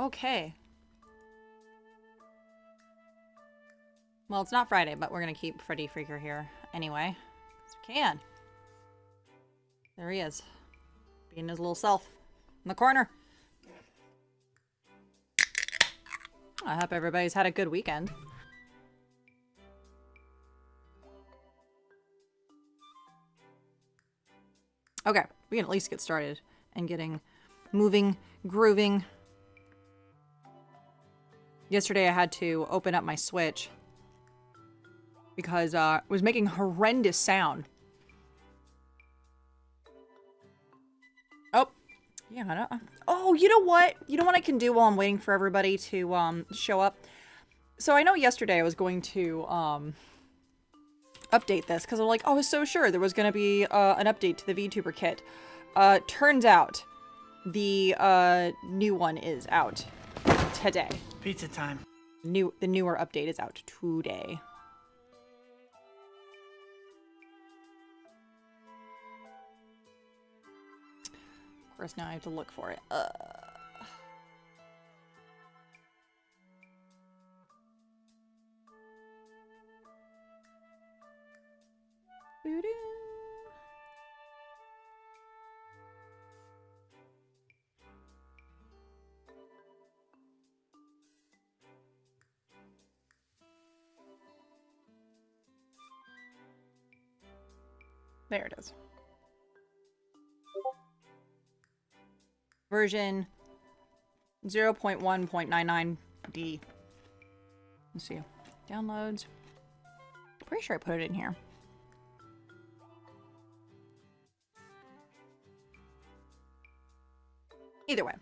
Okay. Well, it's not Friday, but we're gonna keep Freddy Freaker here anyway. Because we can. There he is. Being his little self. In the corner. I hope everybody's had a good weekend. Okay, we can at least get started and getting moving, grooving. Yesterday I had to open up my Switch because it was making horrendous sound. Oh, yeah, I know. Oh, you know what? You know what I can do while I'm waiting for everybody to show up? So I know yesterday I was going to update this because I'm like, oh, I was so sure there was going to be an update to the VTuber kit. Turns out the new one is out today. Pizza time. The newer update is out today. Of course, now I have to look for it. Doo-doo. There it is. Version 0.1.99D. Let's see. Downloads. Pretty sure I put it in here. Either way.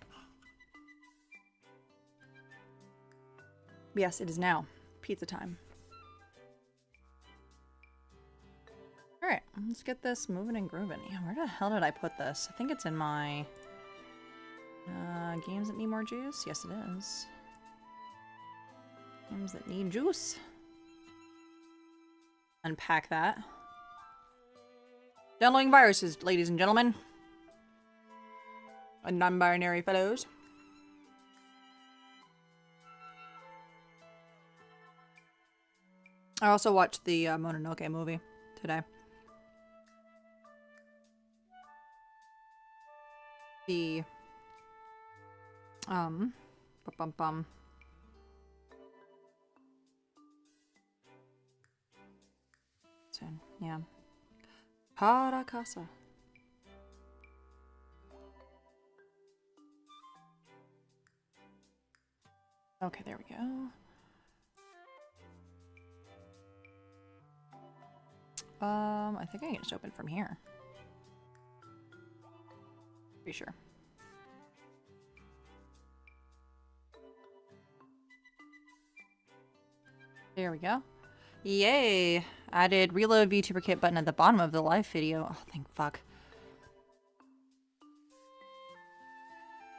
Yes, it is now pizza time. Alright, let's get this moving and grooving. Yeah, where the hell did I put this? I think it's in my games that need more juice. Yes, it is. Games that need juice. Unpack that. Downloading viruses, ladies and gentlemen. And non-binary fellows. I also watched the Mononoke movie today. The so, yeah. Parakasa. Okay, there we go. I think I can just open from here. Pretty sure. There we go. Yay! Added reload VTuber kit button at the bottom of the live video. Oh, thank fuck.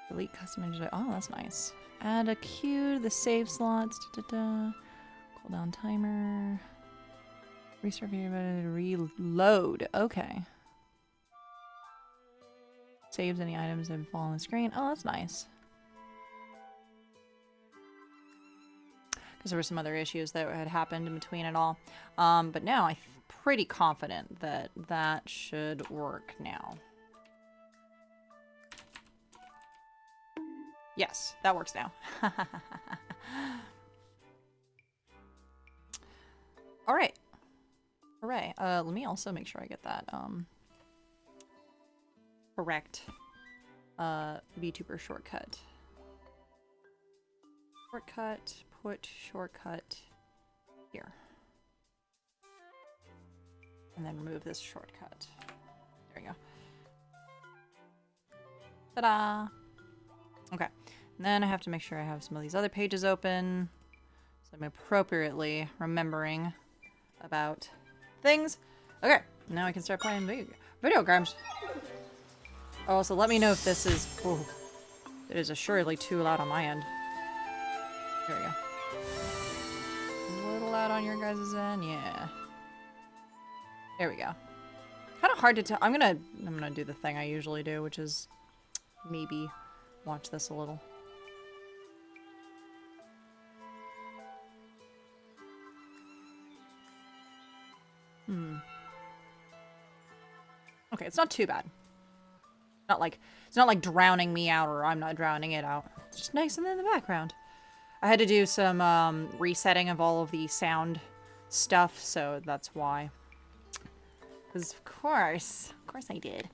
Delete custom image. Oh, that's nice. Add a queue to the save slots. Cooldown timer. Restart video. Reload. Okay. Saves any items that fall on the screen. Oh, that's nice. Because there were some other issues that had happened in between it all. But now I'm pretty confident that that should work now. Yes, that works now. All right. Hooray. Let me also make sure I get that correct VTuber shortcut. Shortcut. Put shortcut here. And then remove this shortcut. There we go. Ta-da! Okay. And then I have to make sure I have some of these other pages open. So I'm appropriately remembering about things. Okay. Now I can start playing video games. Oh, so let me know if this is... Oh, it is assuredly too loud on my end. There we go. A little loud on your guys' end, yeah. There we go. Kind of hard to tell. I'm gonna do the thing I usually do, which is maybe watch this a little. Okay, it's not too bad. It's not like drowning me out, or I'm not drowning it out. It's just nice and in the background. I had to do some resetting of all of the sound stuff, so that's why. Because of course I did.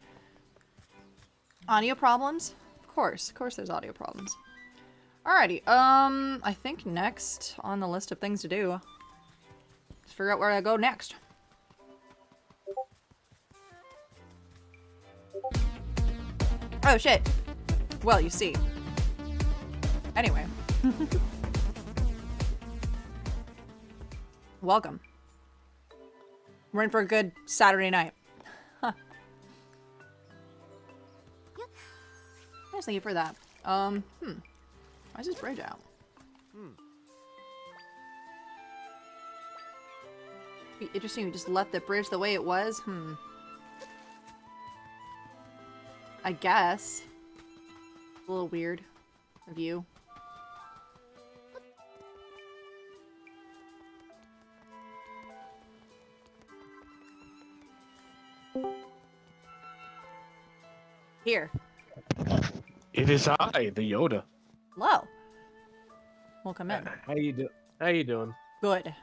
Audio problems? Of course there's audio problems. Alrighty, I think next on the list of things to do is figure out where I go next. Oh shit. Well, you see. Anyway. Welcome. We're in for a good Saturday night. Huh. Nice, thank you for that. Why is this bridge out? Be interesting, we just left the bridge the way it was. I guess. A little weird of you. Here. It is I, the Yoda. Hello. Welcome in. How you doing? Good. Let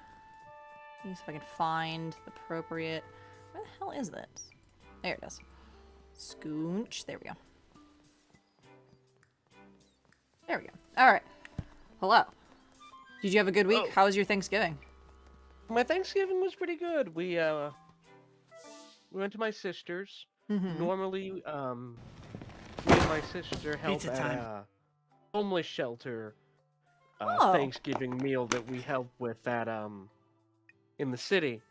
me see if I can find the appropriate... Where the hell is this? There it is. Scoonch. There we go. There we go. Alright. Hello. Did you have a good week? Oh. How was your Thanksgiving? My Thanksgiving was pretty good. We went to my sister's. Normally, me and my sister help at a homeless shelter Thanksgiving meal that we help with at in the city.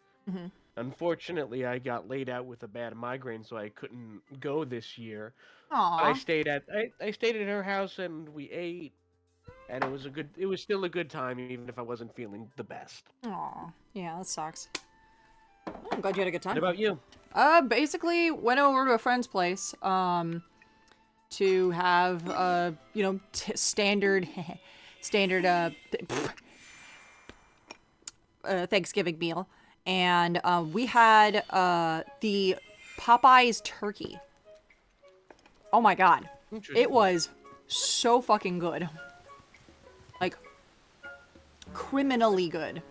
Unfortunately, I got laid out with a bad migraine, so I couldn't go this year. Aww. But I stayed at her house and we ate, and it was still a good time even if I wasn't feeling the best. Aw. Yeah, that sucks. I'm glad you had a good time. What about you? Basically went over to a friend's place, to have, you know, standard Thanksgiving meal. And, we had, the Popeyes turkey. Oh my god. It was so fucking good. Like, criminally good.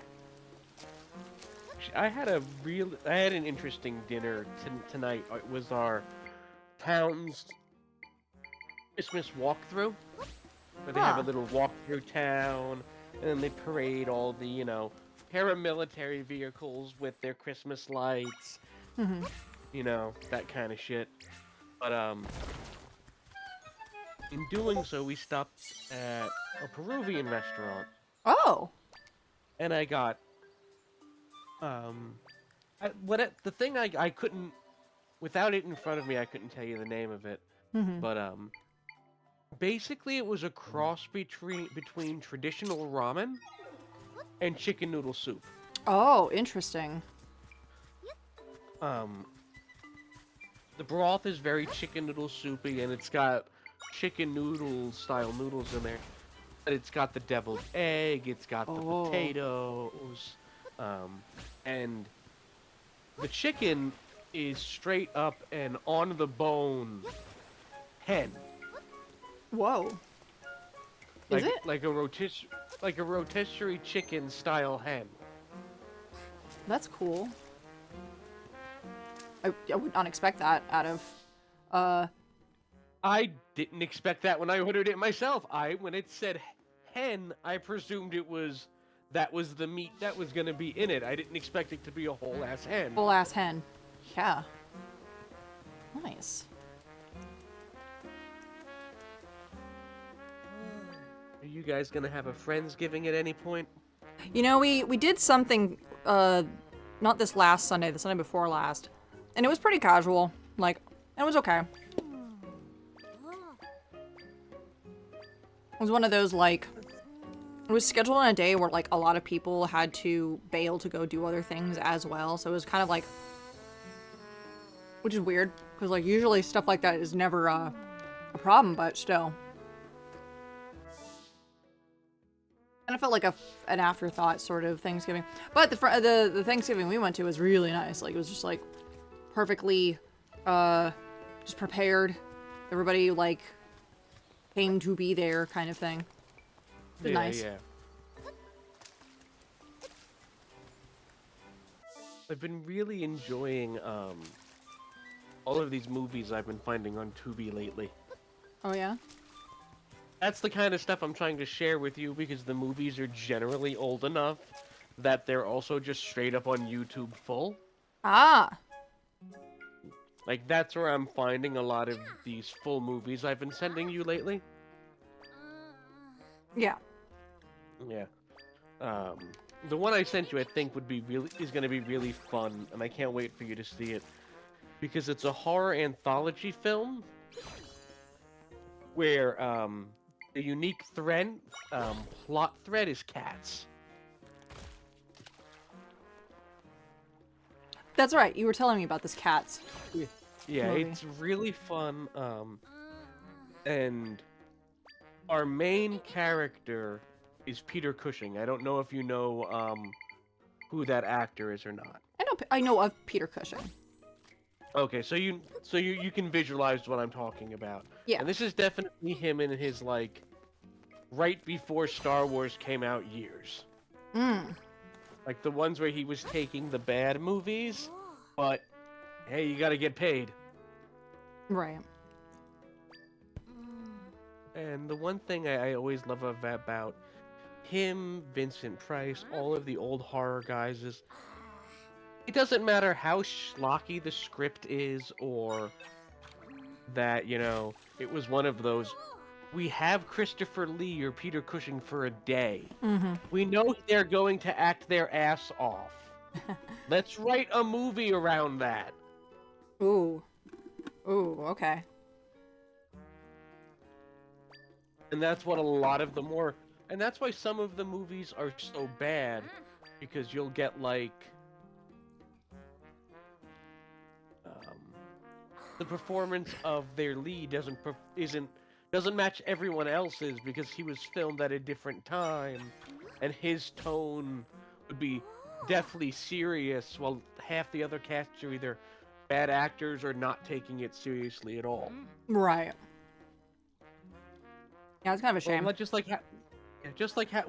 I had an interesting dinner tonight. It was our town's Christmas walkthrough, where they have a little walkthrough town, and then they parade all the, you know, paramilitary vehicles with their Christmas lights, you know, that kind of shit. But in doing so, we stopped at a Peruvian restaurant. Oh. And I got the thing I couldn't, without it in front of me, I couldn't tell you the name of it. But basically it was a cross between traditional ramen and chicken noodle soup. Oh, interesting. The broth is very chicken noodle soupy, and it's got chicken noodle style noodles in there. But it's got the deviled egg, it's got the potatoes, and the chicken is straight up and on the bone hen. Whoa. Like, is it? like a rotisserie chicken style hen. That's cool. I would not expect that out of, I didn't expect that when I ordered it myself. When it said hen, I presumed that was the meat that was gonna be in it. I didn't expect it to be a whole ass hen. Whole ass hen. Yeah. Nice. Are you guys gonna have a Friendsgiving at any point? You know, we did something, not this last Sunday, the Sunday before last. And it was pretty casual. Like, it was okay. It was one of those, like, it was scheduled on a day where, like, a lot of people had to bail to go do other things as well. So it was kind of like, which is weird, because, like, usually stuff like that is never, a problem, but still. kind of felt like an afterthought sort of Thanksgiving. But the Thanksgiving we went to was really nice. Like, it was just like perfectly just prepared. Everybody like came to be there, kind of thing. It was nice. Yeah. I've been really enjoying all of these movies I've been finding on Tubi lately. Oh yeah? That's the kind of stuff I'm trying to share with you because the movies are generally old enough that they're also just straight up on YouTube full. Ah. Like, that's where I'm finding a lot of these full movies I've been sending you lately. Yeah. Yeah. The one I sent you, I think, is going to be really fun, and I can't wait for you to see it. Because it's a horror anthology film where the unique plot thread is cats. That's right. You were telling me about this Cats. Yeah, movie. it's really fun. And our main character is Peter Cushing. I don't know if you know who that actor is or not. I know of Peter Cushing. Okay, so you can visualize what I'm talking about. Yeah. And this is definitely him in his like right before Star Wars came out years. Like the ones where he was taking the bad movies, but hey, you gotta get paid. Right. And the one thing I always love about him, Vincent Price, all of the old horror guys is it doesn't matter how schlocky the script is or that, you know, it was one of those, we have Christopher Lee or Peter Cushing for a day. We know they're going to act their ass off. Let's write a movie around that. Ooh. Ooh, okay. And that's what a lot of them were. And that's why some of the movies are so bad, because you'll get like the performance of their lead doesn't match everyone else's because he was filmed at a different time, and his tone would be deathly serious, while half the other casts are either bad actors or not taking it seriously at all. Right. Yeah, it's kind of a shame. Well, just like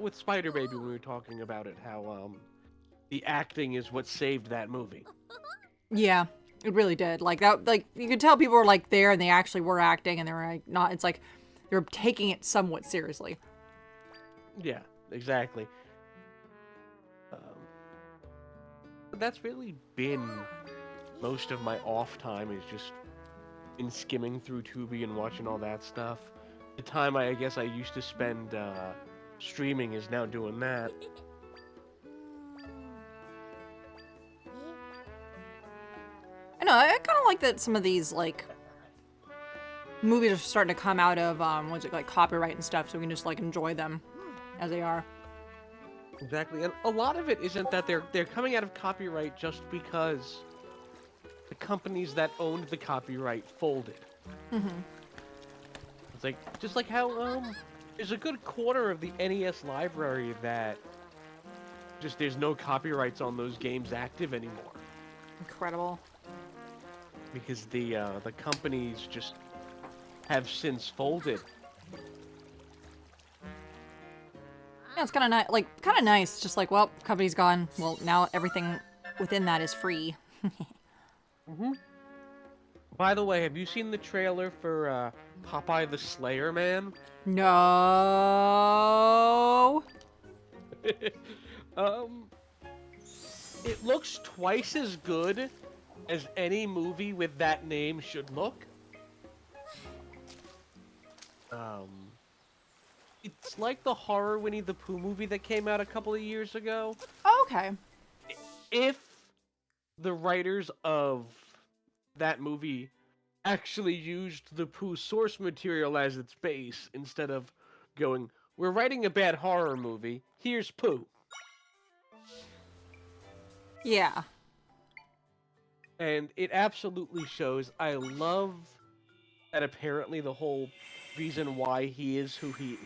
with Spider Baby when we were talking about it, how the acting is what saved that movie. Yeah, it really did. Like that, like you could tell people were like there and they actually were acting and they were like not. It's like they're taking it somewhat seriously. Yeah, exactly. But that's really been most of my off time, is just in skimming through Tubi and watching all that stuff. The time I guess I used to spend streaming is now doing that. I know. I kind of like that some of these like movies are starting to come out of what's it like copyright and stuff, so we can just like enjoy them as they are. Exactly, and a lot of it isn't that they're coming out of copyright just because the companies that owned the copyright folded. It's like just like how there's a good quarter of the NES library that just there's no copyrights on those games active anymore. Incredible. Because the companies just have since folded. Yeah, it's kind of nice. Like kind of nice. Just like, well, company's gone. Well, now everything within that is free. By the way, have you seen the trailer for Popeye the Slayer Man? No. It looks twice as good as any movie with that name should look. It's like the horror Winnie the Pooh movie that came out a couple of years ago. Oh, okay. If the writers of that movie actually used the Pooh source material as its base instead of going, we're writing a bad horror movie, here's Pooh. Yeah. And it absolutely shows. I love that apparently the whole reason why he is who he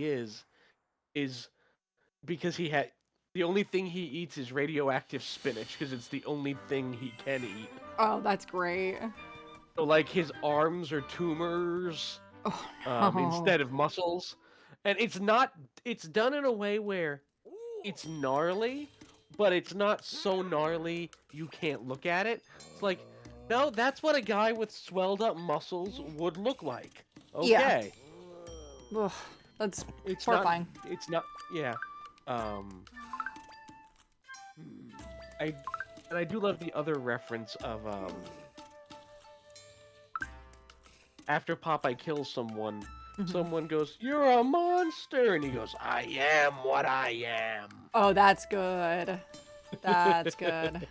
is because the only thing he eats is radioactive spinach because it's the only thing he can eat. Oh, that's great. So like his arms are tumors Oh, no. instead of muscles, and it's done in a way where it's gnarly, but it's not so gnarly you can't look at it. It's like, no, that's what a guy with swelled up muscles would look like. Okay. Yeah. Ugh, that's It's horrifying. yeah. I I do love the other reference of after Popeye kills someone, someone goes, "You're a monster," and he goes, "I am what I am." Oh, that's good. That's good.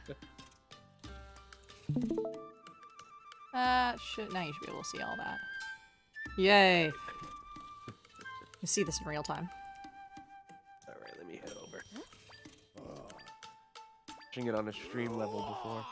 Now you should be able to see all that. Yay! You see this in real time. All right, let me head over. Watching it on a stream level before.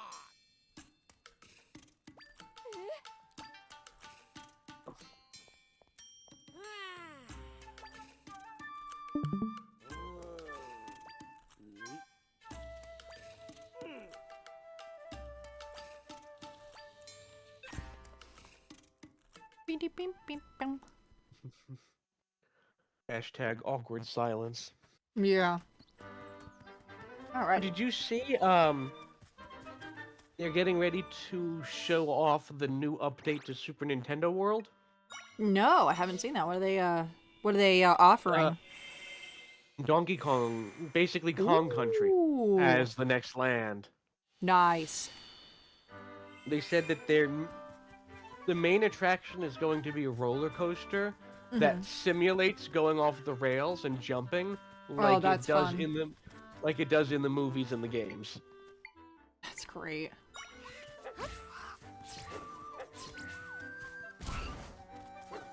Hashtag awkward silence. Yeah. Alright. Did you see they're getting ready to show off the new update to Super Nintendo World? No, I haven't seen that. What are they offering? Donkey Kong, basically Kong Country, Ooh. as the next land. Nice. They said that the main attraction is going to be a roller coaster that simulates going off the rails and jumping like that's it does fun. like it does in the movies and the games. That's great.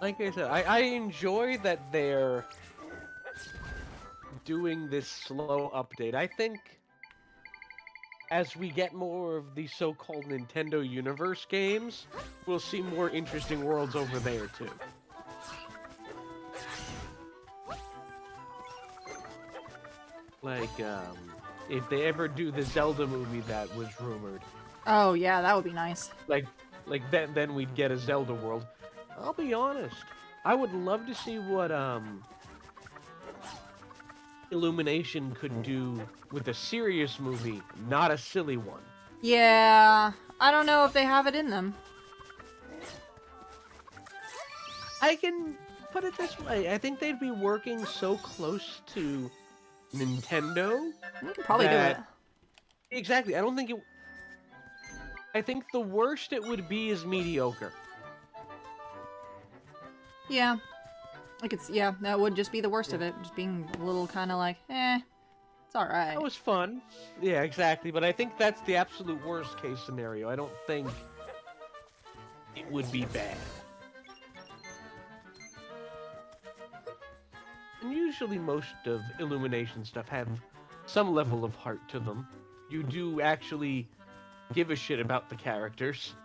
Like I said, I enjoy that they're doing this slow update. I think as we get more of the so-called Nintendo Universe games, we'll see more interesting worlds over there too. Like, if they ever do the Zelda movie that was rumored. Oh yeah, that would be nice. Like then we'd get a Zelda world. I'll be honest, I would love to see what Illumination could do with a serious movie, not a silly one. Yeah, I don't know if they have it in them. I can put it this way, I think they'd be working so close to Nintendo. We could probably do it. Exactly, I think the worst it would be is mediocre. Yeah. Yeah, that would just be the worst of it. Just being a little kind of like, it's alright. That was fun. Yeah, exactly, but I think that's the absolute worst case scenario. I don't think it would be bad. And usually most of Illumination stuff have some level of heart to them. You do actually give a shit about the characters.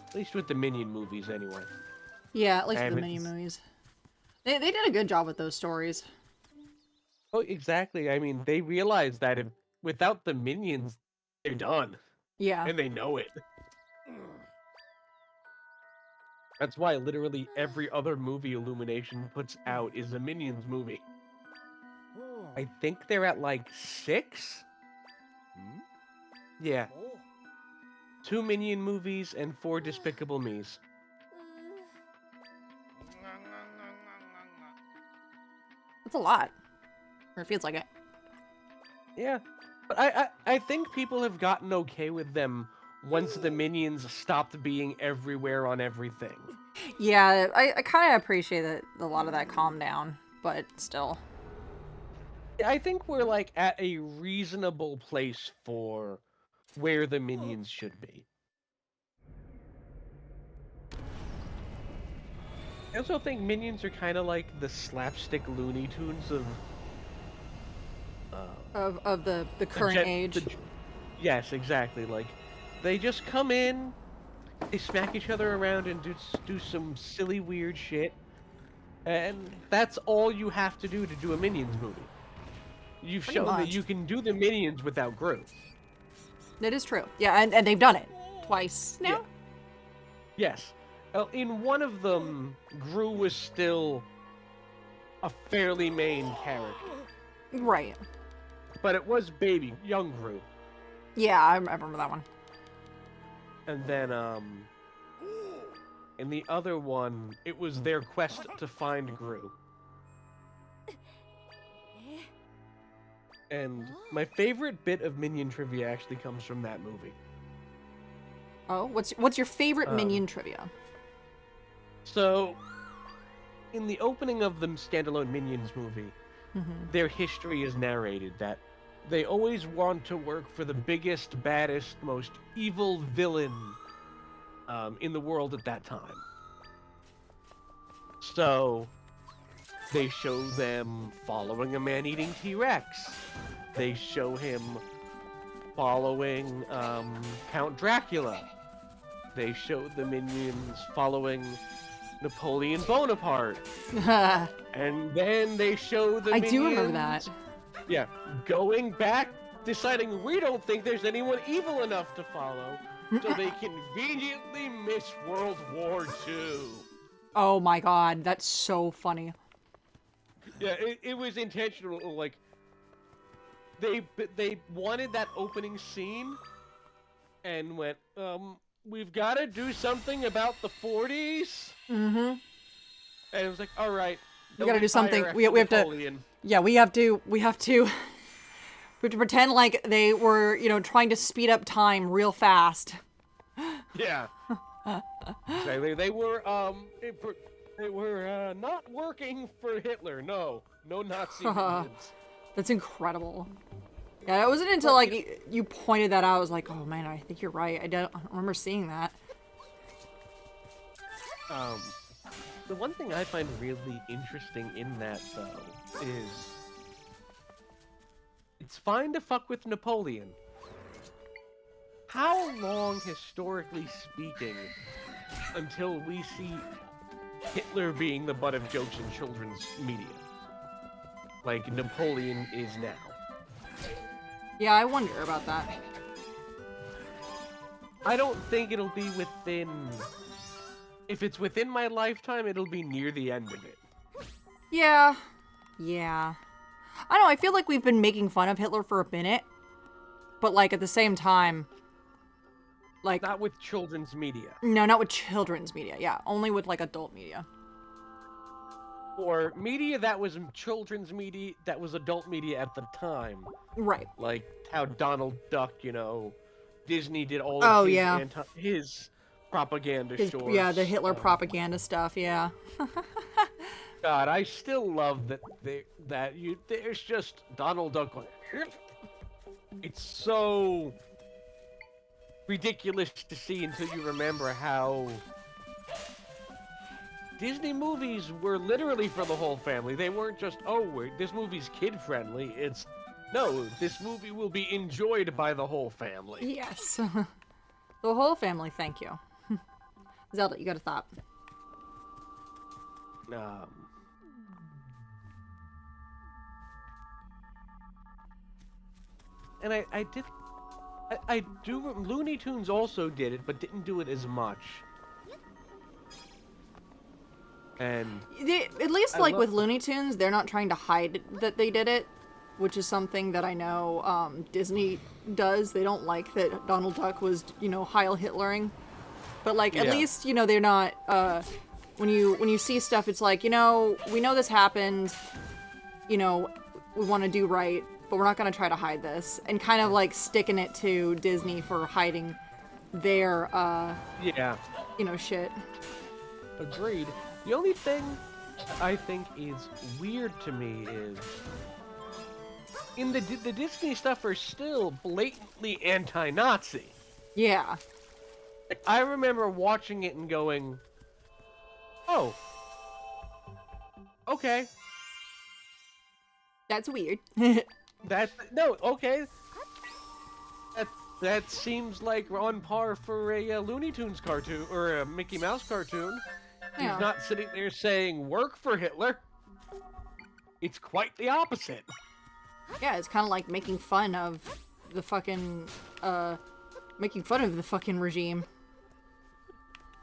At least with the Minion movies, anyway. Yeah, at least with the Minion movies. They did a good job with those stories. Oh, exactly. I mean, they realize that without the Minions, they're done. Yeah. And they know it. That's why literally every other movie Illumination puts out is a Minions movie. I think they're at like 6? Yeah. 2 Minion movies and 4 Despicable Me's. That's a lot. Or it feels like it. Yeah. But I think people have gotten okay with them once the Minions stopped being everywhere on everything. Yeah, I kind of appreciate that a lot of that calmed down, but still. I think we're like at a reasonable place for where the Minions should be. I also think Minions are kind of like the slapstick Looney Tunes of the current age. Yes, exactly. Like, they just come in, they smack each other around and do some silly, weird shit. And that's all you have to do a Minions movie. You've Pretty shown that much. you can do the Minions without Gru. That is true. Yeah, and they've done it twice now. Yeah. Yes. In one of them, Gru was still a fairly main character. Right. But it was baby, young Gru. Yeah, I remember that one. And then, in the other one, it was their quest to find Gru. And my favorite bit of Minion trivia actually comes from that movie. Oh, what's your favorite Minion trivia? So, in the opening of the standalone Minions movie, their history is narrated that they always want to work for the biggest, baddest, most evil villain in the world at that time. So, they show them following a man-eating T-Rex. They show him following Count Dracula. They show the Minions following Napoleon Bonaparte. And then they show the Minions... I do remember that. Yeah, going back, deciding we don't think there's anyone evil enough to follow, so they conveniently miss World War II. Oh my god, that's so funny. Yeah, it was intentional. Like, they wanted that opening scene, and went, we've got to do something about the 40s. And it was like, all right, we got to do something. We have to. Yeah, we have to pretend like they were, trying to speed up time real fast. Yeah. They were not working for Hitler. No Nazi Minions. That's incredible. Yeah, it wasn't until like you pointed that out, I was like, oh man, I think you're right. I don't remember seeing that. The one thing I find really interesting in that, though, is it's fine to fuck with Napoleon. How long, historically speaking, until we see Hitler being the butt of jokes in children's media? Like Napoleon is now. Yeah, I wonder about that. I don't think it'll be within... If it's within my lifetime, it'll be near the end of it. Yeah. Yeah. I don't know, I feel like we've been making fun of Hitler for a minute. But, like, at the same time... Like... Not with children's media. No, not with children's media. Yeah, only with, like, adult media. Or media that was children's media, that was adult media at the time. Right. Like how Donald Duck, Disney did all of his propaganda shorts. Yeah, the Hitler propaganda stuff, yeah. God, I still love that there's just Donald Duck going, it's so ridiculous to see until you remember how Disney movies were literally for the whole family. They weren't just, this movie's kid-friendly. It's, no, this movie will be enjoyed by the whole family. Yes. The whole family, thank you. Zelda, you got a thought. And I do, Looney Tunes also did it, but didn't do it as much. And at least, like, with Looney Tunes, they're not trying to hide that they did it, which is something that I know Disney does. They don't like that Donald Duck was, Heil Hitlering. But, like, at least, they're not, when you see stuff, it's like, we know this happened, we want to do right, but we're not going to try to hide this. And kind of, like, sticking it to Disney for hiding their, shit. Agreed. The only thing I think is weird to me is the Disney stuff are still blatantly anti-Nazi. Yeah. Like, I remember watching it and going, oh, okay. That's weird. Okay. That seems like on par for a Looney Tunes cartoon or a Mickey Mouse cartoon. Yeah. He's not sitting there saying "work for Hitler." It's quite the opposite. Yeah, it's kind of like making fun of the fucking regime.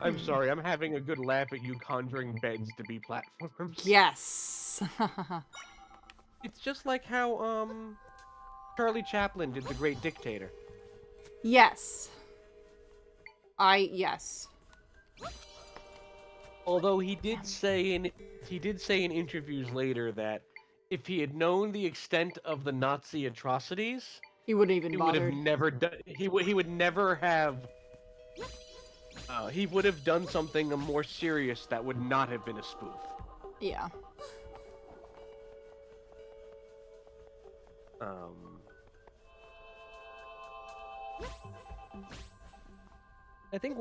I'm sorry, I'm having a good laugh at you conjuring beds to be platforms. Yes. It's just like how Charlie Chaplin did The Great Dictator. Yes. Yes. Although he did say in interviews later that if he had known the extent of the Nazi atrocities, He wouldn't even he bothered. would have never done. He would never have. He would have done something more serious that would not have been a spoof. Yeah. I think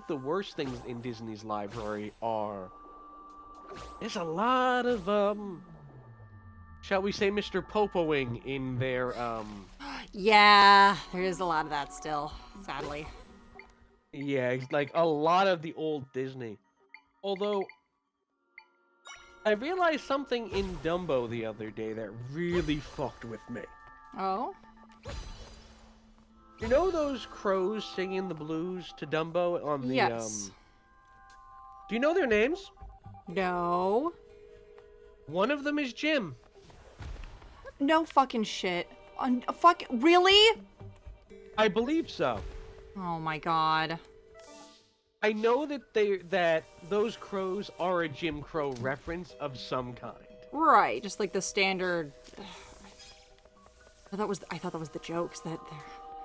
the worst things in Disney's library are there's a lot of shall we say Mr. Popoing in their Yeah, there is a lot of that still, sadly. yeah, it's like a lot of the old Disney. Although I realized something in Dumbo the other day that really fucked with me. Oh? You know those crows singing the blues to Dumbo on the Yes. Do you know their names? No. One of them is Jim. No fucking shit. Really? I believe so. Oh my god. I know that those crows are a Jim Crow reference of some kind. Right, just like the standard. I thought that was the jokes that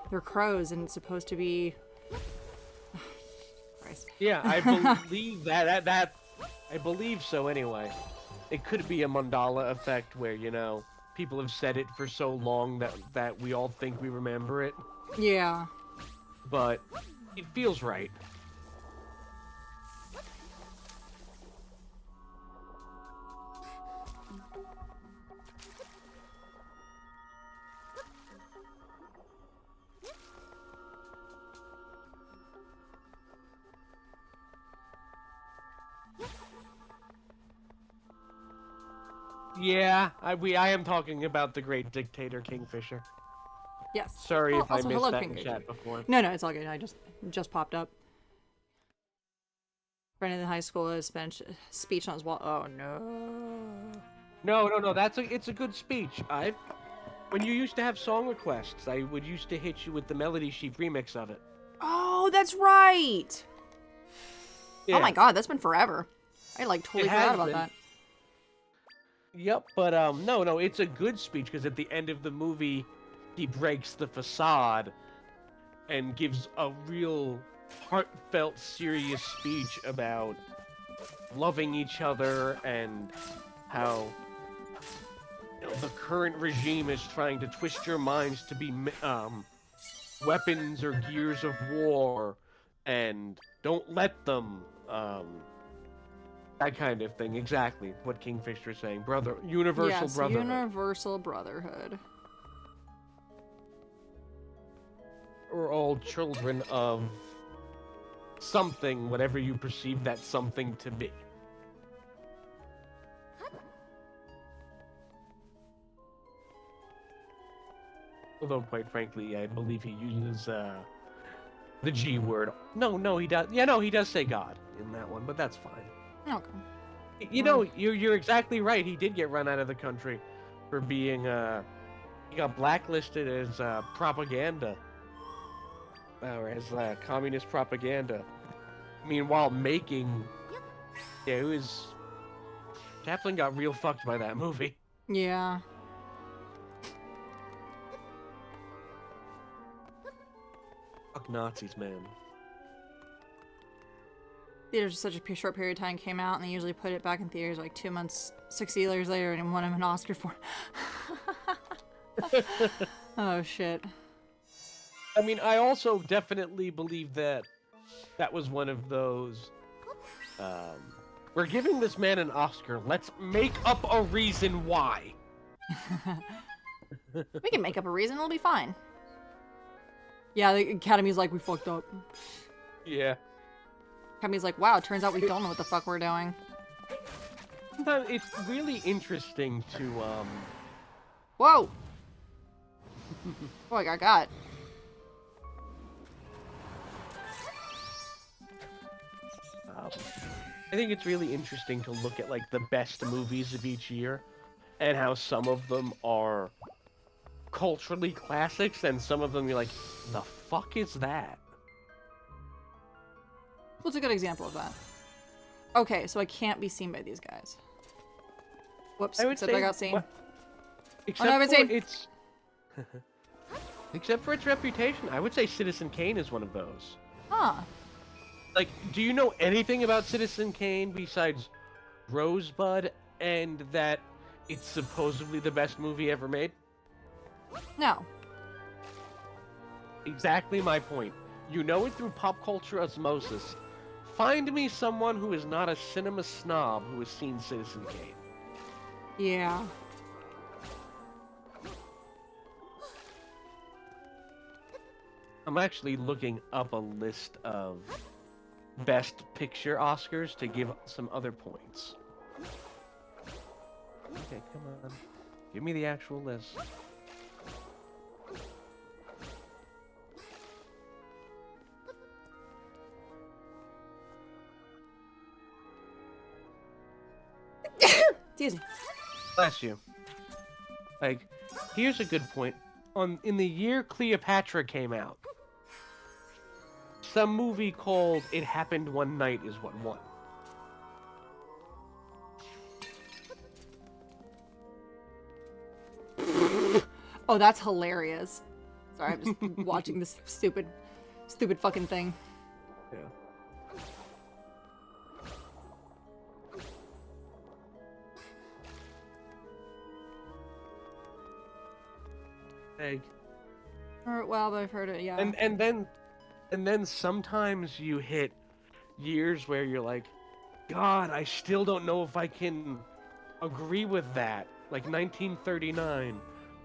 they're crows and it's supposed to be. Christ. Yeah, I believe that I believe so anyway. It could be a mandala effect where, you know, people have said it for so long that we all think we remember it. Yeah. But it feels right. Yeah, I am talking about the great dictator Kingfisher. Yes. Sorry if I also, missed hello, that in Kingfisher. chat before. No, it's all good. I just popped up. Friend in high school has spent speech on his wall. Oh no. No. It's a good speech. When you used to have song requests, I would used to hit you with the Melody Sheep remix of it. Oh, that's right. Yeah. Oh my god, that's been forever. I like totally forgot about that. Yep, but no, it's a good speech because at the end of the movie, he breaks the facade and gives a real heartfelt, serious speech about loving each other and how the current regime is trying to twist your minds to be weapons or gears of war, and don't let them. That kind of thing, exactly what Kingfisher is saying. Universal brotherhood. Universal brotherhood. We're all children of something, whatever you perceive that something to be. Although, quite frankly, I believe he uses the G word. No, he does. Yeah, no, he does say God in that one, but that's fine. Okay. You know, you're exactly right. He did get run out of the country for being he got blacklisted as propaganda, or as communist propaganda. Meanwhile, it was Chaplin got real fucked by that movie. Yeah. Fuck Nazis, man. Theaters such a short period of time came out, and they usually put it back in theaters like 2 months, 6 years later, and won him an Oscar for. Oh shit. I mean, I also definitely believe that was one of those. We're giving this man an Oscar. Let's make up a reason why. We can make up a reason. It'll be fine. Yeah, the Academy's like, we fucked up. Yeah. Academy's like, wow, turns out we don't know what the fuck we're doing. Sometimes it's really interesting to, Whoa! Oh, I got. I think it's really interesting to look at, like, the best movies of each year, and how some of them are culturally classics, and some of them you're like, the fuck is that? What's a good example of that? Okay, so I can't be seen by these guys. Whoops, I would except say, I got seen. Except I would for say... its... except for its reputation, I would say Citizen Kane is one of those. Huh. Like, do you know anything about Citizen Kane besides Rosebud and that it's supposedly the best movie ever made? No. Exactly my point. You know it through pop culture osmosis. Find me someone who is not a cinema snob who has seen Citizen Kane. Yeah. I'm actually looking up a list of Best Picture Oscars to give some other points. Okay, come on. Give me the actual list. Excuse me. Bless you. Like, here's a good point. In the year Cleopatra came out, some movie called It Happened One Night is what won. Oh, that's hilarious. Sorry, I'm just watching this stupid fucking thing. Yeah. Egg. Well, but I've heard it, yeah. And then sometimes you hit years where you're like, God, I still don't know if I can agree with that. Like 1939,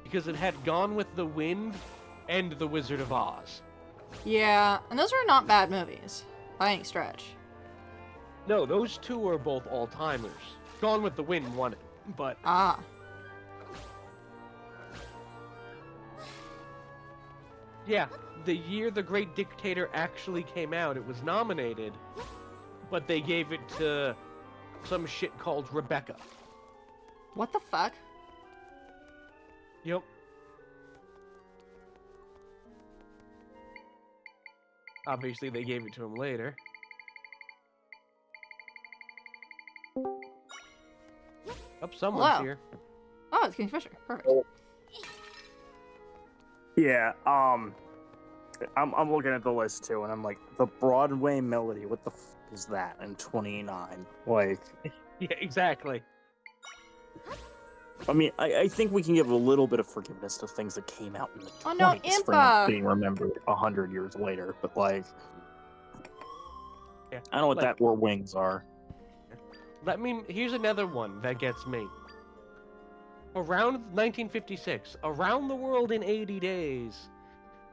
because it had Gone with the Wind and The Wizard of Oz. Yeah, and those are not bad movies, by any stretch. No, those two are both all-timers. Gone with the Wind won it, but... Ah. Yeah, the year The Great Dictator actually came out, it was nominated, but they gave it to some shit called Rebecca. What the fuck? Yep. Obviously, they gave it to him later. Oh, someone's Hello. here. Oh, it's King Fisher. Perfect. Yeah, I'm looking at the list too, and I'm like, the Broadway Melody, what the f is that in 29? Like, Yeah, exactly. I mean, I think we can give a little bit of forgiveness to things that came out in the 20s Oh no, for not Impa! being remembered 100 years later, but like, Yeah. I don't know what Like, that or Wings are. here's another one that gets me. Around 1956, Around the World in 80 Days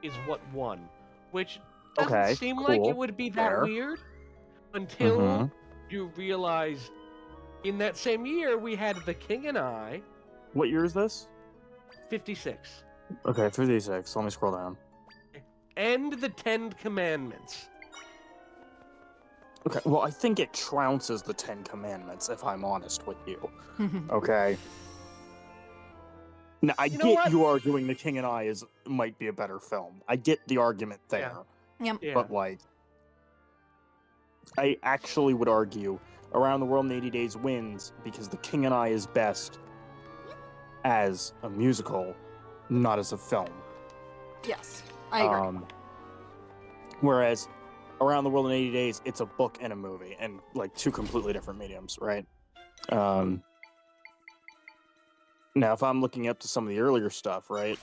is what won, which doesn't Okay, seem like it cool, would be that fair. weird until Mhm. you realize in that same year we had The King and I, What year is this? 56, Okay, 56. Let me scroll down. and The Ten Commandments. Okay, well, I think it trounces the Ten Commandments, if I'm honest with you. Okay. Now, I You know get what? you arguing The King and I might be a better film. I get the argument there. Yep. Yeah. But, like, I actually would argue Around the World in 80 Days wins because The King and I is best as a musical, not as a film. Yes, I agree. Whereas Around the World in 80 Days, it's a book and a movie, and, like, two completely different mediums, right? Now, if I'm looking up to some of the earlier stuff, right?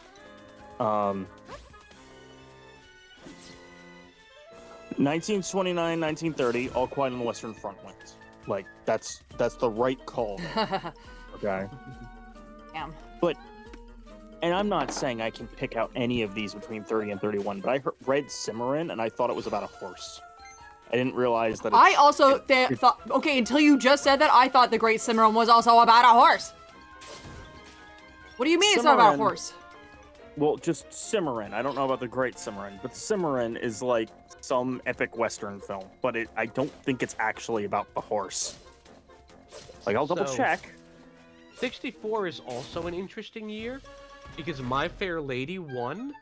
1929, 1930, All Quiet on the Western Front wins. Like, that's the right call. Okay. Damn. But and I'm not saying I can pick out any of these between 30 and 31, but I read Cimarron, and I thought it was about a horse. I didn't realize that I also thought, okay, until you just said that, I thought the Great Cimarron was also about a horse. What do you mean it's not about a horse? Well, just Cimarron. I don't know about the Great Cimarron, but Cimarron is like some epic Western film, but I don't think it's actually about the horse. Like, I'll double check. 64 is also an interesting year because My Fair Lady won,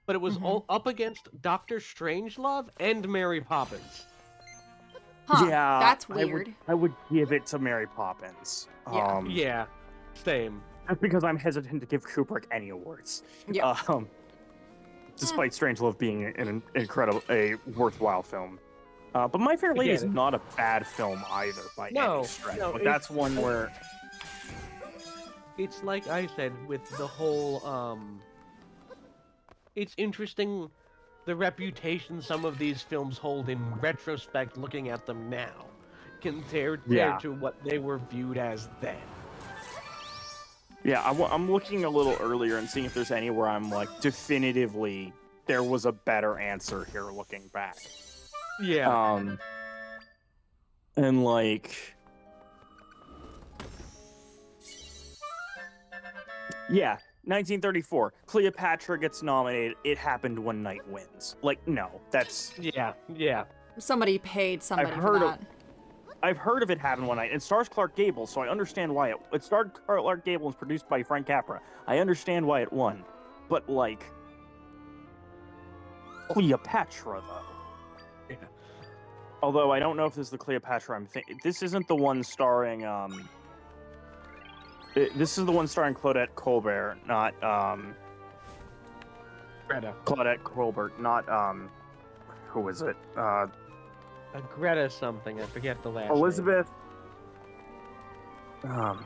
but it was all up against Doctor Strangelove and Mary Poppins. Huh, yeah, that's weird. I would give it to Mary Poppins. Yeah. Yeah, same. That's because I'm hesitant to give Kubrick any awards. Yeah. Despite Strangelove being a worthwhile film. But My Fair Lady is not a bad film either by any stretch. No, but that's one where... It's like I said, with the whole, it's interesting the reputation some of these films hold in retrospect looking at them now, compared to what they were viewed as then. Yeah, I'm looking a little earlier and seeing if there's anywhere I'm like, definitively, there was a better answer here looking back. Yeah. And like... Yeah, 1934. Cleopatra gets nominated. It Happened One Night wins. Like, no, that's... Yeah. Somebody paid somebody for that. I've heard of It Happened One Night. It stars Clark Gable, so I understand why it starred Clark Gable and was produced by Frank Capra. I understand why it won. But, like... Cleopatra, though. Yeah. Although, I don't know if this is the Cleopatra I'm thinking... This isn't the one starring, This is the one starring Claudette Colbert, not, Greta. Claudette Colbert, not, who is it? Greta something, I forget the last Elizabeth... name.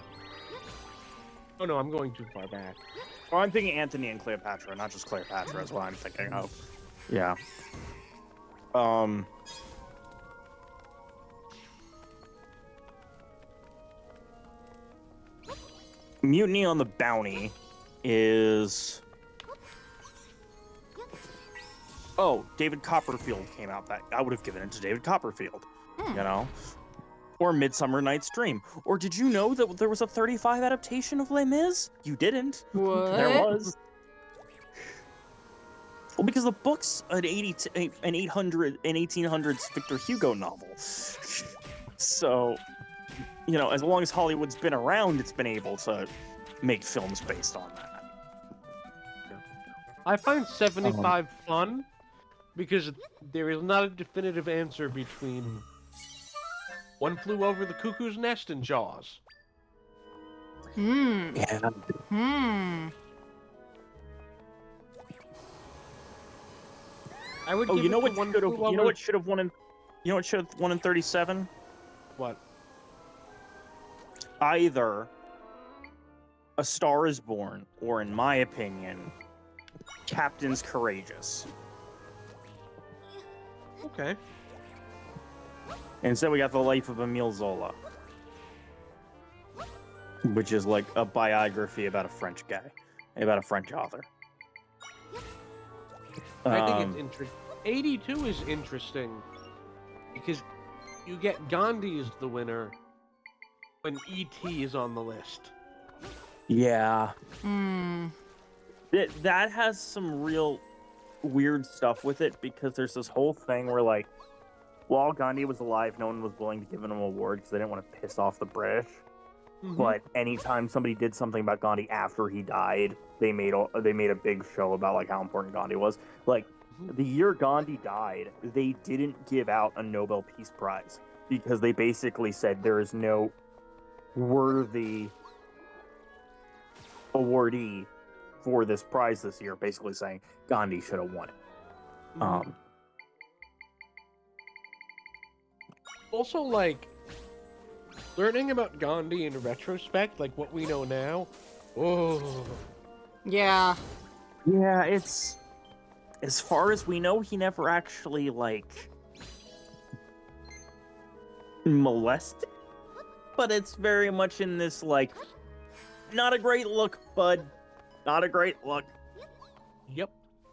Oh no, I'm going too far back. Oh, I'm thinking Antony and Cleopatra, not just Cleopatra is what I'm thinking of. Yeah. Mutiny on the Bounty is... Oh, David Copperfield came out. That I would have given it to David Copperfield, you know? Or Midsummer Night's Dream. Or did you know that there was a 35 adaptation of Les Mis? You didn't. What? There was. Well, because the book's an 1800s Victor Hugo novel. So, you know, as long as Hollywood's been around, it's been able to make films based on that. I find 75 fun because there is not a definitive answer between One Flew Over the Cuckoo's Nest and Jaws. Yeah. I would. Oh, give you know it what to One should have? Flew You know Over- what should have won in? You know what should have won in 37? What? Either A Star Is Born, or in my opinion, Captain's Courageous. Okay. Instead, we got The Life of Emile Zola, which is like a biography about a French guy, about a French author. I think it's interesting. 82 is interesting because you get Gandhi as the winner when E.T. is on the list. Yeah. That has some real weird stuff with it because there's this whole thing where, like, while Gandhi was alive, no one was willing to give him an award because they didn't want to piss off the British. But anytime somebody did something about Gandhi after he died, they made a big show about like how important Gandhi was. Like the year Gandhi died, they didn't give out a Nobel Peace Prize because they basically said there is no worthy awardee for this prize this year, basically saying Gandhi should have won it. Also, like, learning about Gandhi in retrospect, like what we know now, Yeah. Yeah, it's... As far as we know, he never actually, like, molested. But it's very much in this, like, not a great look, bud. Not a great look. Yep.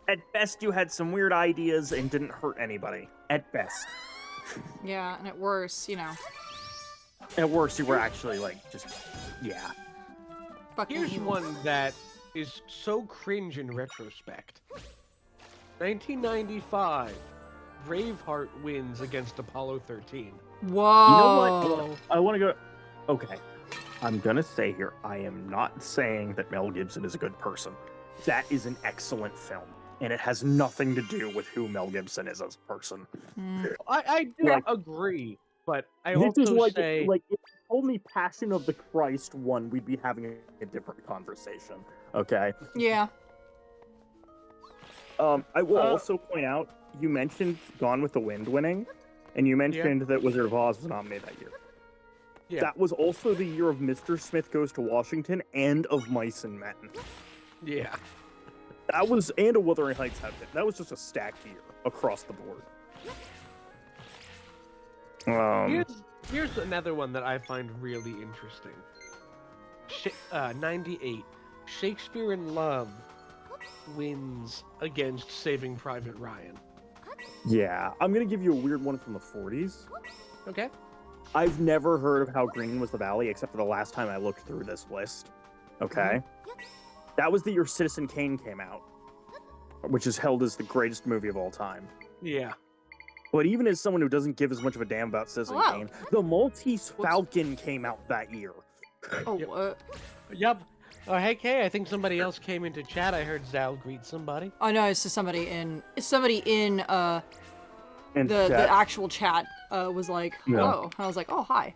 At best, you had some weird ideas and didn't hurt anybody. At best. Yeah, and at worst, At worst, you were actually, just... Yeah. fucking Here's evil. one that is so cringe in retrospect. 1995, Braveheart wins against Apollo 13. Whoa. You know what? I want to go... Okay. I'm going to say here, I am not saying that Mel Gibson is a good person. That is an excellent film. And it has nothing to do with who Mel Gibson is as a person. I do agree, but I This is also say... if you told me Passion of the Christ won, we'd be having a different conversation. Okay? Yeah. I will also point out, you mentioned Gone with the Wind winning, and you mentioned that Wizard of Oz was nominated that year. Yeah. That was also the year of Mr. Smith Goes to Washington and of Mice and Men. Yeah. That was, and a Wuthering Heights had it. That was just a stacked year across the board. Here's another one that I find really interesting. 98, Shakespeare in Love wins against Saving Private Ryan. Yeah, I'm gonna give you a weird one from the 40s. Okay. I've never heard of How Green Was the Valley except for the last time I looked through this list. Okay? That was the year Citizen Kane came out, which is held as the greatest movie of all time. Yeah. But even as someone who doesn't give as much of a damn about Citizen Kane, The Maltese Falcon came out that year. Oh, what? Yep. Oh, hey, Kay, I think somebody else came into chat. I heard Zal greet somebody. Oh no, it's just somebody in the chat. actual chat was like, hello. I was like, oh, hi.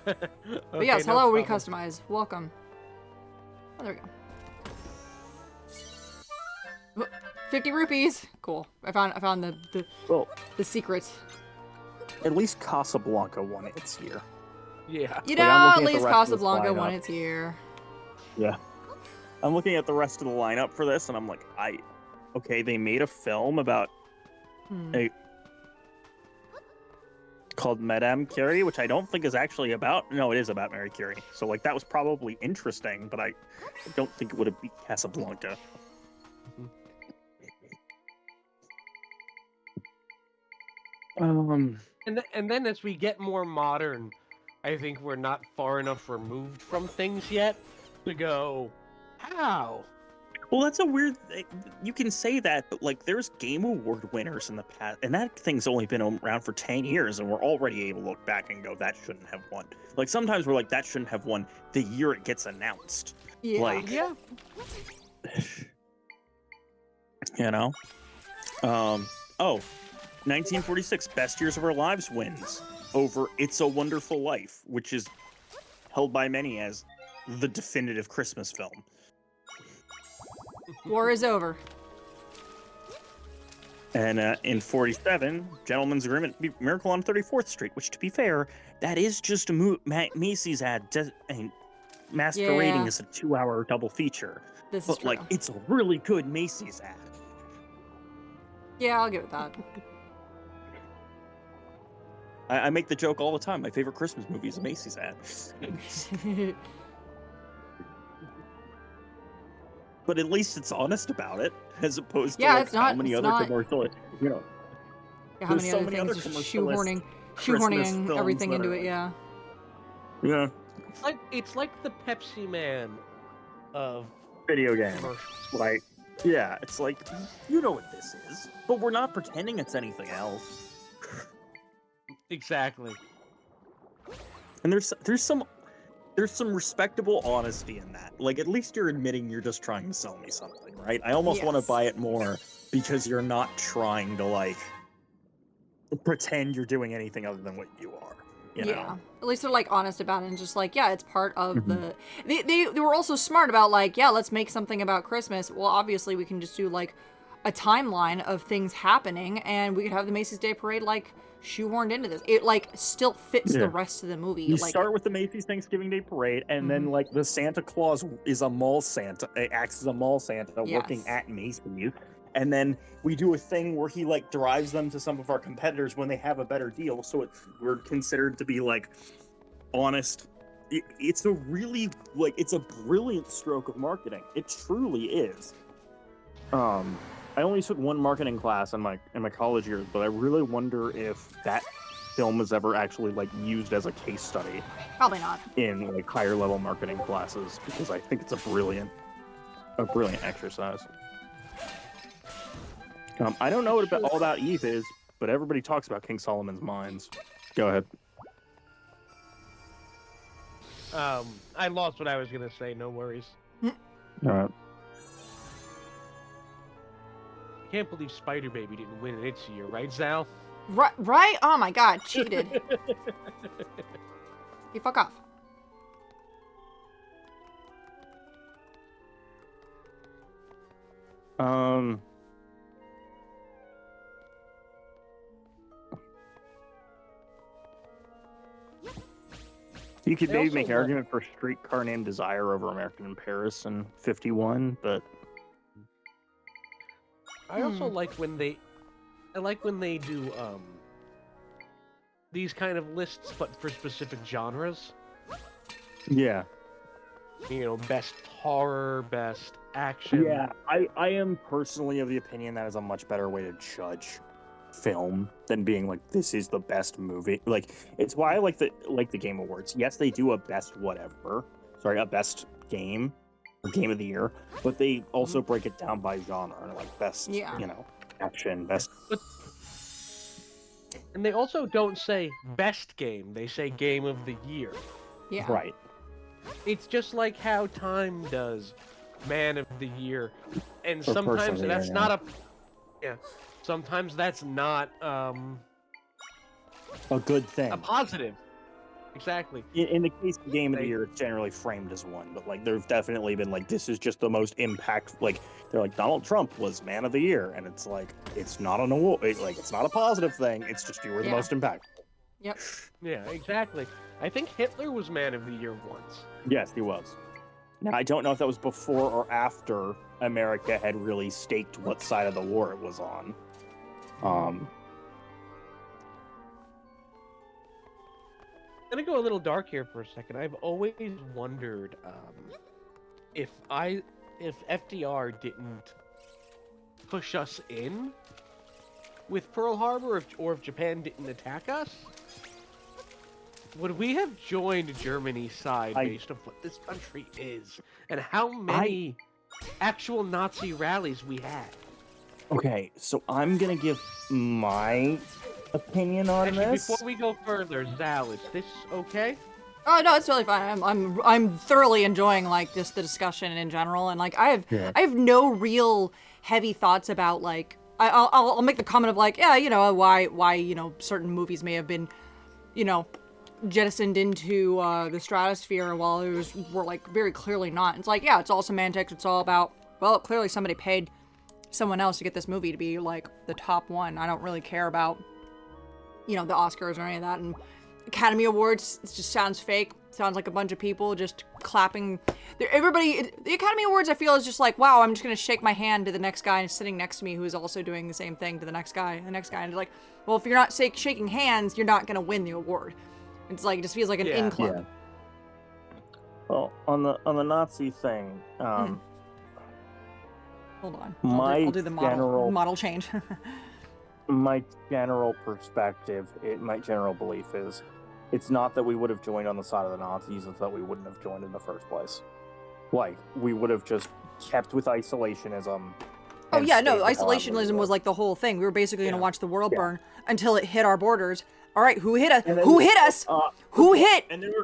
But Okay, yes, no hello, problem. Recustomize. Welcome. Oh, there we go. 50 rupees. Cool. I found the secret. At least Casablanca won its year. Yeah. You Like, I'm know, looking at at the least rest of this Casablanca won lineup. its year. Yeah. I'm looking at the rest of the lineup for this, and I'm like, okay, they made a film about called Madame Curie, which I don't think is actually about. No, it is about Mary Curie. So, that was probably interesting, but I don't think it would have beat Casablanca. And then as we get more modern, I think we're not far enough removed from things yet to go, how? Well, that's a weird thing. You can say that, but there's Game Award winners in the past, and that thing's only been around for 10 years, and we're already able to look back and go, that shouldn't have won. Sometimes we're like, that shouldn't have won the year it gets announced. Yeah. Yeah. You know? 1946, Best Years of Our Lives wins over It's a Wonderful Life, which is held by many as the definitive Christmas film. War is over. And in 47, Gentleman's Agreement, Miracle on 34th Street, which, to be fair, that is just a Macy's ad masquerading as a 2-hour double feature. This is true. It's a really good Macy's ad. Yeah, I'll give it that. I make the joke all the time. My favorite Christmas movie is a Macy's ad. But at least it's honest about it, as opposed to it's how not, many it's other not, commercials. Yeah, how there's many so other many things other just commercialist shoehorning films everything that into are it, yeah. Yeah. It's like the Pepsi Man of Video game. commercials. Yeah, it's you know what this is, but we're not pretending it's anything else. Exactly. And there's some respectable honesty in that. At least you're admitting you're just trying to sell me something, right? I almost want to buy it more because you're not trying to pretend you're doing anything other than what you are. You know? At least they're honest about it and just it's part of the. They were also smart about let's make something about Christmas. Well, obviously we can just do a timeline of things happening, and we could have the Macy's Day Parade shoehorned into this. It still fits the rest of the movie. You start with the Macy's Thanksgiving Day Parade, and then the Santa Claus is a mall Santa. It acts as a mall Santa working at Macy's. And then we do a thing where he drives them to some of our competitors when they have a better deal. So we're considered to be honest it's a really it's a brilliant stroke of marketing. It truly is. I only took one marketing class in my college years, but I really wonder if that film was ever actually used as a case study. Probably not. In higher level marketing classes, because I think it's a brilliant exercise. I don't know what All About Eve is, but everybody talks about King Solomon's Mines. Go ahead. I lost what I was gonna say. No worries. All right. I can't believe Spider Baby didn't win in its year, right, Zal? Right? Oh my god, cheated. You fuck off. You could maybe make an argument for Streetcar Named Desire over American in Paris in '51, but I also like when they do these kind of lists, but for specific genres. Yeah. You know, best horror, best action. Yeah, I am personally of the opinion that is a much better way to judge film than being this is the best movie. It's why I like the Game Awards. Yes, they do a best best game or game of the year, but they also break it down by genre, best action, best. And they also don't say best game; they say game of the year. Yeah. Right. It's just like how Time does Man of the Year, and sometimes that's not a. Yeah. Sometimes that's not a good thing. A positive. Exactly. In the case of Game of the Year, it's generally framed as one, but there's definitely been this is just the most impact. They're Donald Trump was Man of the Year, and it's it's not an award. It's not a positive thing. It's just you were the most impactful. Yep. Yeah, exactly. I think Hitler was Man of the Year once. Yes, he was. Now, I don't know if that was before or after America had really staked what side of the war it was on. I'm gonna go a little dark here for a second. I've always wondered if FDR didn't push us in with Pearl Harbor, or if Japan didn't attack us, would we have joined Germany's side based on what this country is and how many actual Nazi rallies we had? Okay, so I'm gonna give my opinion on this. Before we go further, Zal, is this okay? Oh no, it's totally fine. I'm thoroughly enjoying just the discussion in general, and I have no real heavy thoughts about I'll make the comment of why certain movies may have been jettisoned into the stratosphere while were very clearly not. It's it's all semantics. It's all about clearly somebody paid someone else to get this movie to be the top one. I don't really care about the Oscars or any of that. And Academy Awards, it just sounds fake. Sounds like a bunch of people just clapping. The Academy Awards, I feel, is just wow, I'm just gonna shake my hand to the next guy sitting next to me who is also doing the same thing to the next guy, and it's well, if you're not shaking hands, you're not gonna win the award. It's it just feels like an in club. Yeah. Well, on the Nazi thing, Hold on. I'll do the model change. My general perspective, my general belief is, it's not that we would have joined on the side of the Nazis, it's that we wouldn't have joined in the first place. We would have just kept with isolationism. Oh yeah, no, isolationism was the whole thing. We were basically going to watch the world burn until it hit our borders. All right, who hit us? Who hit us? Who hit? And then we were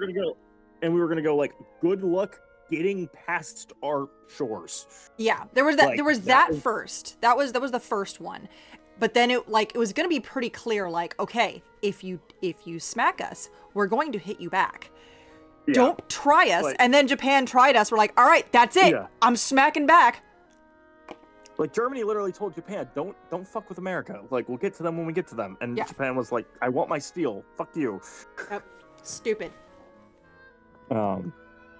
going to go, good luck getting past our shores. Yeah, there was that. There was that first. That was the first one. But then it was going to be pretty clear. Okay, if you smack us, we're going to hit you back. Yeah. Don't try us. And then Japan tried us. We're all right, that's it. Yeah. I'm smacking back. Germany literally told Japan, don't fuck with America. We'll get to them when we get to them. And Japan was I want my steel. Fuck you. Yep. Stupid. I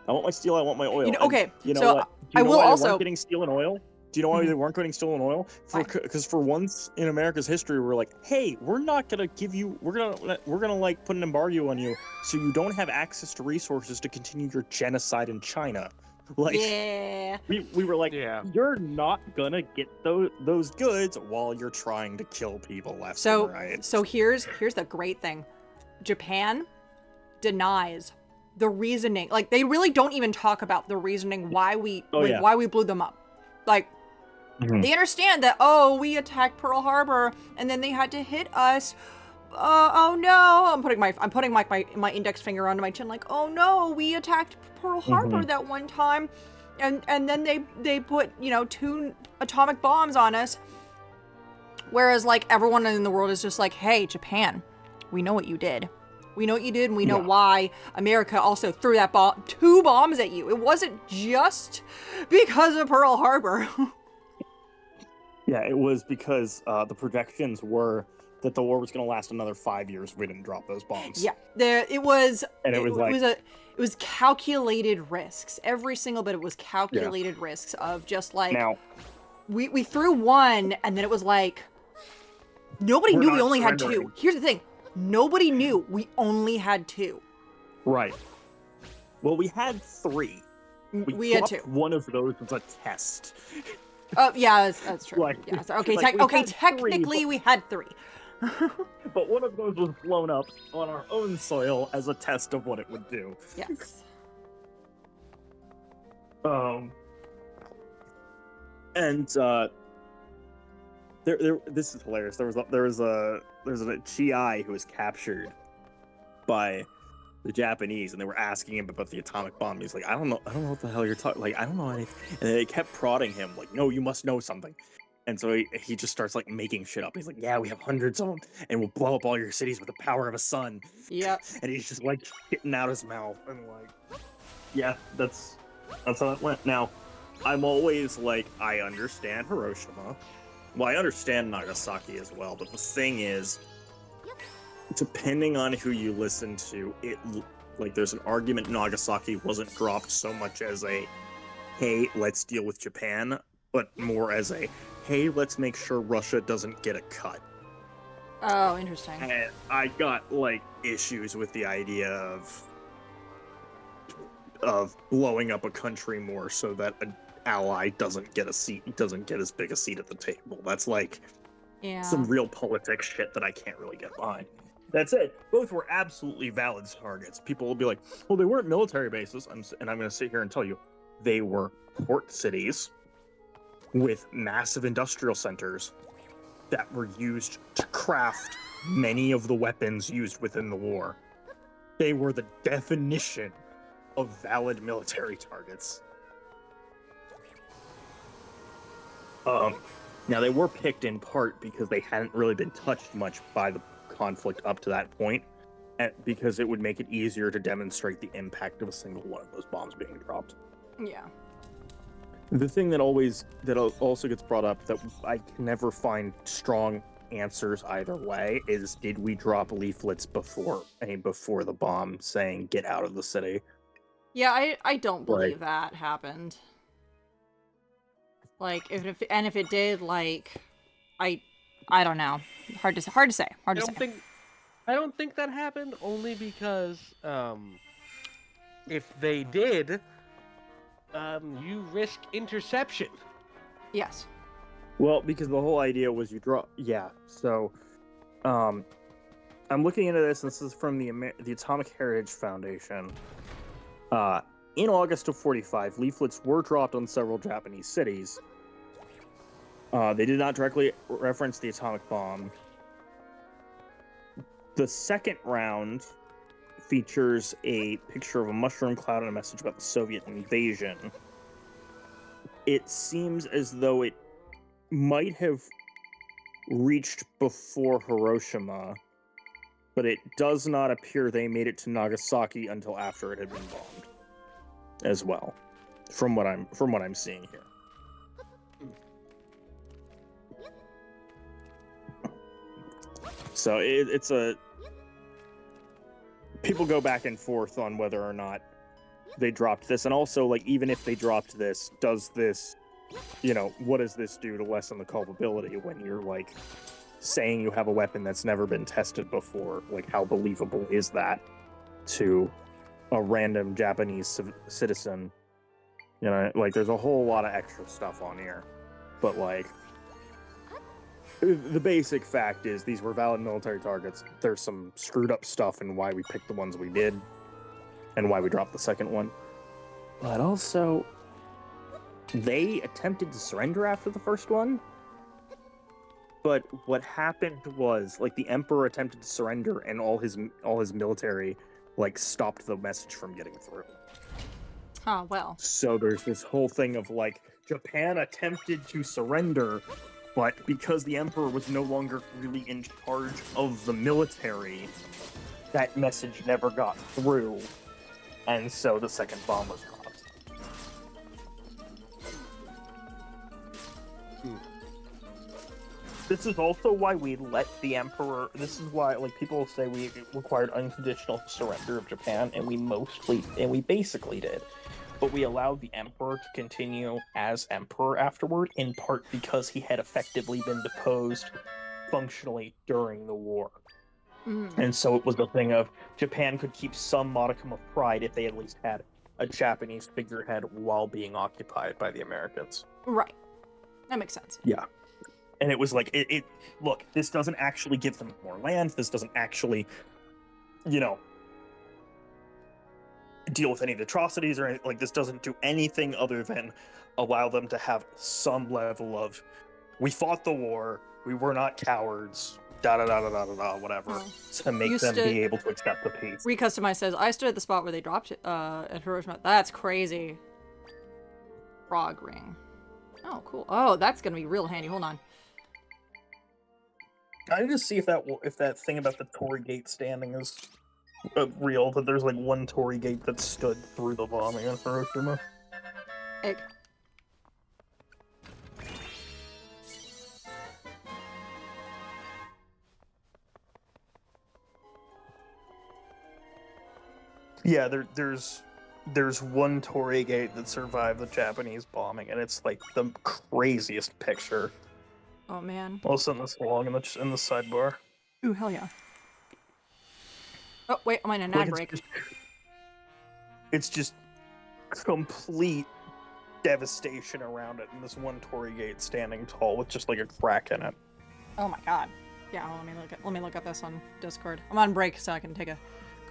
want my steel. I want my oil. Okay. You know so what? I will also getting steel and oil Do you know why they weren't getting stolen oil? Because for once in America's history, we're like, hey, we're not gonna give you, we're gonna like put an embargo on you, so you don't have access to resources to continue your genocide in China. Like, yeah. we were like, you're not gonna get those goods while you're trying to kill people left and right. So here's the great thing. Japan denies the reasoning. Like, they really don't even talk about the reasoning why we blew them up. Like, they understand that, oh, we attacked Pearl Harbor and then they had to hit us. Oh no! I'm putting my index finger onto my chin, like, oh no, we attacked Pearl Harbor that one time, and then they put 2 atomic bombs on us. Whereas, like, everyone in the world is just like, hey, Japan, we know what you did. We know what you did, and we know why America also threw that 2 bombs at you. It wasn't just because of Pearl Harbor. Yeah, it was because the projections were that the war was going to last another 5 years if we didn't drop those bombs. Yeah, it was calculated risks. Every single bit of it was calculated risks of just like, we threw 1, and then it was like, nobody knew we only had 2. Here's the thing. Nobody knew we only had 2. Right. Well, we had 3. We had 2. One of those was a test. Oh, yeah, that's true. Like, yeah, so, okay, technically we had 3. But one of those was blown up on our own soil as a test of what it would do. Yes. This is hilarious. There was a GI who was captured by the Japanese, and they were asking him about the atomic bomb. He's like, I don't know what the hell you're talking. Like, I don't know anything. And they kept prodding him, like, no, you must know something. And so he just starts like making shit up. He's like, yeah, we have hundreds of them, and we'll blow up all your cities with the power of a sun. Yeah. And he's just like shitting out his mouth, and like, yeah, that's how it went. Now, I'm always like, I understand Hiroshima. Well, I understand Nagasaki as well, but the thing is, depending on who you listen to, there's an argument Nagasaki wasn't dropped so much as a, hey, let's deal with Japan, but more as a, hey, let's make sure Russia doesn't get a cut. Oh, interesting. And I got, like, issues with the idea of blowing up a country more so that an ally doesn't get as big a seat at the table. That's, like, some real politics shit that I can't really get behind. That's it. Both were absolutely valid targets. People will be like, well, they weren't military bases. And I'm going to sit here and tell you, they were port cities with massive industrial centers that were used to craft many of the weapons used within the war. They were the definition of valid military targets. Now, they were picked in part because they hadn't really been touched much by the conflict up to that point, because it would make it easier to demonstrate the impact of a single one of those bombs being dropped. Yeah. The thing that also gets brought up that I can never find strong answers either way is, did we drop leaflets before the bomb saying get out of the city? Yeah, I don't believe that happened. Like, if it did, like, I don't know. Hard to say. I don't think that happened, only because if they did, you risk interception. Yes. Well, because the whole idea was you draw. Yeah. So, I'm looking into this. This is from the Atomic Heritage Foundation. In August of '45, leaflets were dropped on several Japanese cities. They did not directly reference the atomic bomb. The second round features a picture of a mushroom cloud and a message about the Soviet invasion. It seems as though it might have reached before Hiroshima, but it does not appear they made it to Nagasaki until after it had been bombed as well, from what I'm seeing here. So it's people go back and forth on whether or not they dropped this, and also, like, even if they dropped this, does this you know, what does this do to lessen the culpability when you're like saying you have a weapon that's never been tested before? Like, how believable is that to a random Japanese citizen? You know, like, there's a whole lot of extra stuff on here, but like, the basic fact is these were valid military targets. There's some screwed up stuff in why we picked the ones we did and why we dropped the second one. But also, they attempted to surrender after the first one. But what happened was, like, the Emperor attempted to surrender and all his military, like, stopped the message from getting through. Oh, well. So there's this whole thing of, like, Japan attempted to surrender, but because the Emperor was no longer really in charge of the military, that message never got through, and so the second bomb was dropped. This is also why we let the Emperor... This is why, like, people say we required unconditional surrender of Japan, and we basically did. But we allowed the Emperor to continue as Emperor afterward, in part because he had effectively been deposed functionally during the war. And so it was the thing of Japan could keep some modicum of pride if they at least had a Japanese figurehead while being occupied by the Americans. Right. That makes sense. Yeah. And it was like, look, this doesn't actually give them more land. This doesn't actually, you know, deal with any of the atrocities or anything. Like, this doesn't do anything other than allow them to have some level of, we fought the war, we were not cowards, whatever, to make them be able to accept the peace. Recustomize says, I stood at the spot where they dropped it at Hiroshima. That's crazy. Frog ring. Oh, cool. Oh, that's gonna be real handy. Hold on. I need to see if that thing about the Torii Gate standing is real, that there's like one Torii Gate that stood through the bombing in Hiroshima. Egg. Yeah, there's one Torii Gate that survived the Japanese bombing, and it's like the craziest picture. Oh man. I'll send this along in the sidebar. Ooh, hell yeah. Oh wait, I'm on an ad break. It's just complete devastation around it, and this one Torii Gate standing tall with just like a crack in it. Oh my god. Yeah, well, let me look at this on Discord. I'm on break, so I can take a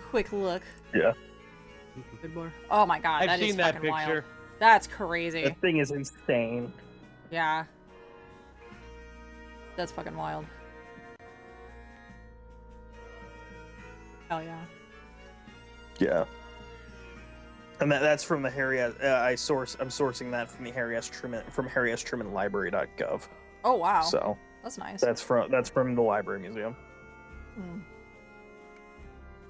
quick look. Yeah. Good boy. Oh my god, I've seen that picture. Wild. That's crazy. That thing is insane. Yeah. That's fucking wild. Hell yeah. Yeah. And that's from the Harry S. I'm sourcing that from the Harry S. Truman Library.gov. Oh wow. So that's nice. That's from the Library Museum.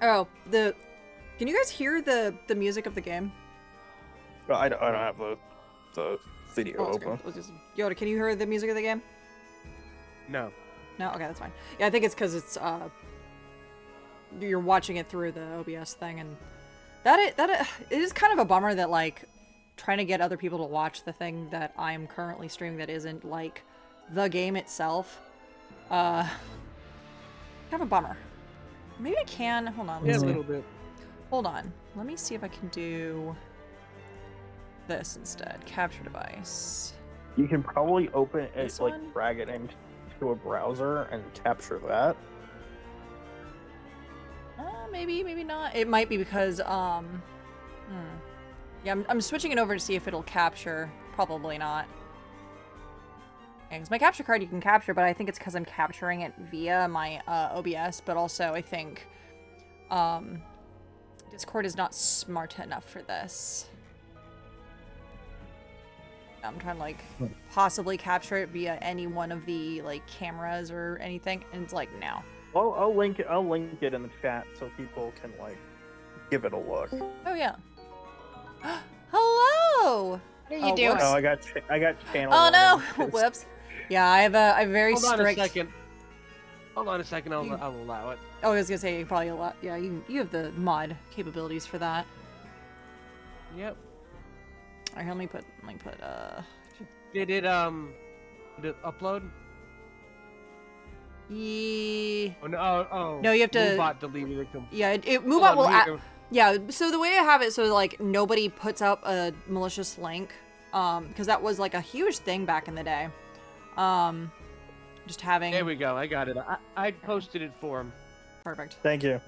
Oh, can you guys hear the music of the game? I don't have the video open. Yoda, can you hear the music of the game? No. No? Okay, that's fine. Yeah, I think it's because it's, you're watching it through the OBS thing, and it is kind of a bummer that, like, trying to get other people to watch the thing that I'm currently streaming that isn't, like, the game itself. Kind of a bummer. Maybe I can, hold on. Yeah, a little bit. Hold on. Let me see if I can do this instead. Capture device. You can probably open it, This like, one? drag it into a browser and capture that. Maybe not. It might be because, Yeah, I'm switching it over to see if it'll capture. Probably not. Yeah, because my capture card you can capture, but I think it's because I'm capturing it via my OBS, but also I think Discord is not smart enough for this. I'm trying to, like, possibly capture it via any one of the, like, cameras or anything, and it's like, no. I'll link it in the chat so people can, like, give it a look. Oh yeah. Hello. What are you doing? Oh, I got channel. Oh no! warning. Whoops. Yeah, I have a very Hold strict. Hold on a second. I'll allow it. Oh, I was gonna say you probably a lot. Yeah, you have the mod capabilities for that. Yep. Alright, let me put Did it upload? Oh no! Oh, no, you have to. Moobot deleted it. Yeah, Moobot will. Yeah, so the way I have it, so like nobody puts up a malicious link, because that was like a huge thing back in the day. Just having. There we go. I got it. I posted it for him. Perfect. Thank you.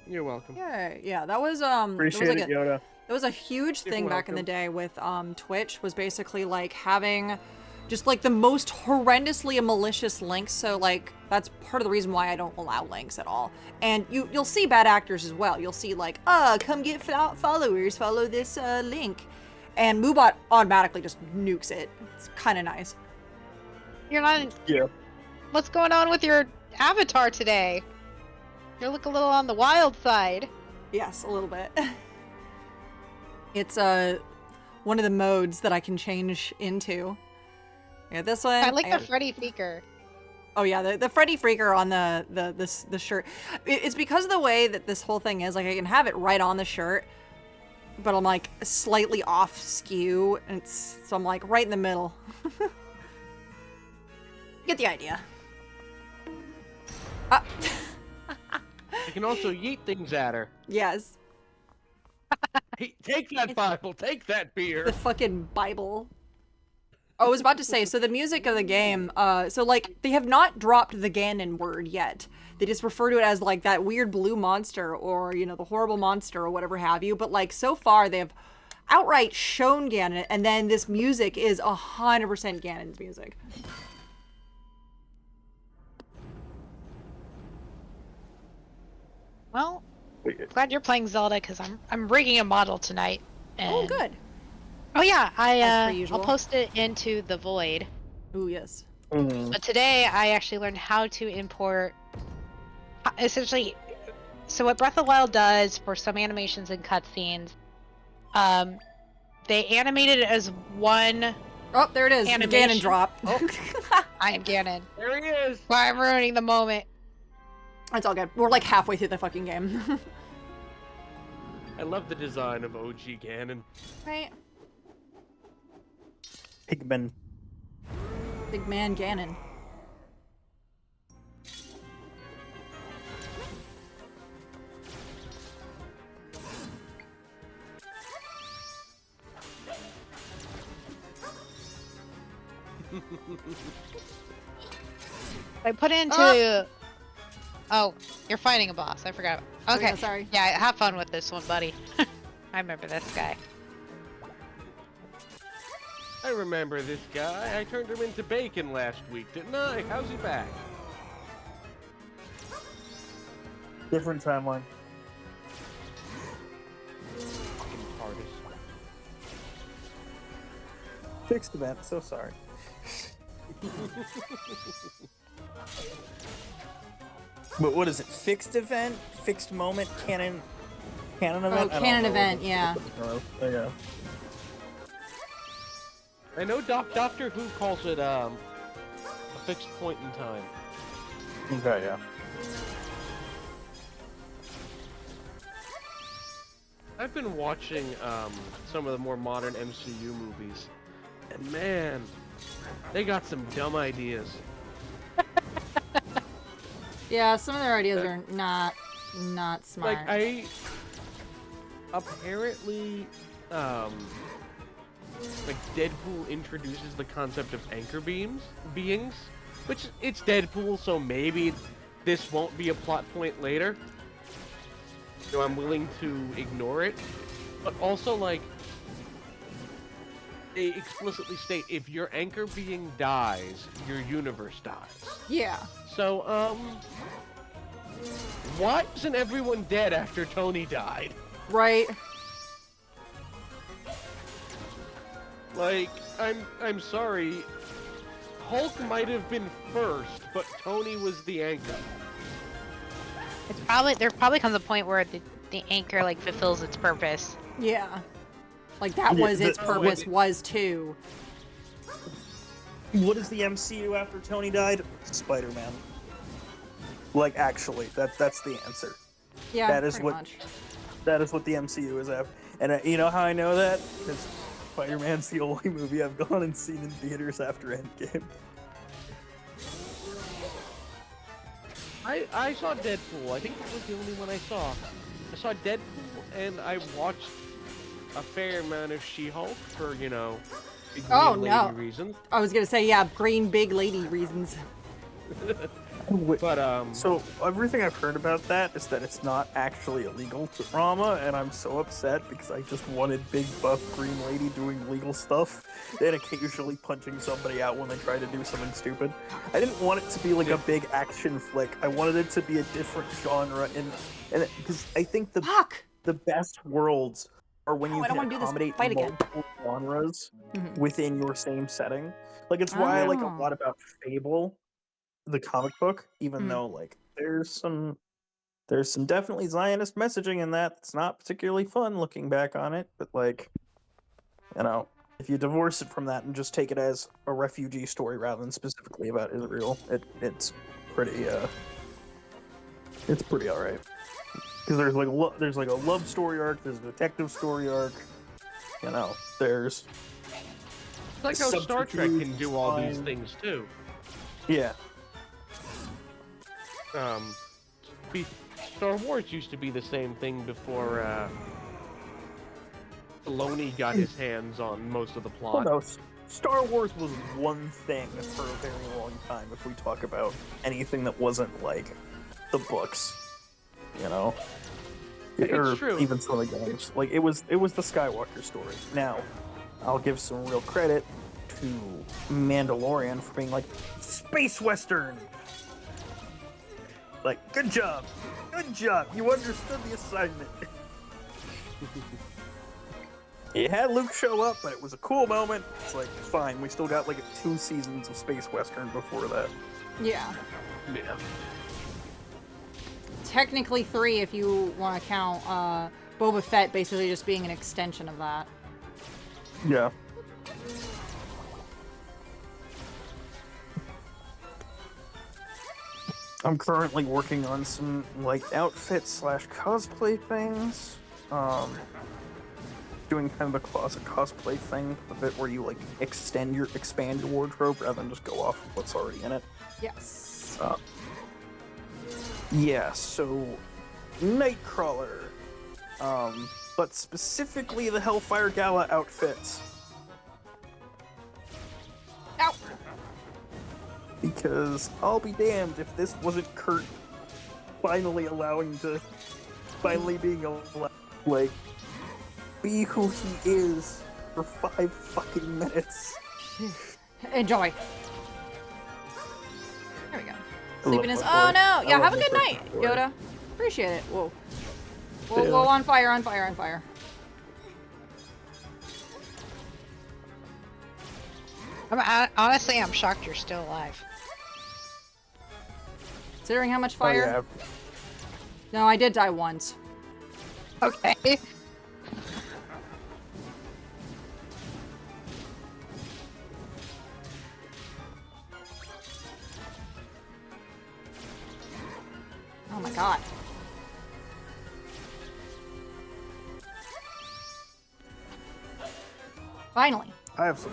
You're welcome. Yeah, that was Appreciate it, Yoda. That was a huge thing back in the day with Twitch, was basically like having just like the most horrendously malicious links. So like that's part of the reason why I don't allow links at all. And you'll see bad actors as well. You'll see like, come get followers, follow this link, and Moobot automatically just nukes it. It's kind of nice. You're not. Yeah. What's going on with your avatar today? You look a little on the wild side. Yes, a little bit. It's one of the modes that I can change into. Yeah, this one. I like the Freddy Freaker. Oh yeah, the Freddy Freaker on the shirt. It's because of the way that this whole thing is. Like I can have it right on the shirt, but I'm like slightly off skew, and so I'm like right in the middle. Get the idea. You can also yeet things at her. Yes. Hey, take that Bible. Take that beer. The fucking Bible. Oh, I was about to say, so the music of the game, so like, they have not dropped the Ganon word yet. They just refer to it as like that weird blue monster, or, you know, the horrible monster, or whatever have you. But like, so far, they have outright shown Ganon, and then this music is 100% Ganon's music. Well, glad you're playing Zelda, because I'm rigging a model tonight. And... Oh, good. Oh yeah, I'll post it into the Void. Ooh, yes. Mm-hmm. But today I actually learned how to import, essentially, so what Breath of the Wild does for some animations and cutscenes, they animated it as one. Oh, there it is. The Animation. Ganon drop. Oh, I am Ganon. There he is. Why I'm ruining the moment. It's all good. We're like halfway through the fucking game. I love the design of OG Ganon. Right. Pigman. Big man Ganon. I put into. Oh, you're fighting a boss. I forgot. Oh, Okay. yeah, sorry. Yeah, have fun with this one, buddy. I remember this guy. I remember this guy. I turned him into bacon last week, didn't I? How's he back? Different timeline. Fucking TARDIS. Fixed event. So sorry. But what is it? Fixed event? Fixed moment? Canon event? Oh, canon event, yeah. Oh, yeah. I know Doctor Who calls it a fixed point in time. Okay, yeah. I've been watching some of the more modern MCU movies, and man, they got some dumb ideas. Yeah, some of their ideas are not smart. Like apparently, like Deadpool introduces the concept of anchor beings, which it's Deadpool, so maybe this won't be a plot point later. So I'm willing to ignore it, but also like they explicitly state if your anchor being dies, your universe dies. Yeah. So why isn't everyone dead after Tony died? Right. Like, I'm sorry. Hulk might have been first, but Tony was the anchor. It's probably there probably comes a point where the anchor like fulfills its purpose. Yeah. Like that was its purpose was too. What is the MCU after Tony died? Spider-Man. Like, actually, that's the answer. Yeah, that is pretty what much. that is what the MCU is after. And you know how I know that? Because Spider-Man's the only movie I've gone and seen in theaters after Endgame. I saw Deadpool. I think that was the only one I saw. I saw Deadpool, and I watched a fair amount of She-Hulk for, you know, big Oh, lady no. reasons. I was gonna say, yeah, green big lady reasons. But, So everything I've heard about that is that it's not actually illegal drama, and I'm so upset because I just wanted big buff green lady doing legal stuff and occasionally punching somebody out when they try to do something stupid. I didn't want it to be like a big action flick. I wanted it to be a different genre, and because I think Fuck! the best worlds are when you I don't can wanna do this accommodate fight again. multiple genres Mhm. within your same setting. Like it's why I like a Oh. lot about Fable, the comic book, even Mhm. though like there's some definitely Zionist messaging in that. It's not particularly fun looking back on it, but like, you know, if you divorce it from that and just take it as a refugee story rather than specifically about Israel, it's pretty all right. Because there's like a love story arc, there's a detective story arc, you know, there's it's like how Star Trek can do all these things, too. Yeah. Star Wars used to be the same thing before, Filoni got his hands on most of the plot. Well, no, Star Wars was one thing for a very long time if we talk about anything that wasn't like the books, you know? It's true. Even some of the games. Like it was the Skywalker story. Now, I'll give some real credit to Mandalorian for being like space western. Like, good job. You understood the assignment. It had Luke show up, but it was a cool moment. It's like, fine, we still got like 2 seasons of space western before that. Yeah. Yeah. Technically 3 if you want to count Boba Fett basically just being an extension of that. Yeah. I'm currently working on some like outfit / cosplay things. Doing kind of a closet cosplay thing, a bit where you like expand your wardrobe rather than just go off of what's already in it. Yes. Yeah, so Nightcrawler, but specifically the Hellfire Gala outfits. Ow! Because I'll be damned if this wasn't Kurt finally being allowed, like, be who he is for 5 fucking minutes. Enjoy. There we go. Sleeping is. my Oh boy. no! Yeah, I have a love good my night, boy. Yoda. Appreciate it. Whoa. We'll Yeah. go on fire, on fire, on fire. Honestly, I'm shocked you're still alive. Considering how much Oh, fire. yeah. No, I did die once. Okay. Oh my god. Finally. I have some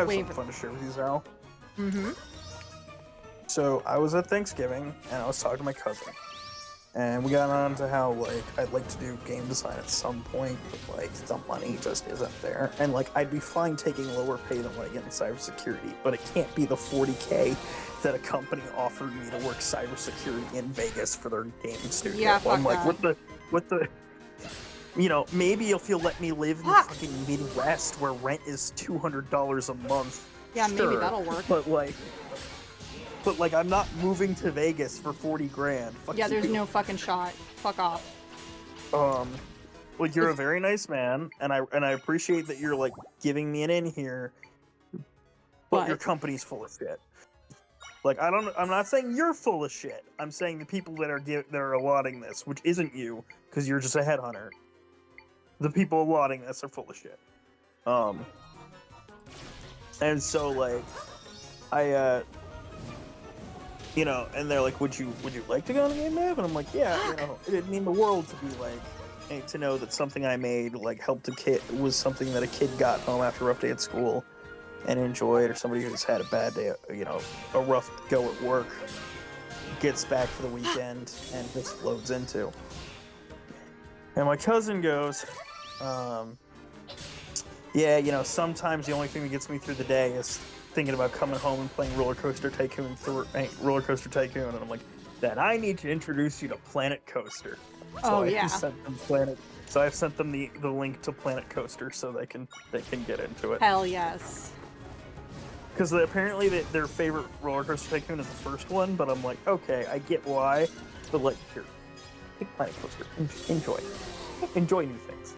Wait, fun to share with you, Zal. Mm-hmm. So I was at Thanksgiving and I was talking to my cousin, and we got on to how like I'd like to do game design at some point, but like the money just isn't there, and like I'd be fine taking lower pay than what I get in cybersecurity, but it can't be the 40K that a company offered me to work cybersecurity in Vegas for their game studio. Yeah, fuck I'm like, that. what the. You know, maybe if you'll let me live in the fucking Midwest where rent is $200 a month. Yeah, sure, maybe that'll work. But like, I'm not moving to Vegas for 40 grand. Fuck Yeah, there's you. no fucking shot. Fuck off. Well, you're a very nice man, and I appreciate that you're like giving me an in here. But your company's full of shit. Like, I'm not saying you're full of shit. I'm saying the people that are allotting this, which isn't you, because you're just a headhunter. The people allotting this are full of shit. And so like, I you know, and they're like, would you like to go on a game dev? And I'm like, yeah, you know, it'd mean the world to be like to know that something I made like helped a kid was something that a kid got home after a rough day at school and enjoyed, or somebody who's had a bad day, a rough go at work, gets back for the weekend and just loads into. And my cousin goes, yeah, sometimes the only thing that gets me through the day is thinking about coming home and playing Roller Coaster Tycoon, and I'm like, then I need to introduce you to Planet Coaster. So yeah. So I've sent them the link to Planet Coaster so they can get into it. Hell yes. Because apparently their favorite Roller Coaster Tycoon is the first one, but I'm like, okay, I get why, but like, here, take Planet Coaster, enjoy new things.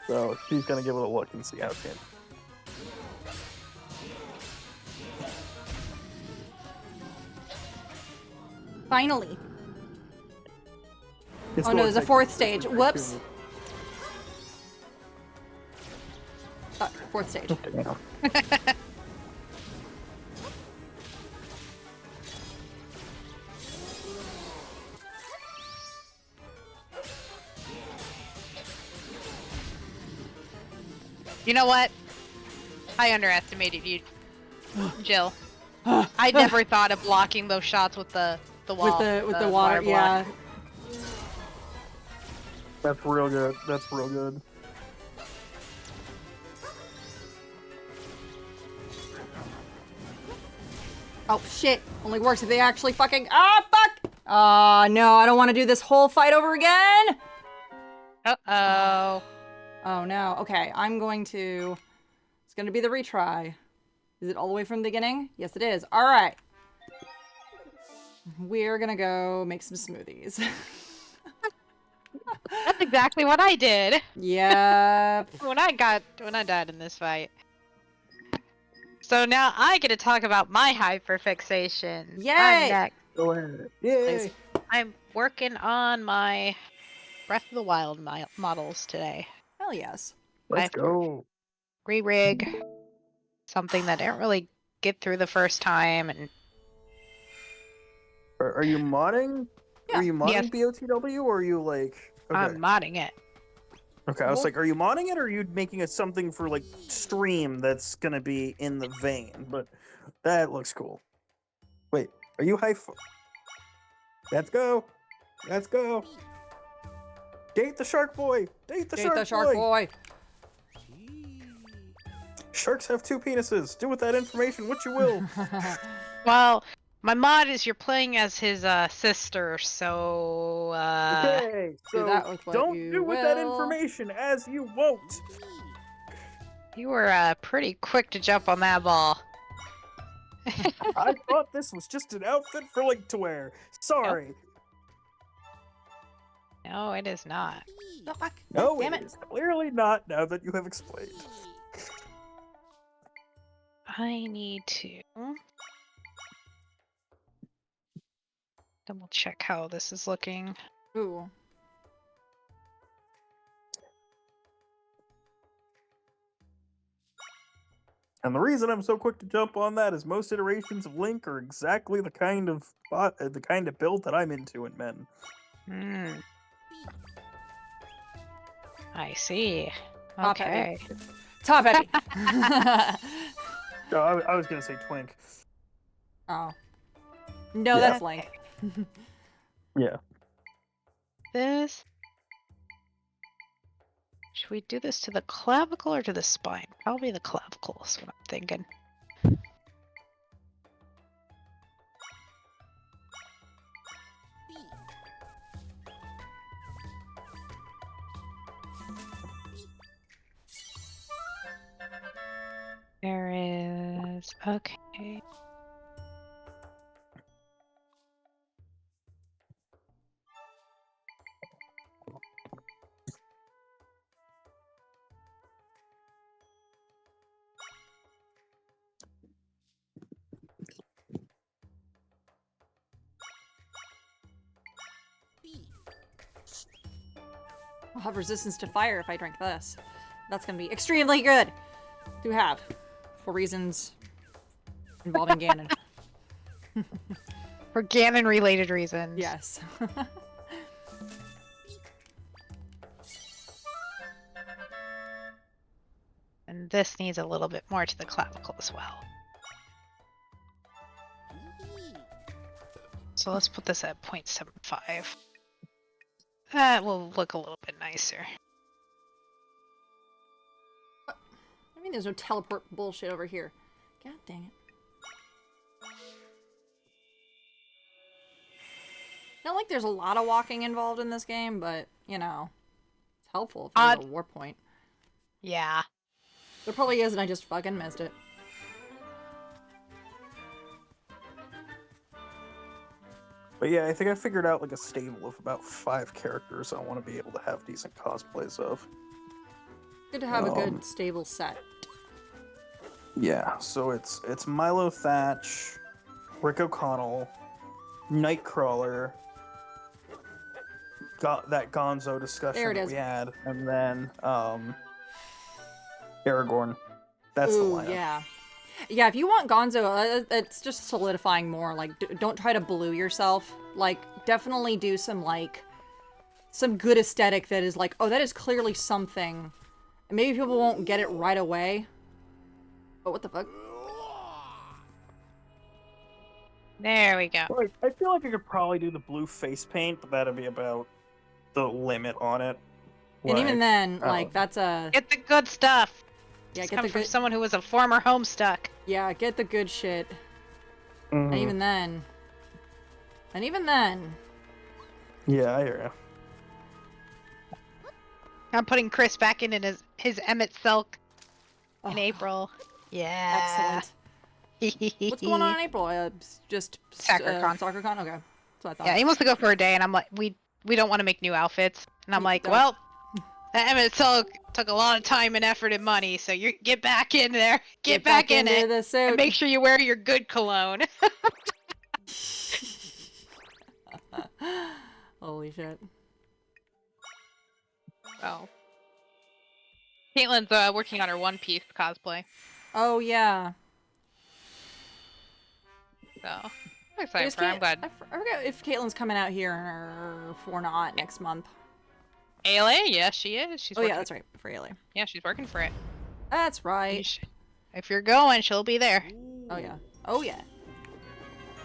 So she's gonna give it a look and see how it can. Finally. It's Oh no, there's a fourth stage. Whoops. Fourth stage. You know what? I underestimated you, Jill. I never thought of blocking those shots with the wall. With the water, yeah. That's real good. Oh shit! Only works if they actually fucking. Ah, fuck! No, I don't want to do this whole fight over again. Uh-oh. Oh no. Okay, I'm going to. It's going to be the retry. Is it all the way from the beginning? Yes, it is. All right. We're gonna go make some smoothies. That's exactly what I did. Yep. When I died in this fight. So now I get to talk about my hyperfixation. Yay! I'm next. Go ahead. Yay! I'm working on my Breath of the Wild models today. Hell yes. Let's go. Re-rig something that didn't really get through the first time, and Are you modding? Yeah. Are you modding Yes. BOTW, or are you like? Okay. I'm modding it. Okay, I was like, are you modding it, or are you making it something for like stream that's gonna be in the vein? But that looks cool. Wait, are you Let's go. Let's go. Date the shark boy. Date the shark boy. Sharks have 2 penises. Do with that information what you will. Well, my mod is you're playing as his sister, so Okay, so that with what don't you do with that will. information as you won't. you were pretty quick to jump on that ball. I thought this was just an outfit for Link to wear. Sorry. No, it is not. Oh, fuck. No, Damn it it. is clearly not, now that you have explained. I need to double check how this is looking. Ooh. And the reason I'm so quick to jump on that is most iterations of Link are exactly the kind of build that I'm into in men. Hmm. I see. Top Okay. heavy. Top heavy. No, I was gonna say twink. Oh. No, Yeah. that's Link. Yeah. This. Should we do this to the clavicle or to the spine? Probably the clavicle is what I'm thinking. There is. Okay. I'll have resistance to fire if I drink this. That's gonna be extremely good to have for reasons involving Ganon. For Ganon related reasons. Yes. And this needs a little bit more to the clavicle as well. So let's put this at 0.75. That will look a little bit nicer. I mean, there's no teleport bullshit over here. God dang it. Not like there's a lot of walking involved in this game, but, you know, it's helpful if there's a war point. Yeah. There probably is, and I just fucking missed it. But yeah, I think I figured out like a stable of about 5 characters I want to be able to have decent cosplays of. Good to have a good, stable set. Yeah, so it's Milo Thatch, Rick O'Connell, Nightcrawler, got that Gonzo discussion that we had, and then Aragorn. That's the lineup. Yeah. Yeah, if you want Gonzo, it's just solidifying more. Like, don't try to blue yourself. Like, definitely do some, like, some good aesthetic that is like, oh, that is clearly something. And maybe people won't get it right away. But what the fuck? There we go. Like, I feel like I could probably do the blue face paint, but that'd be about the limit on it. And even then, like, that's a... Get the good stuff! Yeah, It's get come the from good... someone who was a former Homestuck. Yeah, get the good shit. Mm-hmm. And even then... And even then... Yeah, I hear ya. I'm putting Chris back in his Emmett Silk in Oh, April. Yeah. Excellent. What's going on in April? Just... SoccerCon. SoccerCon? Okay. That's what I thought. Yeah, he wants to go for a day, and I'm like, we don't want to make new outfits. And I'm like, well, that Emmett Silk took a lot of time and effort and money, so you get back in there. Get back in it. The suit. And make sure you wear your good cologne. Holy shit. Oh. Caitlin's working on her One Piece cosplay. Oh, yeah. So, I'm excited for her. I'm glad. I forget if Caitlin's coming out here or not next month. ALA? Yes, she is. She's Yeah, that's right. For ALA. Yeah, she's working for it. That's right. If you're going, she'll be there. Oh, yeah. Oh, yeah.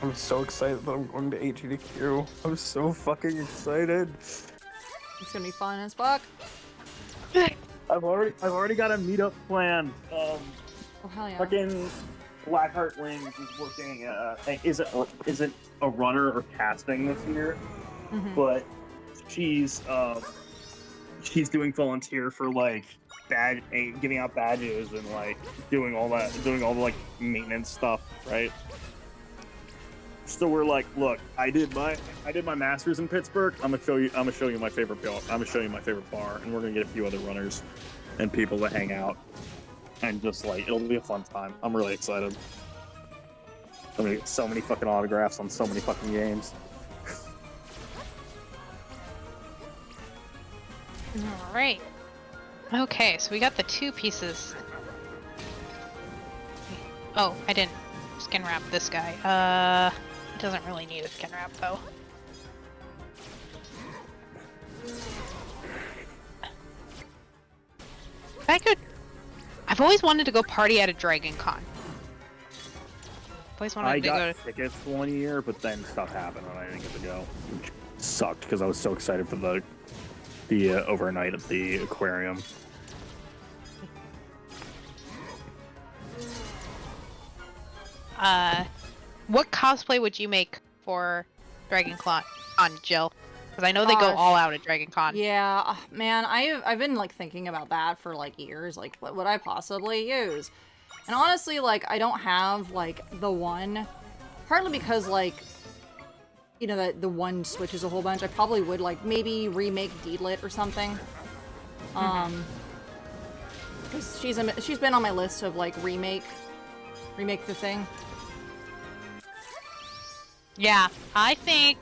I'm so excited that I'm going to AGDQ. I'm so fucking excited. It's gonna be fun as fuck. I've already got a meetup planned. Oh, hell yeah. Fucking Blackheart Wings is working. Isn't a runner or casting this year, but she's doing volunteer for like giving out badges and like doing all the like maintenance stuff, right? So we're like, look, I did my masters in Pittsburgh. I'm gonna show you my favorite bar. And we're gonna get a few other runners and people to hang out, and just like it'll be a fun time. I'm really excited. I'm gonna get so many fucking autographs on so many fucking games. All right. Okay, so we got the 2 pieces. Oh, I didn't skin wrap this guy. It doesn't really need a skin wrap though. I've always wanted to go party at a Dragon Con. I got tickets one year, but then stuff happened and I didn't get to go. Which sucked because I was so excited for the overnight at the aquarium. What cosplay would you make for Dragon Con, Jill? Because I know they go all out at Dragon Con. Yeah, man, I've been like thinking about that for like years. Like, what would I possibly use? And honestly, like, I don't have like the one. Partly because like, you know, that the one switches a whole bunch. I probably would like maybe remake Deedlit or something. Cause she's been on my list of like remake the thing. Yeah, I think.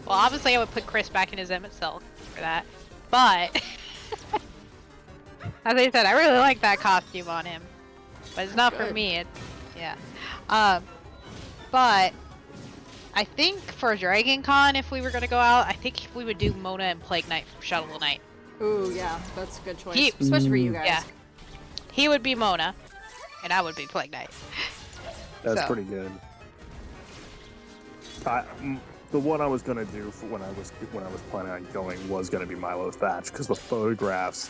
Well, obviously, I would put Chris back in his Emmett Silk for that. But as I said, I really like that costume on him. But it's not for me. Yeah. But I think for Dragon Con, if we were gonna go out, I think we would do Mona and Plague Knight from Shovel Knight. Ooh, yeah, that's a good choice, especially for you guys. Yeah. he would be Mona, and I would be Plague Knight. That's So. pretty good. The one I was gonna do for when I was planning on going was gonna be Milo Thatch, because the photographs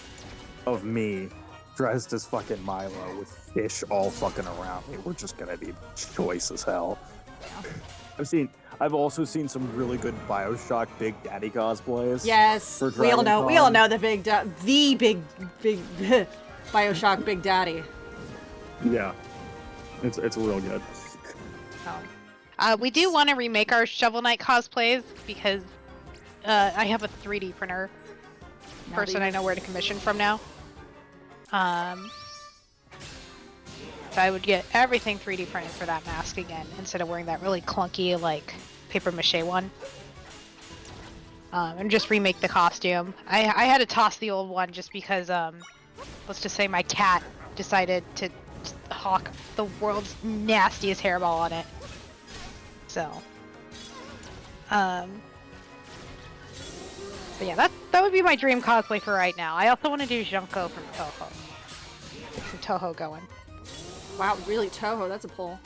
of me dressed as fucking Milo with fish all fucking around me were just gonna be choice as hell. I've also seen some really good BioShock Big Daddy cosplays. Yes, we all know the big BioShock Big Daddy. Yeah, it's real good. We do want to remake our Shovel Knight cosplays because I have a 3D printer person I know where to commission from now. So I would get everything 3D printed for that mask again instead of wearing that really clunky like paper mache one. And just remake the costume. I had to toss the old one just because let's just say my cat decided to hawk the world's nastiest hairball on it. So, but yeah, that would be my dream cosplay for right now. I also want to do Junko from Toho. Get some Toho going. Wow, really, Toho? That's a pull.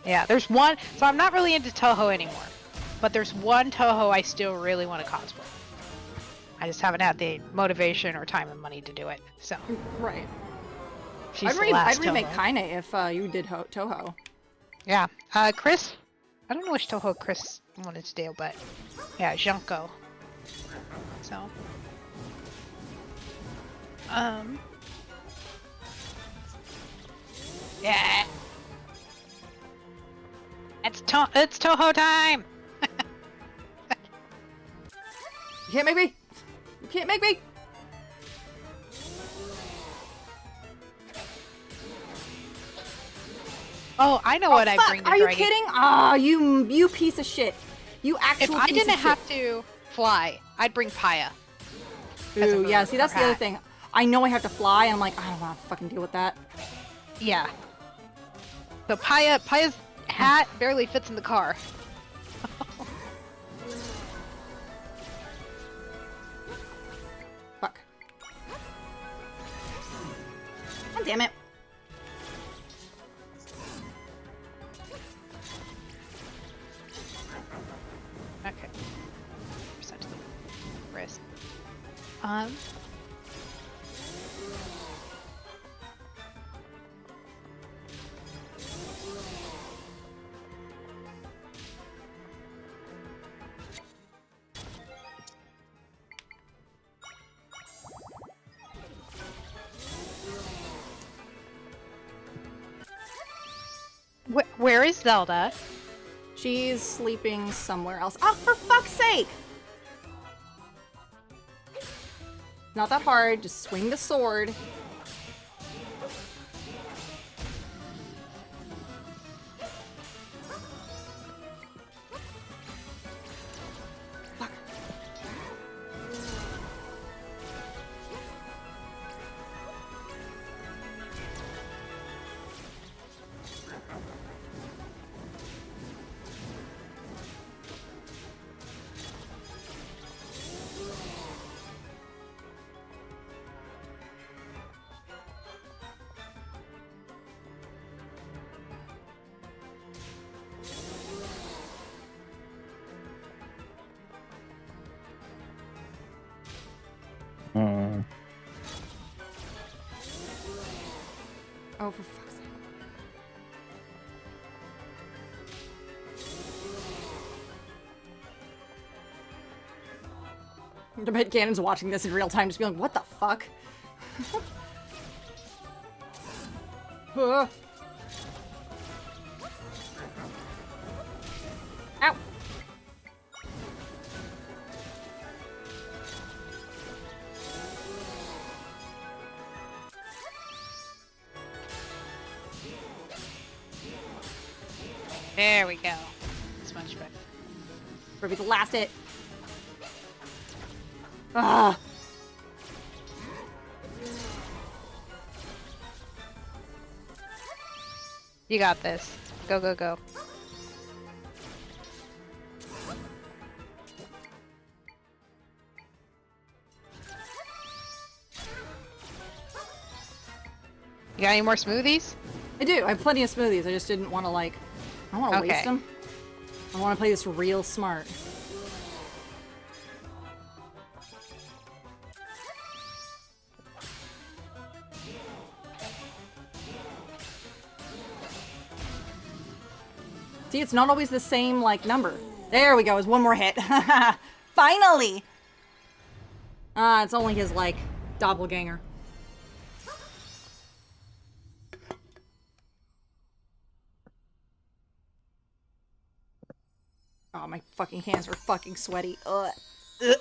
Yeah, there's one. So I'm not really into Toho anymore, but there's one Toho I still really want to cosplay. I just haven't had the motivation or time and money to do it. So. Right. She's I'd remake Toho. Kaine if you did Toho. Yeah. Chris. I don't know which Toho Chris wanted to do, but yeah, Junko. So. Yeah. It's Toho time. You can't make me. You can't make me. Oh, I know what I Fuck, bring to are you Dragon. kidding? Ah, you piece of shit. You actual If I piece didn't of have shit. to fly, I'd bring Paya. Ooh, yeah, see, that's the other thing. I know I have to fly, and I'm like, I don't want to fucking deal with that. Yeah. So Paya's hat barely fits in the car. Fuck. God damn it. Okay. Percent to the wrist. Where is Zelda? She's sleeping somewhere else. Oh, for fuck's sake! Not that hard. Just swing the sword. Fuck. Oh, for fuck's sake. I bet Ganon's watching this in real time, just being like, what the fuck? Ow. There we go. It's much better. Ruby, the last hit. Ah. You got this. Go, go, go. You got any more smoothies? I do. I have plenty of smoothies. I just didn't want to, like... I don't want to Okay. waste them. I want to play this real smart. See, it's not always the same, like, number. There we go. It's one more hit. Finally! It's only his, like, doppelganger. Oh, my fucking hands are fucking sweaty. Ugh. Ugh.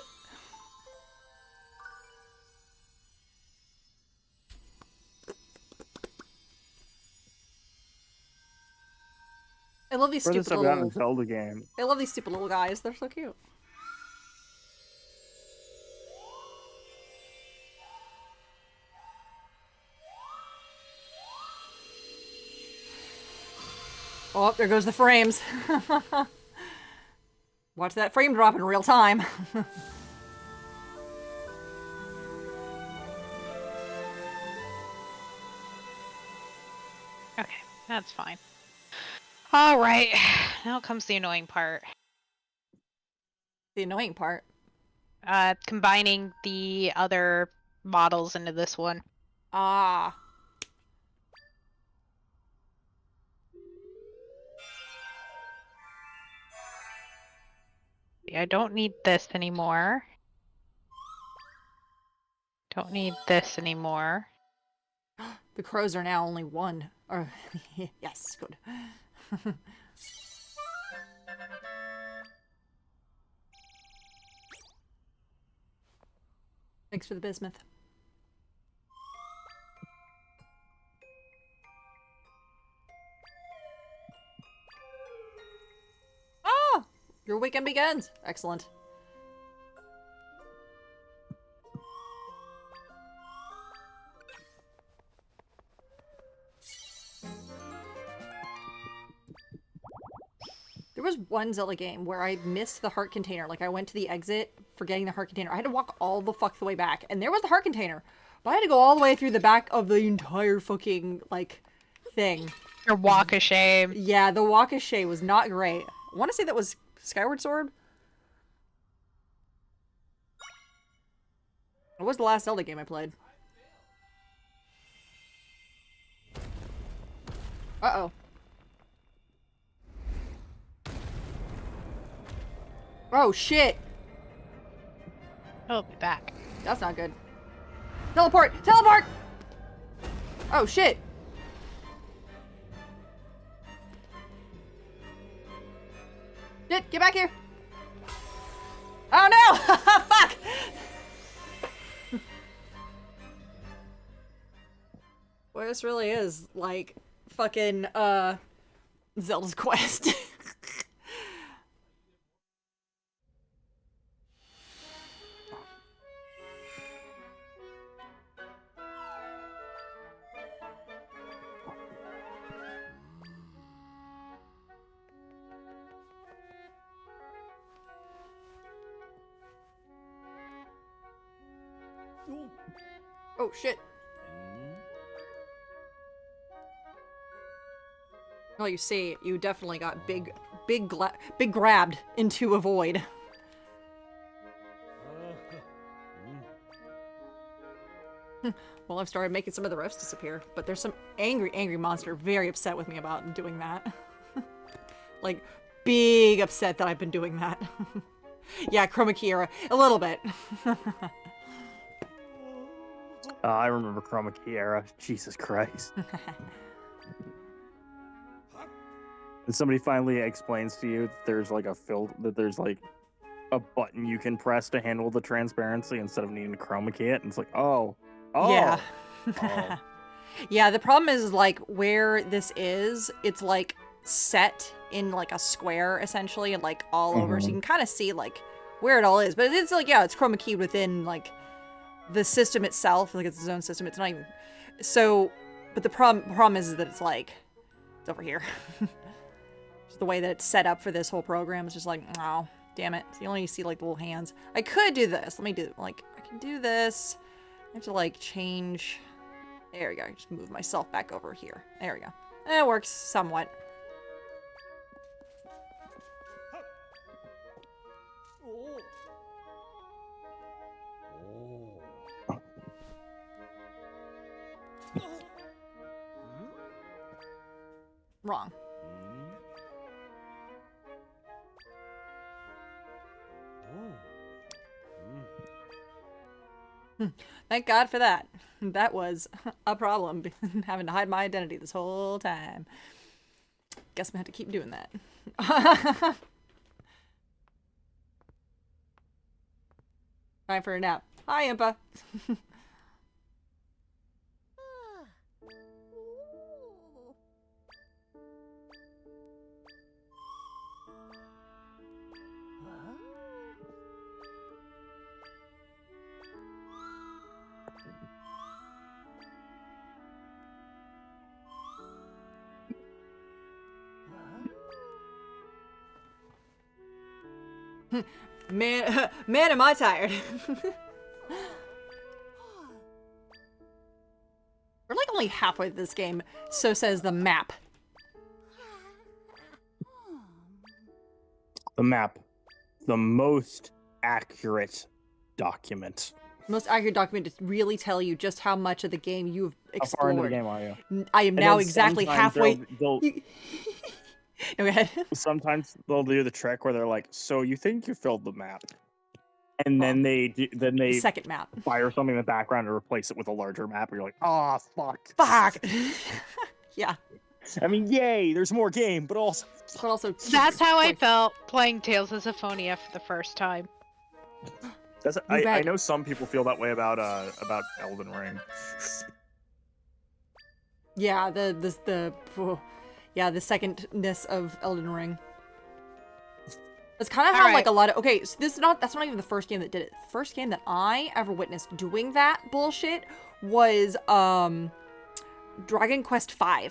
I love these stupid Furthest I've gotten in a little... Zelda game. I love these stupid little guys. They're so cute. Oh, there goes the frames. Watch that frame drop in real time. Okay, that's fine. All right, now comes the annoying part. The annoying part. Combining the other models into this one. Ah. I don't need this anymore. Don't need this anymore. The crows are now only one. Or, yes, good. Thanks for the bismuth. Ah! Your weekend begins. Excellent. There was one Zelda game where I missed the heart container. Like, I went to the exit forgetting the heart container. I had to walk all the fuck the way back. And there was the heart container. But I had to go all the way through the back of the entire fucking, like, thing. Your walk of shame. Yeah, the walk of shame was not great. I want to say that was Skyward Sword? What was the last Zelda game I played? Uh-oh. Oh, shit! I'll be back. That's not good. Teleport! Teleport! Oh, shit! Shit, get back here! Oh, no! Fuck! Well, this really is, like, fucking, Zelda's Quest. Oh, shit. Well, you see, you definitely got big grabbed into a void. Well, I've started making some of the rest disappear, but there's some angry monster very upset with me about doing that. Like, big upset that I've been doing that. Yeah, Chroma Key era. A little bit. I remember Chroma Key era. Jesus Christ. And somebody finally explains to you that there's like a button you can press to handle the transparency instead of needing to chroma key it, and it's like, oh. Yeah. Oh. Yeah, the problem is, like, where this is, it's, like, set in, like, a square, essentially, and, like, all over, so you can kind of see, like, where it all is. But it's, like, yeah, it's chroma keyed within, like, the system itself. Like, it's its own system. It's not even... So, but the problem is that it's, like, it's over here. Just the way that it's set up for this whole program is just like, oh, damn it. So you only see, like, the little hands. I could do this. Let me do, like, I can do this. I have to, like, change There we go. Just move myself back over here. There we go. It works somewhat. Wrong. Thank God for that. That was a problem, having to hide my identity this whole time. Guess I'm gonna have to keep doing that. Time for a nap. Hi, Impa. Man, man, am I tired. We're like only halfway through this game, so says the map. The map, the most accurate document. Most accurate document to really tell you just how much of the game you've explored. How far into the game are you? I am now exactly halfway. They'll Go ahead. sometimes they'll do the trick where they're like, "So you think you filled the map?" And then they Second map. fire something in the background to replace it with a larger map. Where you're like, "Ah, fuck." Fuck. Yeah. I mean, yay! There's more game, but also. But also. That's how I felt playing Tales of Symphonia for the first time. I know some people feel that way about Elden Ring. Yeah, the secondness of Elden Ring. It's kind of how like a lot of so that's not even the first game that did it. The first game that I ever witnessed doing that bullshit was Dragon Quest V.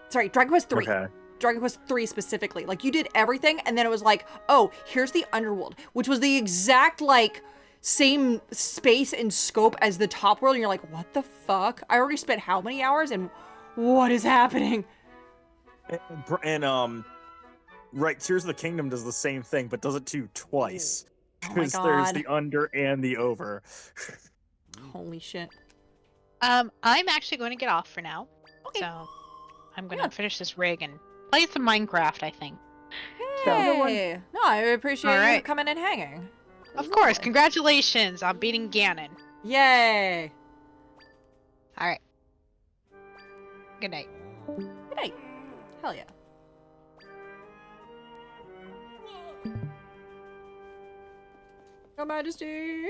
Sorry, Dragon Quest 3. Okay. Dragon Quest 3 specifically. Like you did everything and then it was like, "Oh, here's the underworld," which was the exact like same space and scope as the top world and you're like, "What the fuck? I already spent how many hours and what is happening?" And right, Tears of the Kingdom does the same thing, but does it twice. Because there's the under and the over. Holy shit. I'm actually going to get off for now. Okay. So I'm going to finish this rig and play some Minecraft, I think. Hey! No, I appreciate you coming and hanging. Of course. Congratulations on beating Ganon. Yay! Alright. Good night. Good night. Hell yeah. Your Majesty!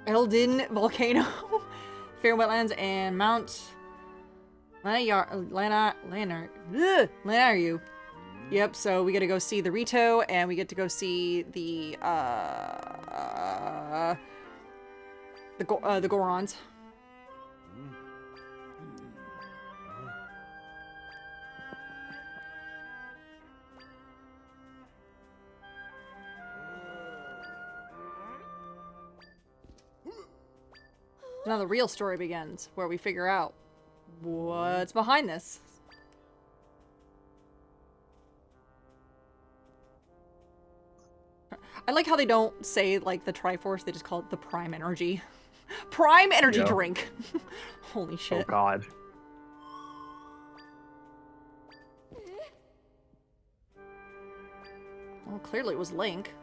Elden Volcano, Fair Wetlands, and Mount Lanayru. Yep, so we get to go see the Rito, and we get to go see the Gorons. Now the real story begins, where we figure out what's behind this. I like how they don't say, like, the Triforce, they just call it the Prime Energy. Prime Energy drink! Holy shit. Oh god. Well, clearly it was Link.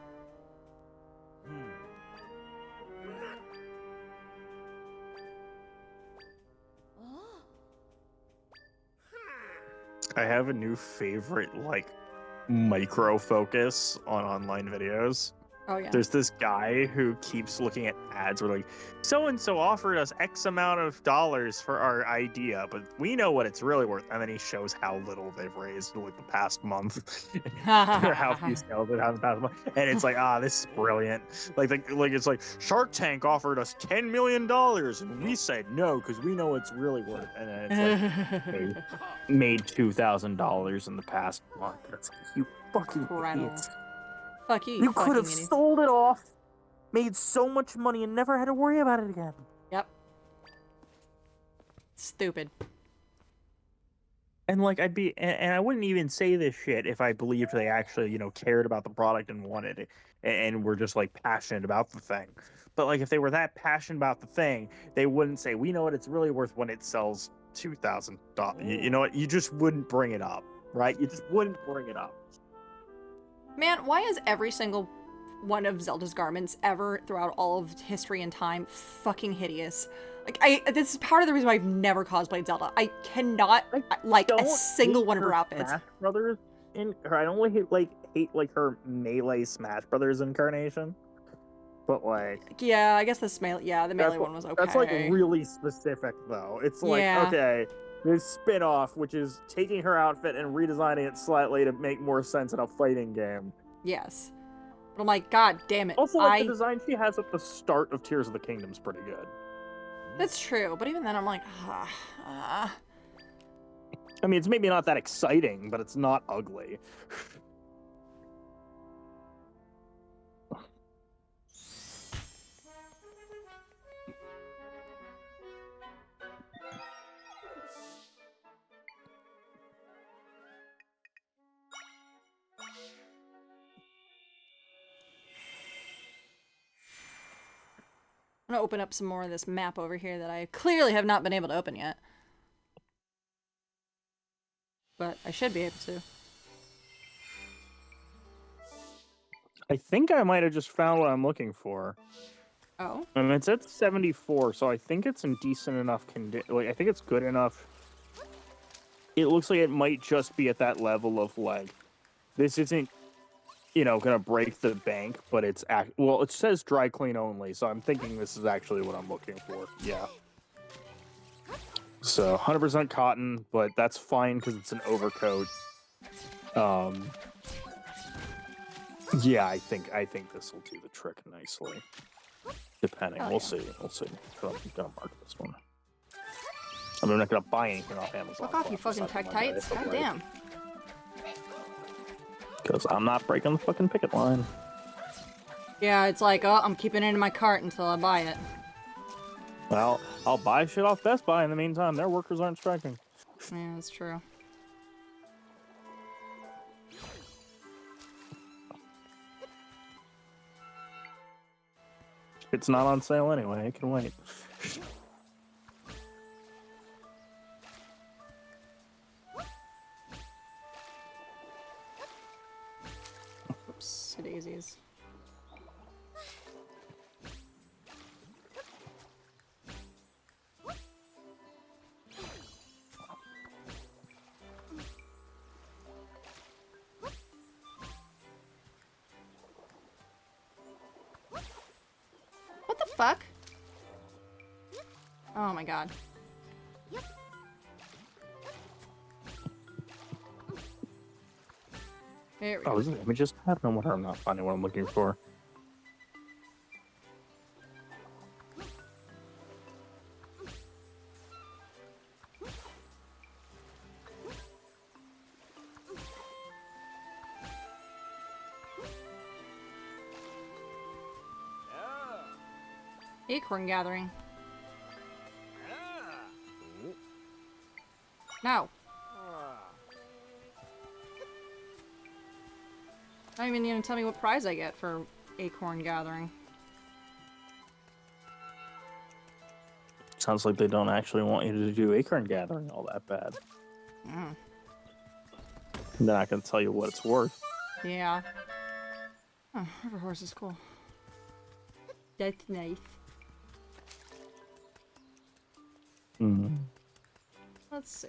I have a new favorite, like, micro focus on online videos. Oh yeah. There's this guy who keeps looking at ads where like, so and so offered us X amount of dollars for our idea, but we know what it's really worth. And then he shows how little they've raised in like the past month, or how few sales they have in the past month. And it's like, this is brilliant. Like it's like Shark Tank offered us $10 million, and we said no because we know it's really worth. And then it's like they made $2,000 in the past month. It's like, you fucking Incredible. idiots. Fuck you. You could have idiots. sold it off, made so much money, and never had to worry about it again. Yep. Stupid. And like and I wouldn't even say this shit if I believed they actually, cared about the product and wanted it, and were just like passionate about the thing. But like if they were that passionate about the thing, they wouldn't say, we know what it's really worth when it sells $2,000. You know what? You just wouldn't bring it up, right? You just wouldn't bring it up. Man, why is every single one of Zelda's garments ever throughout all of history and time fucking hideous? Like, this is part of the reason why I've never cosplayed Zelda. I cannot like a single one of her outfits. Smash Brothers I don't hate her Melee Smash Brothers incarnation, but like, yeah, I guess the Melee one was okay. That's like really specific though. It's like, okay, this spin-off, which is taking her outfit and redesigning it slightly to make more sense in a fighting game. Yes. But I'm like, god damn it. Also, the design she has at the start of Tears of the Kingdom is pretty good. That's true, but even then I'm like, I mean, it's maybe not that exciting, but it's not ugly. I'm gonna open up some more of this map over here that I clearly have not been able to open yet. But I should be able to. I think I might have just found what I'm looking for. Oh? And it's at 74, so I think it's in decent enough condition. Like, I think it's good enough. It looks like it might just be at that level of, like, this isn't, gonna break the bank, but it's well, it says dry clean only, so I'm thinking this is actually what I'm looking for. Yeah. So 100% cotton, but that's fine because it's an overcoat. Yeah, I think this will do the trick nicely. Depending, we'll see. I'm gonna mark this one. I mean, I'm not gonna buy anything off Amazon. Fuck off, you fucking tech tights. God damn. Because I'm not breaking the fucking picket line. Yeah, it's like, oh, I'm keeping it in my cart until I buy it. Well, I'll buy shit off Best Buy in the meantime. Their workers aren't striking. Yeah, that's true. It's not on sale anyway. It can wait. Oops, daisies. What the fuck? Oh my god. There we go. Oh, is it images? I don't know what I'm not finding what I'm looking for. Acorn gathering. No. Not even gonna tell me what prize I get for acorn gathering. Sounds like they don't actually want you to do acorn gathering all that bad. Mm. They're not gonna tell you what it's worth. Yeah. Oh, River Horse is cool. That's nice. Mm. Let's see.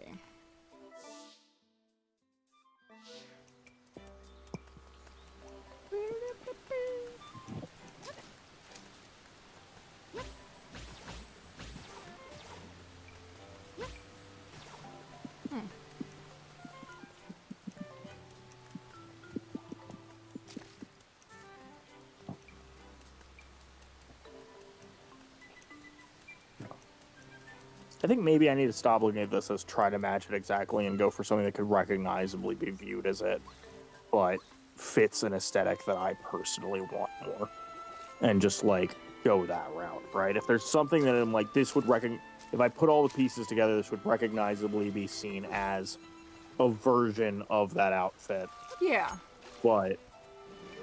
I think maybe I need to stop looking at this as try to match it exactly and go for something that could recognizably be viewed as it, but fits an aesthetic that I personally want more. And just, like, go that route, right? If there's something that I'm like, this would if I put all the pieces together, this would recognizably be seen as a version of that outfit. Yeah. But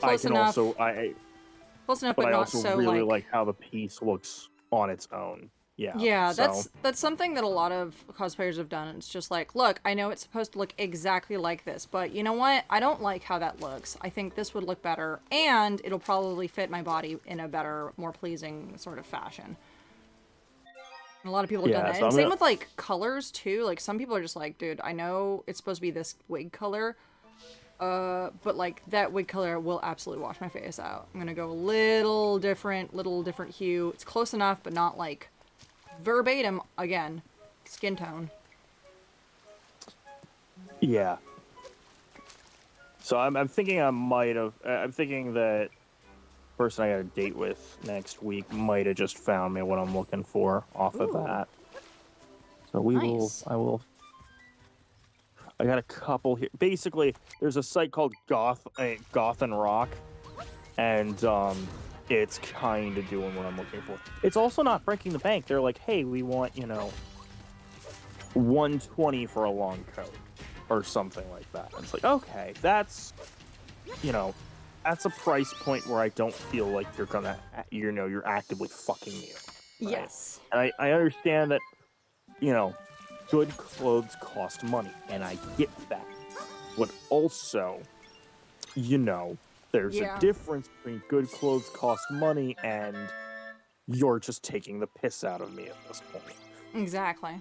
Close enough. Close enough, but I not also so, really like how the piece looks on its own. Yeah. Yeah, so. that's something that a lot of cosplayers have done. It's just like, look, I know it's supposed to look exactly like this, but you know what? I don't like how that looks. I think this would look better, and it'll probably fit my body in a better, more pleasing sort of fashion. And a lot of people have done that. So And same with, like, colors, too. Like, some people are just like, dude, I know it's supposed to be this wig color, but, like, that wig color will absolutely wash my face out. I'm gonna go a little different hue. It's close enough, but not, like, verbatim, again, skin tone. Yeah. So I'm thinking I'm thinking that the person I got a date with next week might have just found me what I'm looking for off of that. So I got a couple here. Basically, there's a site called Goth and Rock, and it's kind of doing what I'm looking for. It's also not breaking the bank. They're like, hey, we want, $120 for a long coat or something like that. And it's like, okay, that's a price point where I don't feel like you're actively fucking me up. Right? Yes. And I understand that, good clothes cost money, and I get that. But also, there's a difference between good clothes cost money and you're just taking the piss out of me at this point. Exactly.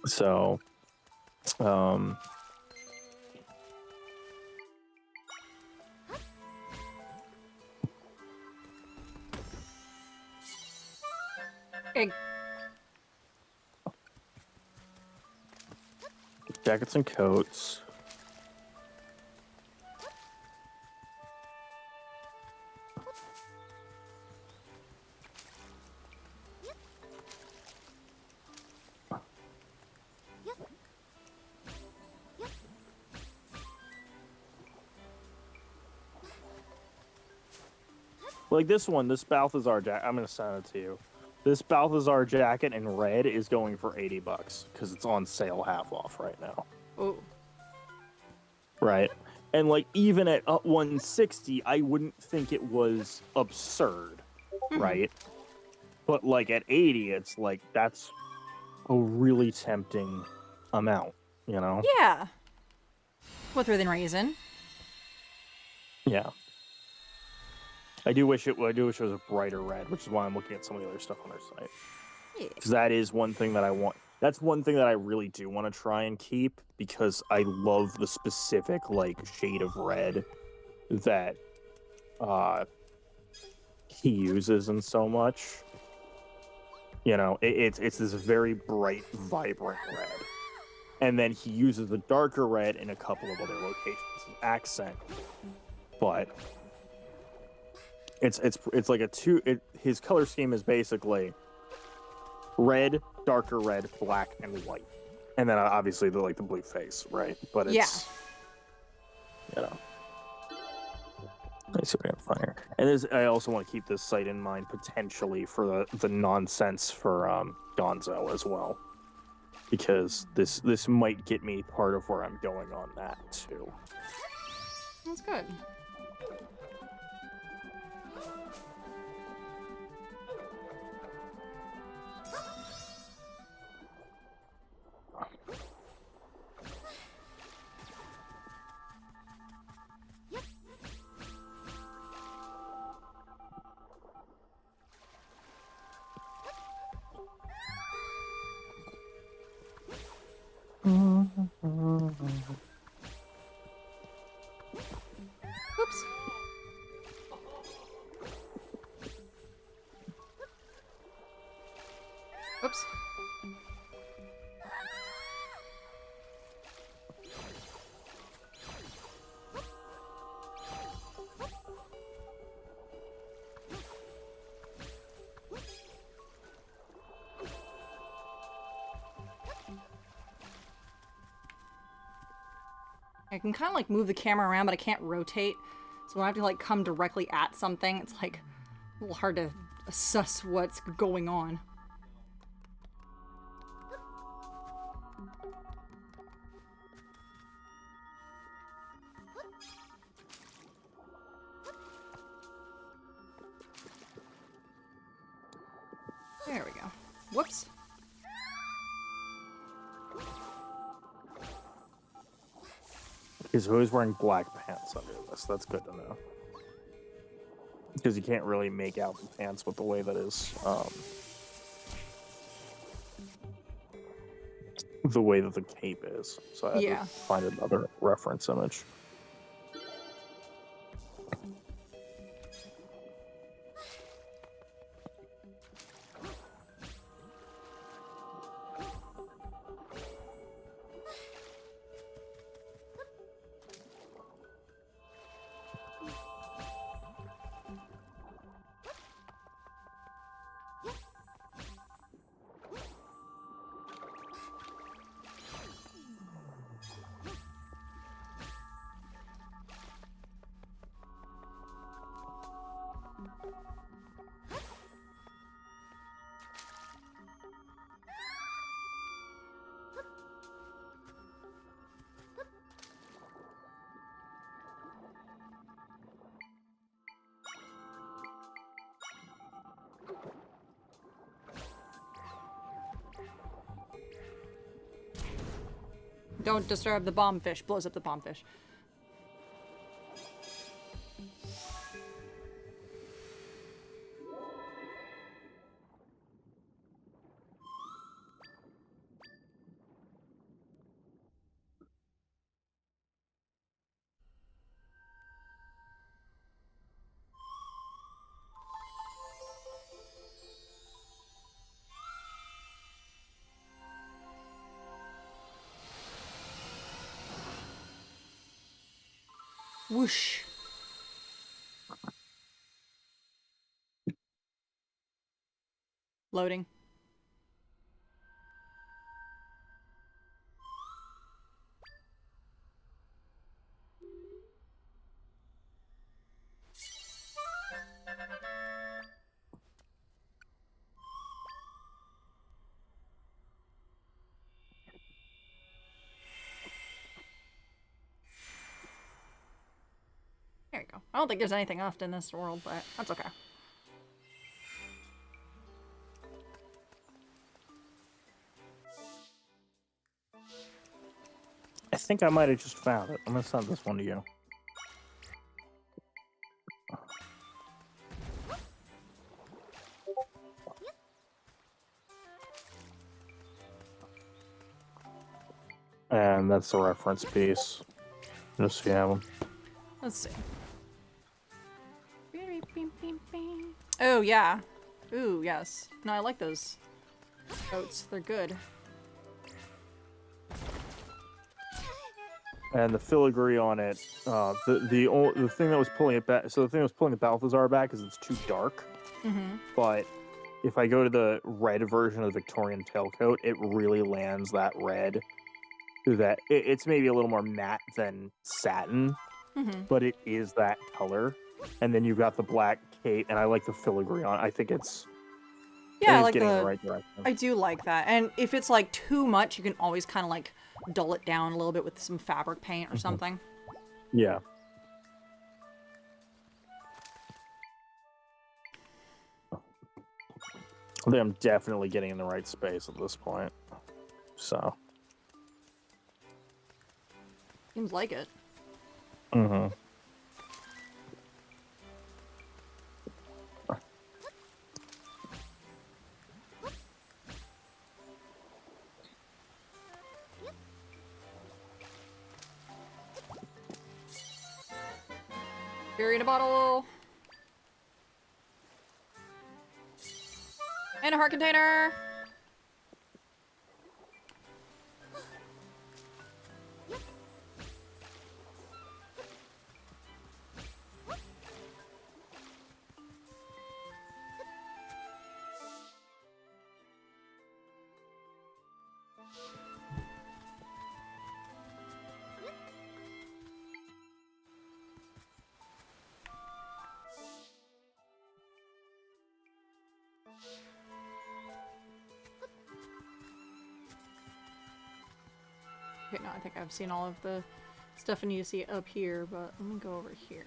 So, jackets and coats. Like this one, this Balthazar jacket, I'm going to send it to you. This Balthazar jacket in red is going for $80 because it's on sale half off right now. Oh. Right. And like even at $160, I wouldn't think it was absurd, right? But like at $80, it's like that's a really tempting amount, Yeah. Within reason. Yeah. I do wish it was a brighter red, which is why I'm looking at some of the other stuff on their site. Yeah. Because that is one thing that I want. That's one thing that I really do want to try and keep because I love the specific shade of red that he uses in so much. It's this very bright, vibrant red, and then he uses the darker red in a couple of other locations, accent, but. It's like his color scheme is basically red, darker red, black, and white. And then obviously the blue face, right? But it's let's see if I can find here. And I also want to keep this site in mind potentially for the nonsense for Gonzo as well. Because this might get me part of where I'm going on that too. That's good. Oops. Oops. I can kind of like move the camera around, but I can't rotate. So when I have to like come directly at something, it's like a little hard to assess what's going on. There we go. Whoops. He's always wearing black pants under this. That's good to know. Because you can't really make out the pants with the way that is, the way that the cape is. So I had to find another reference image. Don't disturb the bomb fish. Blows up the bomb fish. Whoosh. Loading. There you go. I don't think there's anything left in this world, but that's okay. I think I might have just found it. I'm gonna send this one to you. And that's the reference piece. Just so you have them. Let's see. Oh, yeah. Ooh, yes. No, I like those coats. They're good. And the filigree on it, the thing that was pulling it back, so the thing that was pulling the Balthazar back is it's too dark. Mm-hmm. But if I go to the red version of the Victorian tailcoat, it really lands that red. It's maybe a little more matte than satin, but it is that color. And then you've got the black cape, and I like the filigree on it. I think it's I like getting in the the right direction. I do like that. And if it's like too much, you can always kind of like dull it down a little bit with some fabric paint or something. Yeah. I think I'm definitely getting in the right space at this point. So. Seems like it. Mm-hmm. Beer in a bottle. And a heart container. Okay, no, I think I've seen all of the stuff I need to see up here, but let me go over here.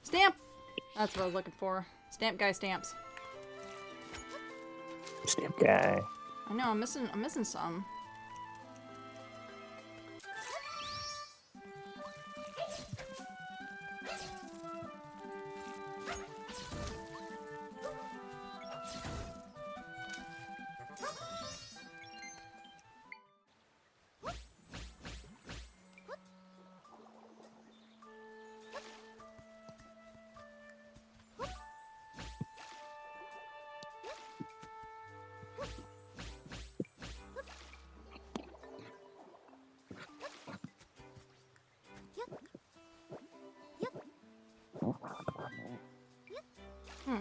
Stamp! That's what I was looking for. Stamp guy stamps. Stamp guy. I know, I'm missing some. Hmm.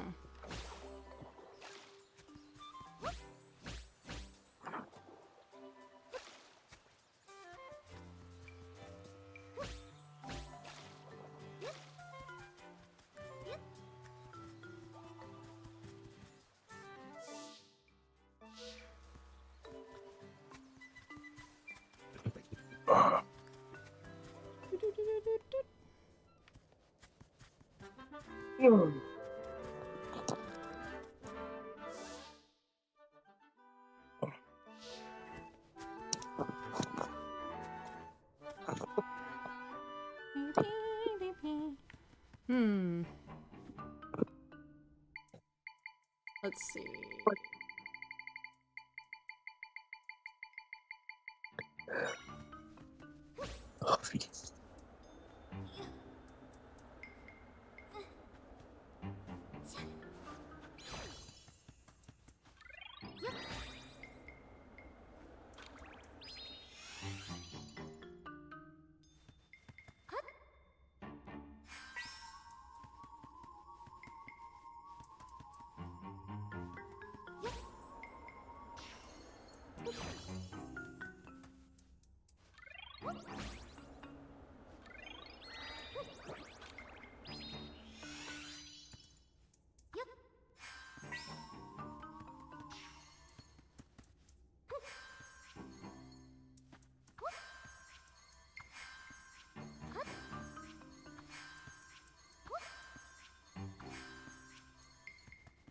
Hmm. Let's see.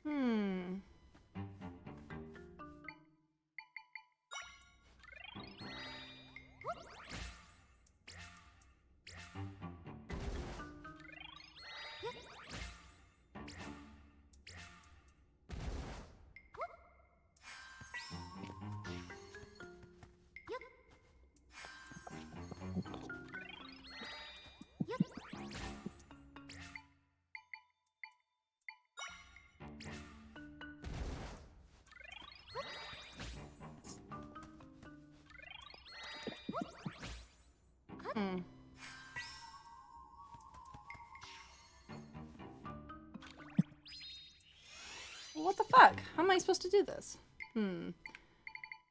Hmm. Hmm. What the fuck? How am I supposed to do this? Hmm.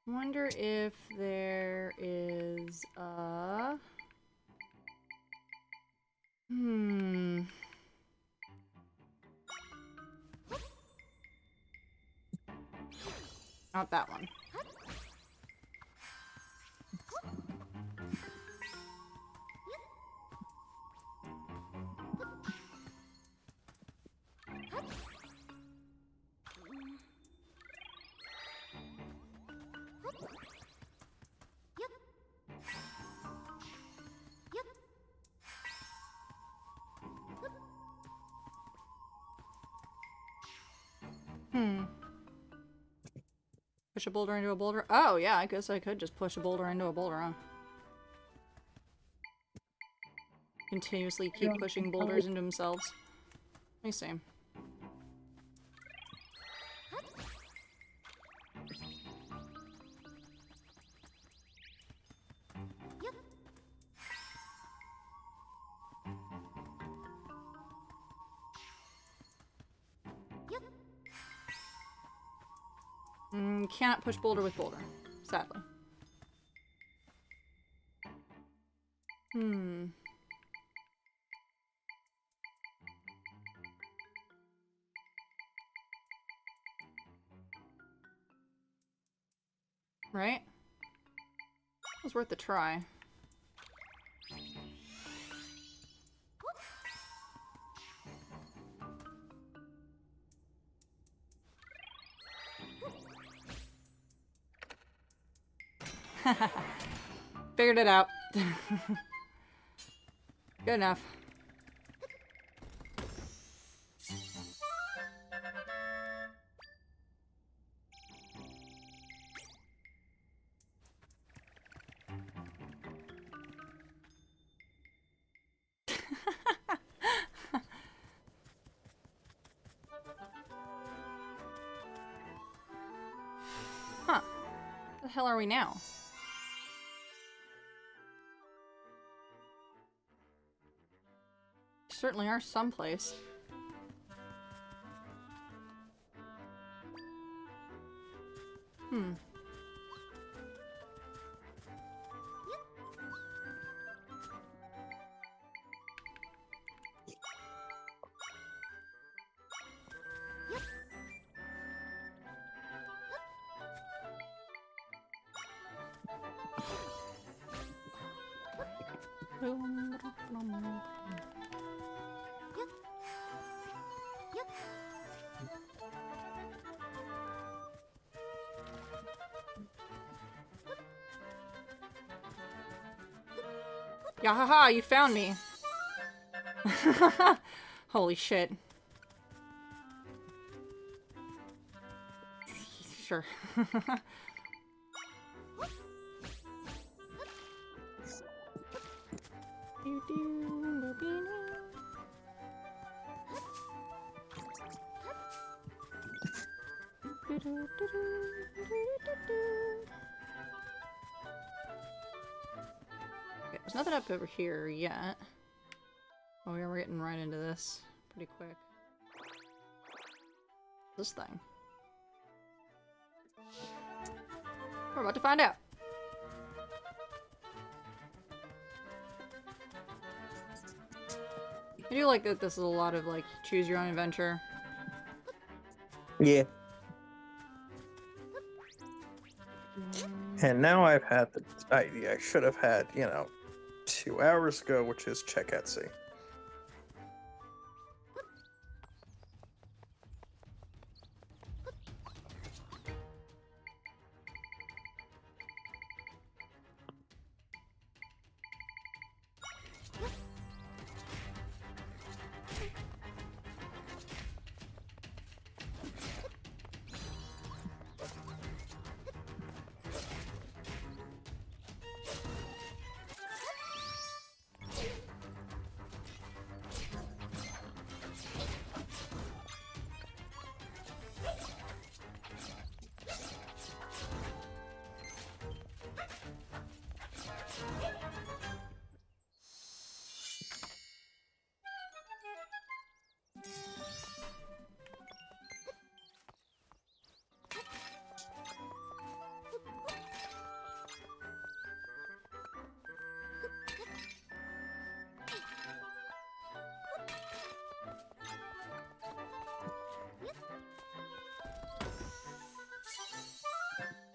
Wonder if there is a... Hmm. Not that one. Hmm. push a boulder into a boulder? Oh, yeah, I guess I could just push a boulder into a boulder, huh? Continuously keep pushing boulders into themselves. Let me see. Cannot push boulder with boulder, sadly. Right? It was worth a try. Figured it out. Good enough. Huh. Where the hell are we now? Certainly are someplace. Yahaha, you found me. Holy shit. Sure. Okay, there's nothing up over here yet. Oh yeah, we're getting right into this pretty quick. This thing. We're about to find out. I do like that this is a lot of like choose your own adventure. Yeah. And now I've had the idea I should have had, 2 hours ago, which is check Etsy.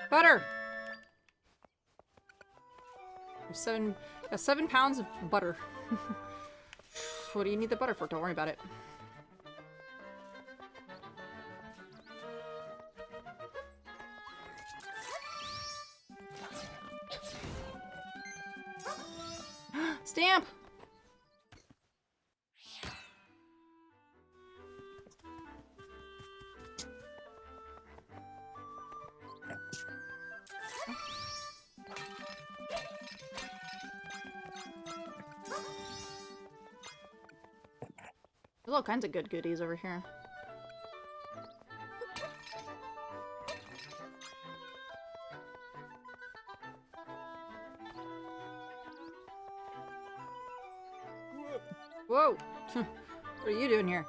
Butter! Got 7 pounds of butter. What do you need the butter for? Don't worry about it. Stamp! There's all kinds of good goodies over here. Whoa! What are you doing here?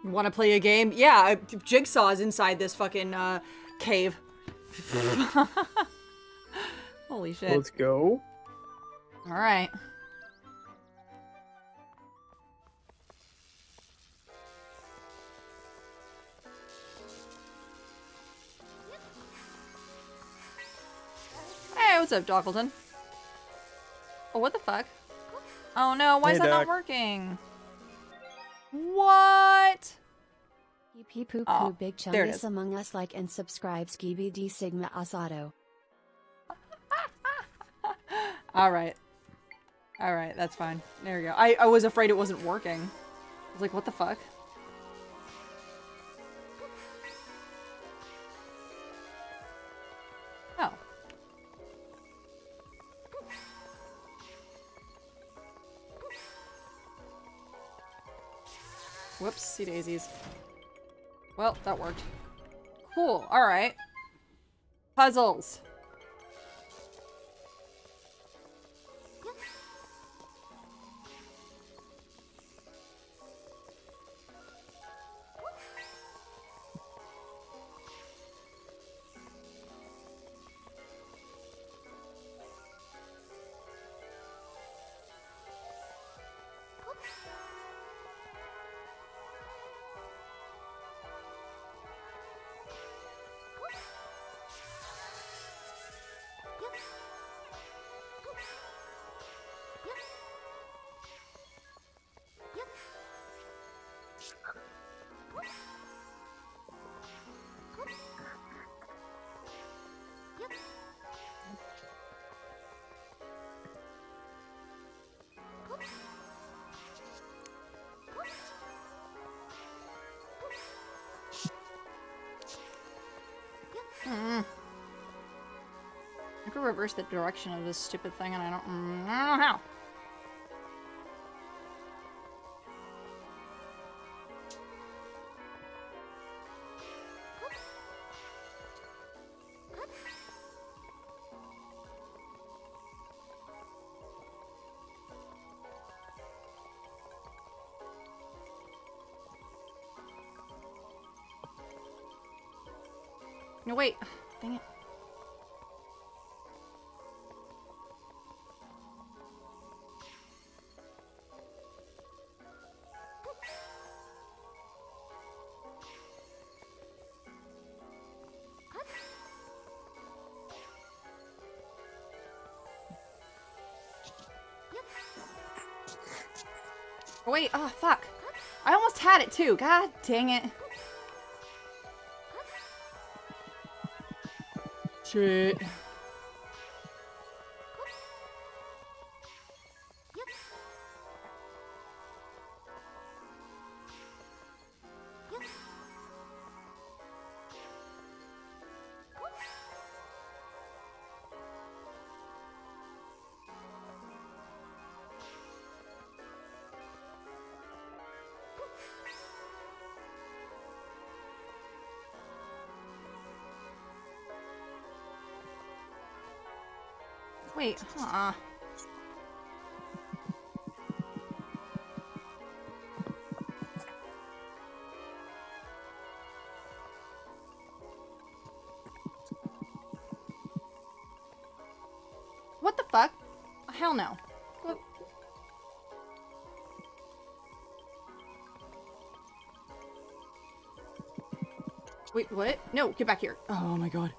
Want to play a game? Yeah, Jigsaw is inside this fucking cave. Holy shit. Let's go. Alright. Hey, what's up, Dockleton? Oh, what the fuck? Oh no, why is that not working? What? Pee poo Oh, poo big there it chungus is. among us like and subscribe skibby d sigma asado. Alright. Alright, that's fine. There we go. I was afraid it wasn't working. I was like, what the fuck? Oh. Whoopsie daisies. Well, that worked. Cool. Alright. Puzzles. I could reverse the direction of this stupid thing, and I don't know how. No, wait. Dang it. Oh, wait. Oh, fuck. I almost had it, too. God dang it. Shit. Wait, What the fuck? Hell no. What? Wait, what? No, get back here. Oh my god.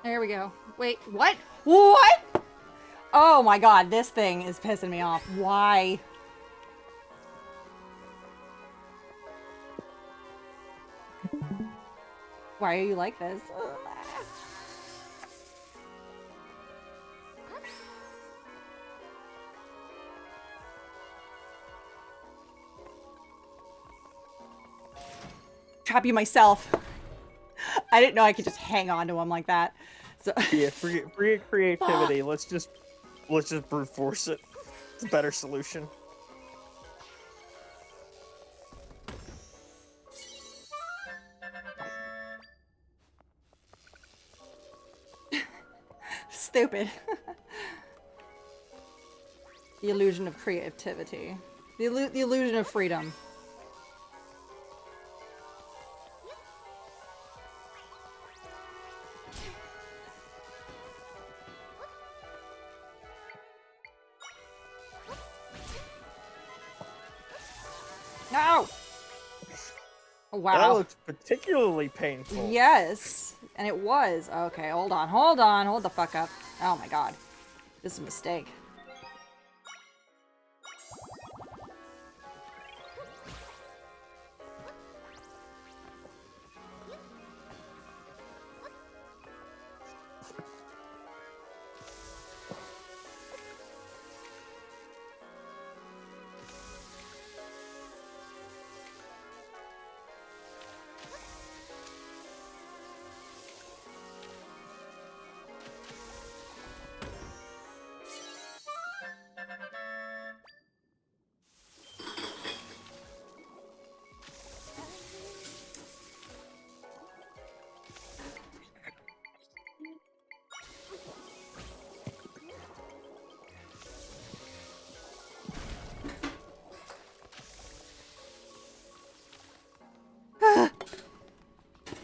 There we go. Wait, what? What? Oh my god, this thing is pissing me off. Why? Why are you like this? Trap you myself. I didn't know I could just hang on to him like that. So Yeah, forget creativity. Let's just brute force it. It's a better solution. stupid. The illusion of creativity. The illusion of freedom. No! Oh, wow. That looks particularly painful. Yes. And it was. Okay, hold on. Hold on. Hold the fuck up. Oh my god. This is a mistake.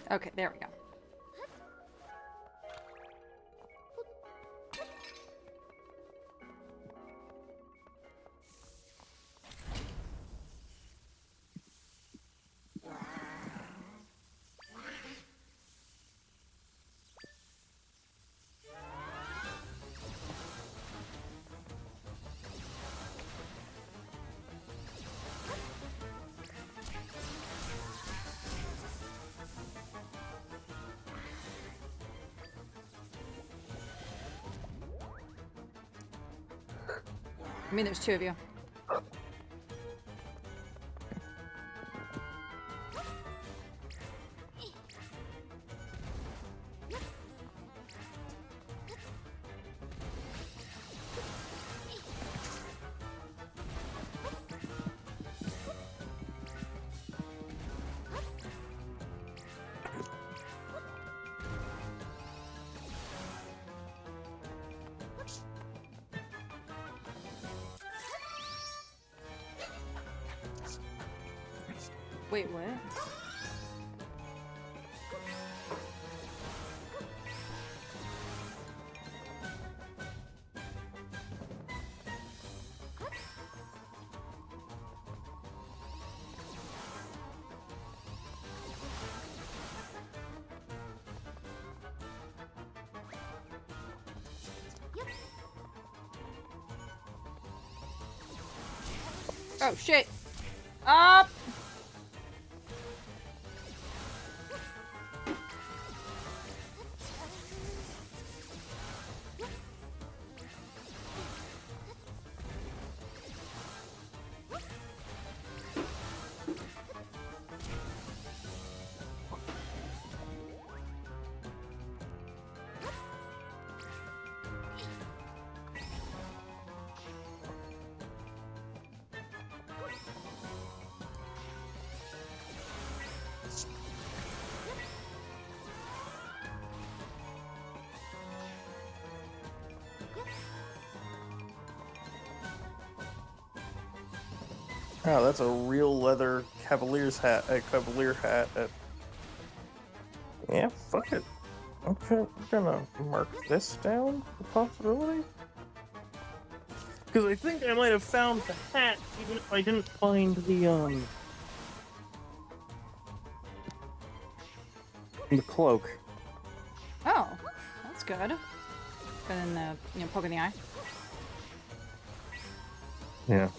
Okay, there we go. I mean, there's two of you. Wait, what? Oh shit! Up! Oh, that's a real leather cavalier's hat. A cavalier hat. Yeah, fuck it. Okay, I'm gonna mark this down for possibility. Because I think I might have found the hat, even if I didn't find the cloak. Oh, good. Better than the, poke in the eye. Yeah.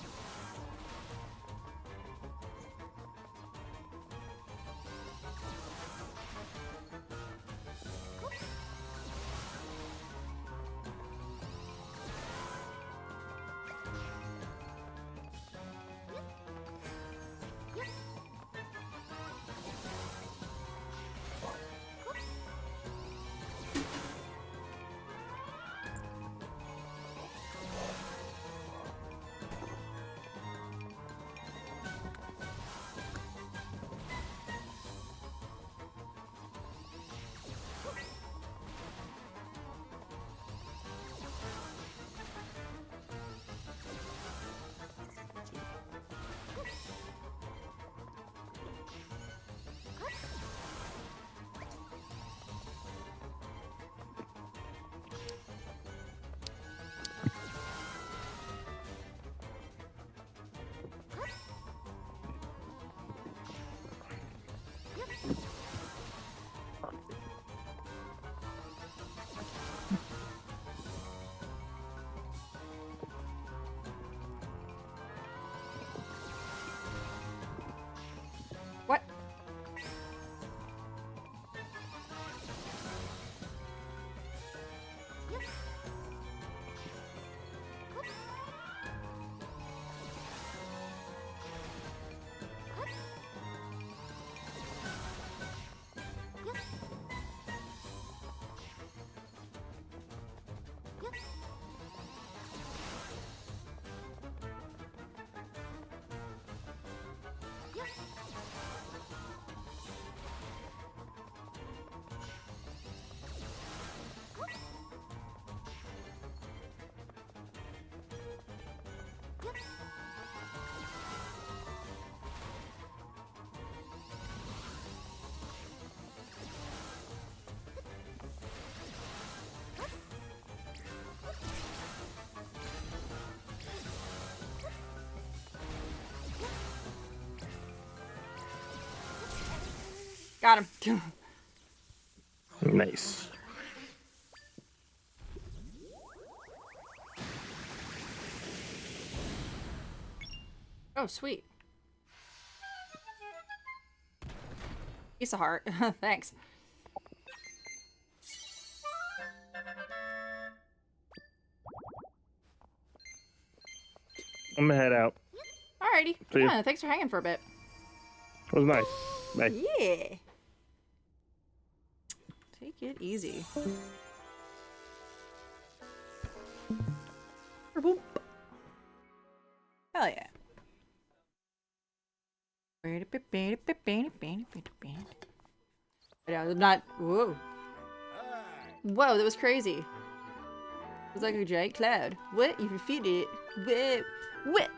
What? Got him. Nice. Oh, sweet. Piece of heart. Thanks. I'm gonna head out. Alrighty. See ya. Yeah, thanks for hanging for a bit. It was nice. Bye. Yeah. Take it easy. Boop. Hell yeah. I'm not. Whoa. Whoa, that was crazy. It was like a giant cloud. What? You feed it. Whoa. What?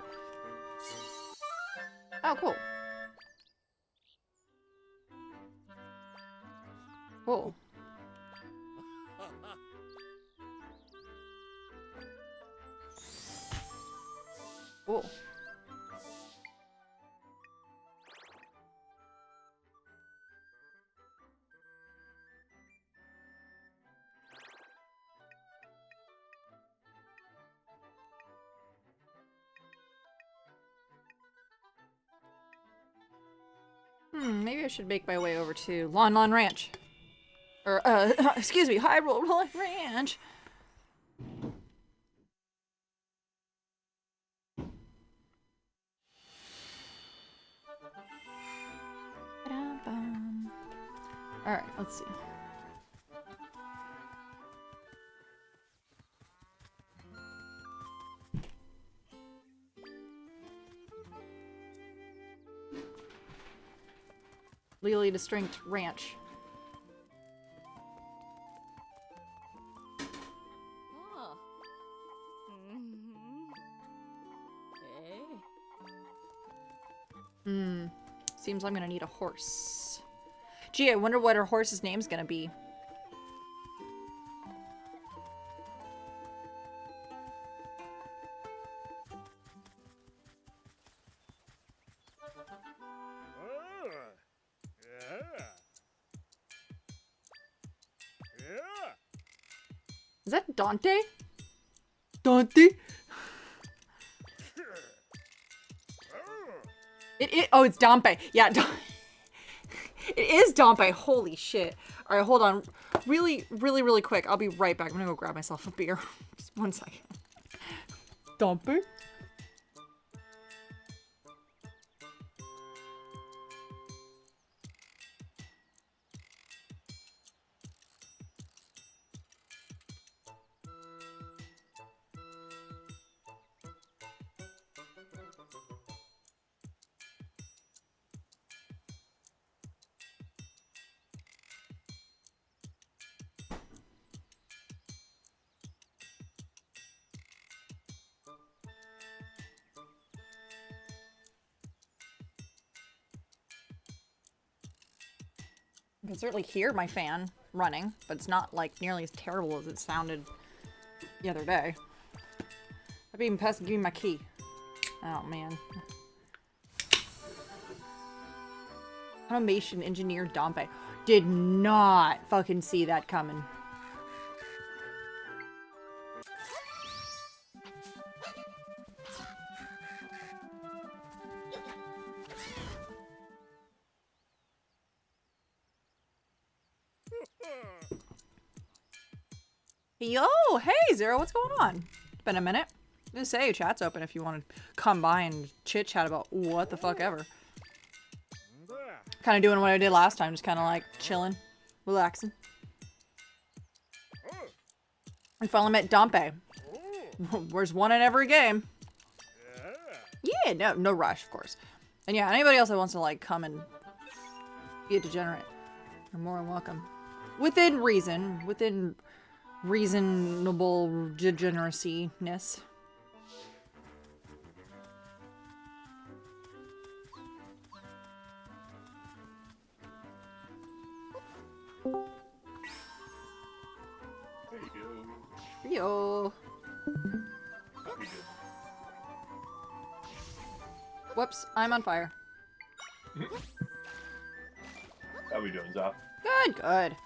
Oh, cool. Cool. Cool. Maybe I should make my way over to Lon Lon Ranch. Or, excuse me, Hyrule Ranch. Alright, let's see. Legally distinct ranch. Seems I'm gonna need a horse. Gee, I wonder what her horse's name's gonna be. Is that Dante? Dante? Oh, it's Dante. Yeah, it is Dante. Holy shit. All right, hold on. Really, really, really quick. I'll be right back. I'm gonna go grab myself a beer. Just 1 second. Dante? You can certainly hear my fan running, but it's not like nearly as terrible as it sounded the other day. I've even passed giving my key. Oh man. Automation engineer Dompe. Did not fucking see that coming. Yo, hey Zero, what's going on? It's been a minute. I'm gonna say chat's open if you want to come by and chit chat about what the fuck ever. Kind of doing what I did last time, just kind of like chilling, relaxing. We finally met Dompe. Where's one in every game? Yeah, no rush, of course. And yeah, anybody else that wants to like come and be a degenerate, you're more than welcome. Within reason, within reasonable degeneracy-ness. Yo. Whoops, I'm on fire. How we doing, Zop? Good, good.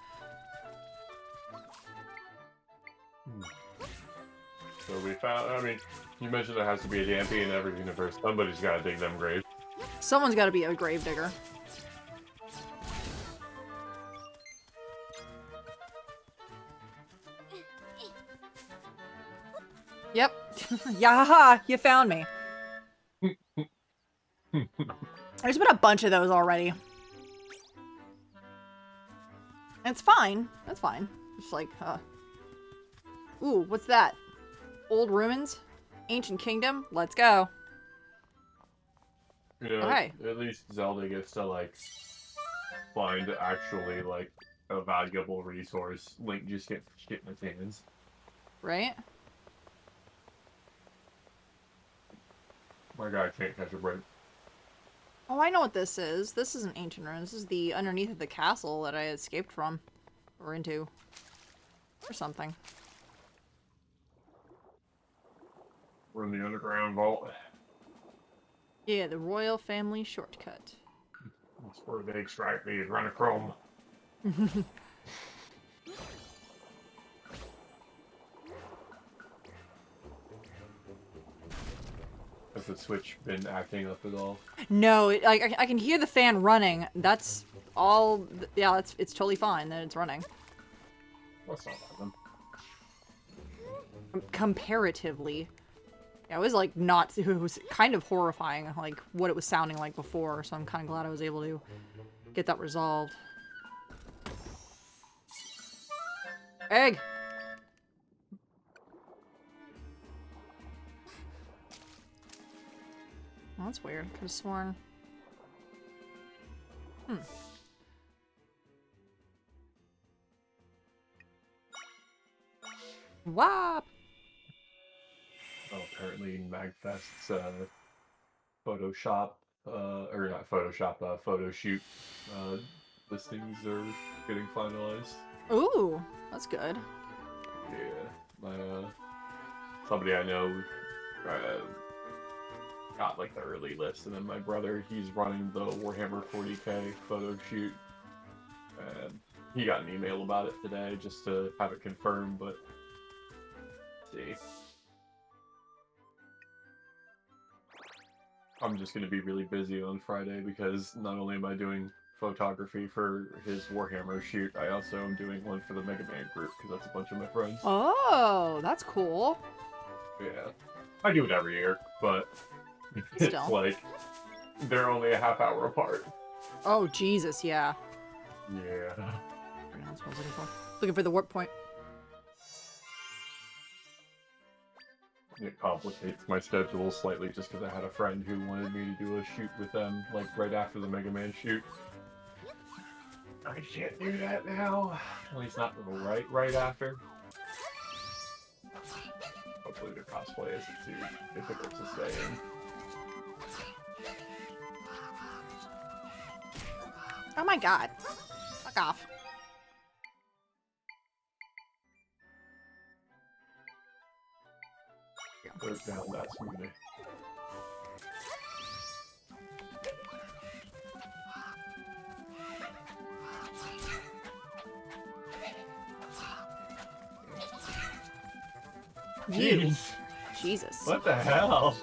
So we found, I mean, you mentioned there has to be a DMP in every universe. Somebody's got to dig them graves. Someone's got to be a grave digger. Yep. Yaha! You found me. There's been a bunch of those already. It's fine. That's fine. Just like, Ooh, what's that? Old ruins? Ancient kingdom? Let's go. You know, okay. At least Zelda gets to, like, find actually, like, a valuable resource. Link just gets shit in his hands. Right? My guy can't catch a break. Oh, I know what this is. This isn't ancient ruins. This is the underneath of the castle that I escaped from. Or into. Or something. We're in the underground vault. Yeah, the royal family shortcut. That's where they extract the adrenochrome. Has the Switch been acting up at all? No, I can hear the fan running. That's all. Yeah, it's totally fine that it's running. That's not bad then. Comparatively. Yeah, it was like not. It was kind of horrifying, like what it was sounding like before. So I'm kind of glad I was able to get that resolved. Egg. Well, that's weird. Could have sworn. Wop. Oh, apparently MagFest's Photoshop, or not Photoshop, photo shoot listings are getting finalized. Ooh, that's good. Yeah, my somebody I know got like the early list, and then my brother, he's running the Warhammer 40k photo shoot, and he got an email about it today just to have it confirmed, but see. I'm just gonna be really busy on Friday because not only am I doing photography for his Warhammer shoot, I also am doing one for the Mega Man group because that's a bunch of my friends. Oh, that's cool. Yeah, I do it every year, but it's Still. like they're only a half hour apart. Oh, Jesus, yeah. Yeah. That's what I was looking for the warp point. It complicates my schedule slightly just because I had a friend who wanted me to do a shoot with them, like right after the Mega Man shoot. I can't do that now. At least not right after. Hopefully the cosplay isn't too difficult to stay in. Oh my god. Fuck off. Put down that smoothie. Jeez. Jesus. What the hell?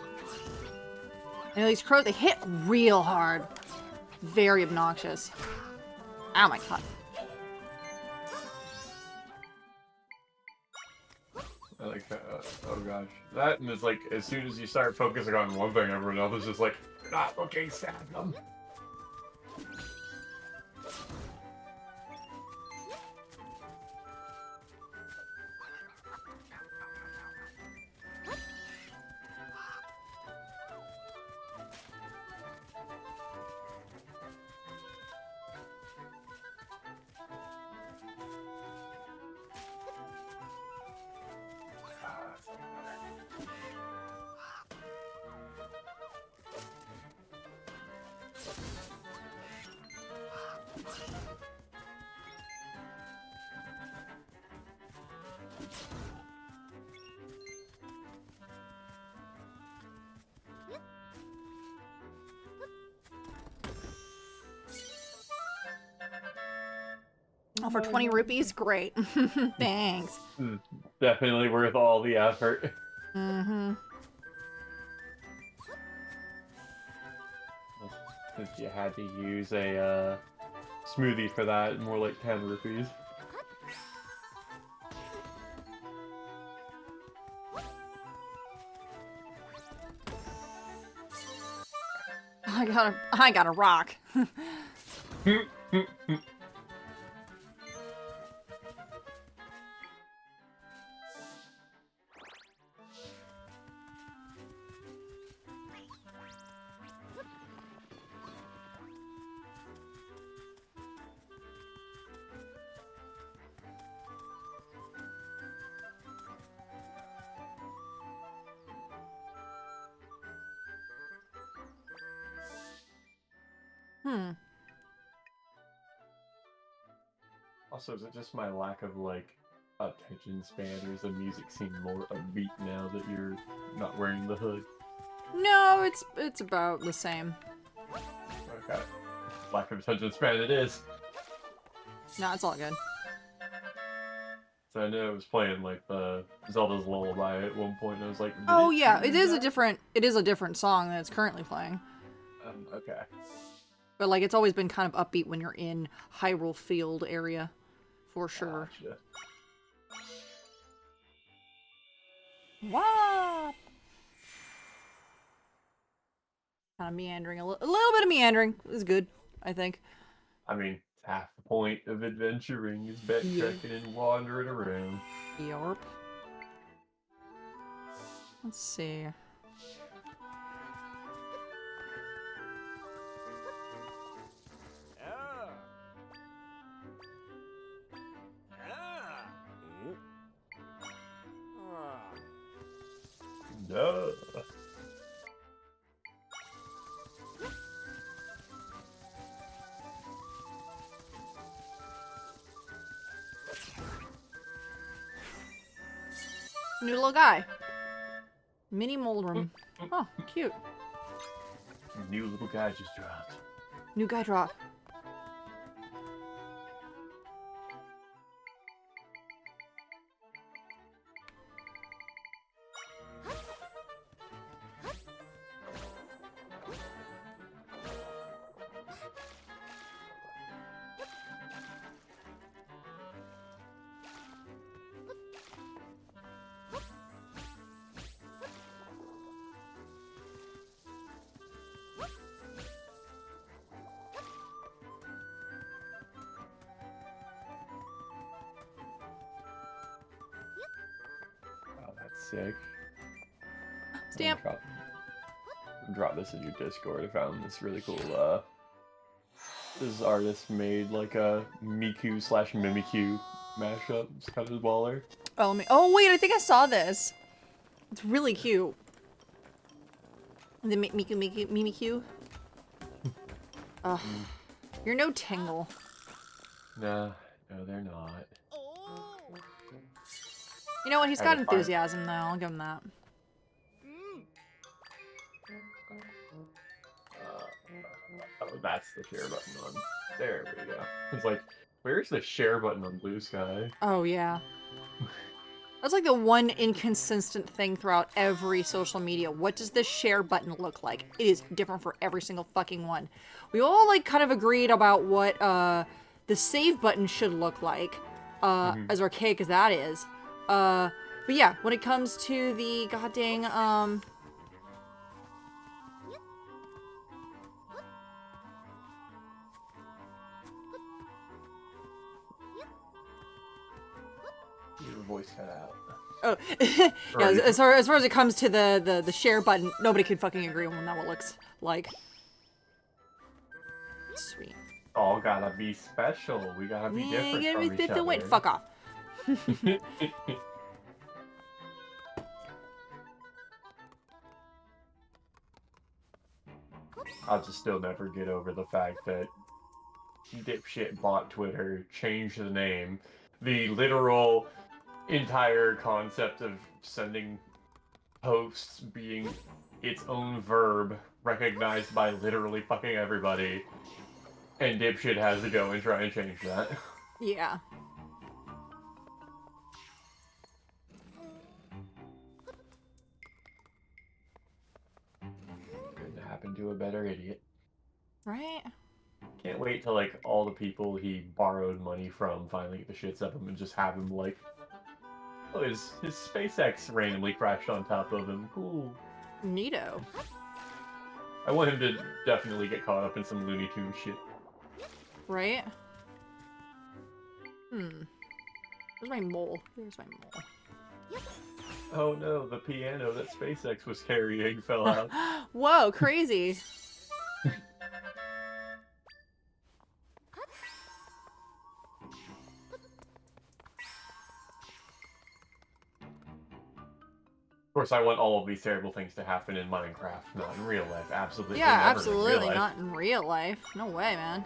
And these crows, they hit real hard. Very obnoxious. Oh my god. I like that. Oh gosh. That and it's like, as soon as you start focusing on one thing, everyone else is just like, you're not looking at them. Oh, for 20 rupees? Great. Thanks. Definitely worth all the effort. Mm-hmm. Since you had to use a smoothie for that, more like 10 rupees. I got a rock. Also, is it just my lack of, like, attention span, or does the music seem more upbeat now that you're not wearing the hood? No, it's about the same. Okay. Lack of attention span it is. No, it's all good. So I know I was playing, like, the Zelda's Lullaby at one point, and I was like, Oh yeah, it is a different song that it's currently playing. Okay. But like it's always been kind of upbeat when you're in Hyrule Field area. For sure. Gotcha. Wow. Kind of meandering a little bit of meandering is good, I think. I mean, half the point of adventuring is backtracking and wandering around. Yarp. Let's see. Duh. New little guy. Mini Moldrum. Oh, cute. New little guy just dropped. New guy drop. sick. Stamp. Drop this in your Discord. I found this really cool. This artist made like a Miku slash Mimikyu mashup. It's kind of baller. Oh, oh wait, I think I saw this. It's really cute. The Mimikyu. Ugh. You're no Tingle. Nah, no, they're not. You know what? He's got enthusiasm, though. I'll give him that. Oh, that's the share button on. There we go. It's like, where's the share button on Blue Sky? Oh, yeah. That's like the one inconsistent thing throughout every social media. What does the share button look like? It is different for every single fucking one. We all, like, kind of agreed about what, the save button should look like, as archaic as that is. But yeah, when it comes to the goddamn, Your voice cut out. Oh, yeah, as far as it comes to the share button, nobody can fucking agree on that what looks like. Sweet. All gotta be special. We gotta be different from each other. Wait, fuck off. I'll just still never get over the fact that dipshit bought Twitter, changed the name, the literal entire concept of sending posts being its own verb recognized by literally fucking everybody, and dipshit has to go and try and change that. Yeah. Couldn't happen to a better idiot. Right? Can't wait till like all the people he borrowed money from finally get the shits of him and just have him like, oh, his SpaceX randomly crashed on top of him. Cool. Neato. I want him to definitely get caught up in some Looney Tunes shit. Right? Where's my mole? Here's my mole. Oh no, the piano that SpaceX was carrying fell out. Whoa, crazy. Of course, I want all of these terrible things to happen in Minecraft, not in real life. Absolutely. Yeah, never absolutely in real life. not in real life. No way, man.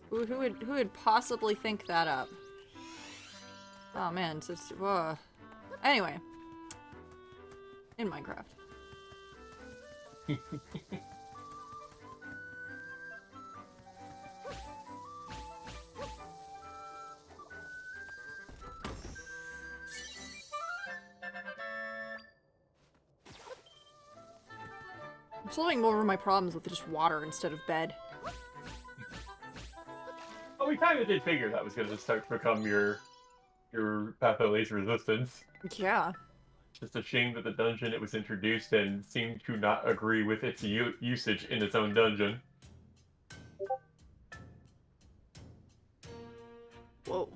Who would possibly think that up? Oh man, it's just, whoa. Anyway, in Minecraft. I'm solving more of my problems with just water instead of bed. Oh, we kind of did figure that was going to start to become your Patho resistance. Yeah. Just a shame that the dungeon it was introduced in seemed to not agree with its usage in its own dungeon. Whoa.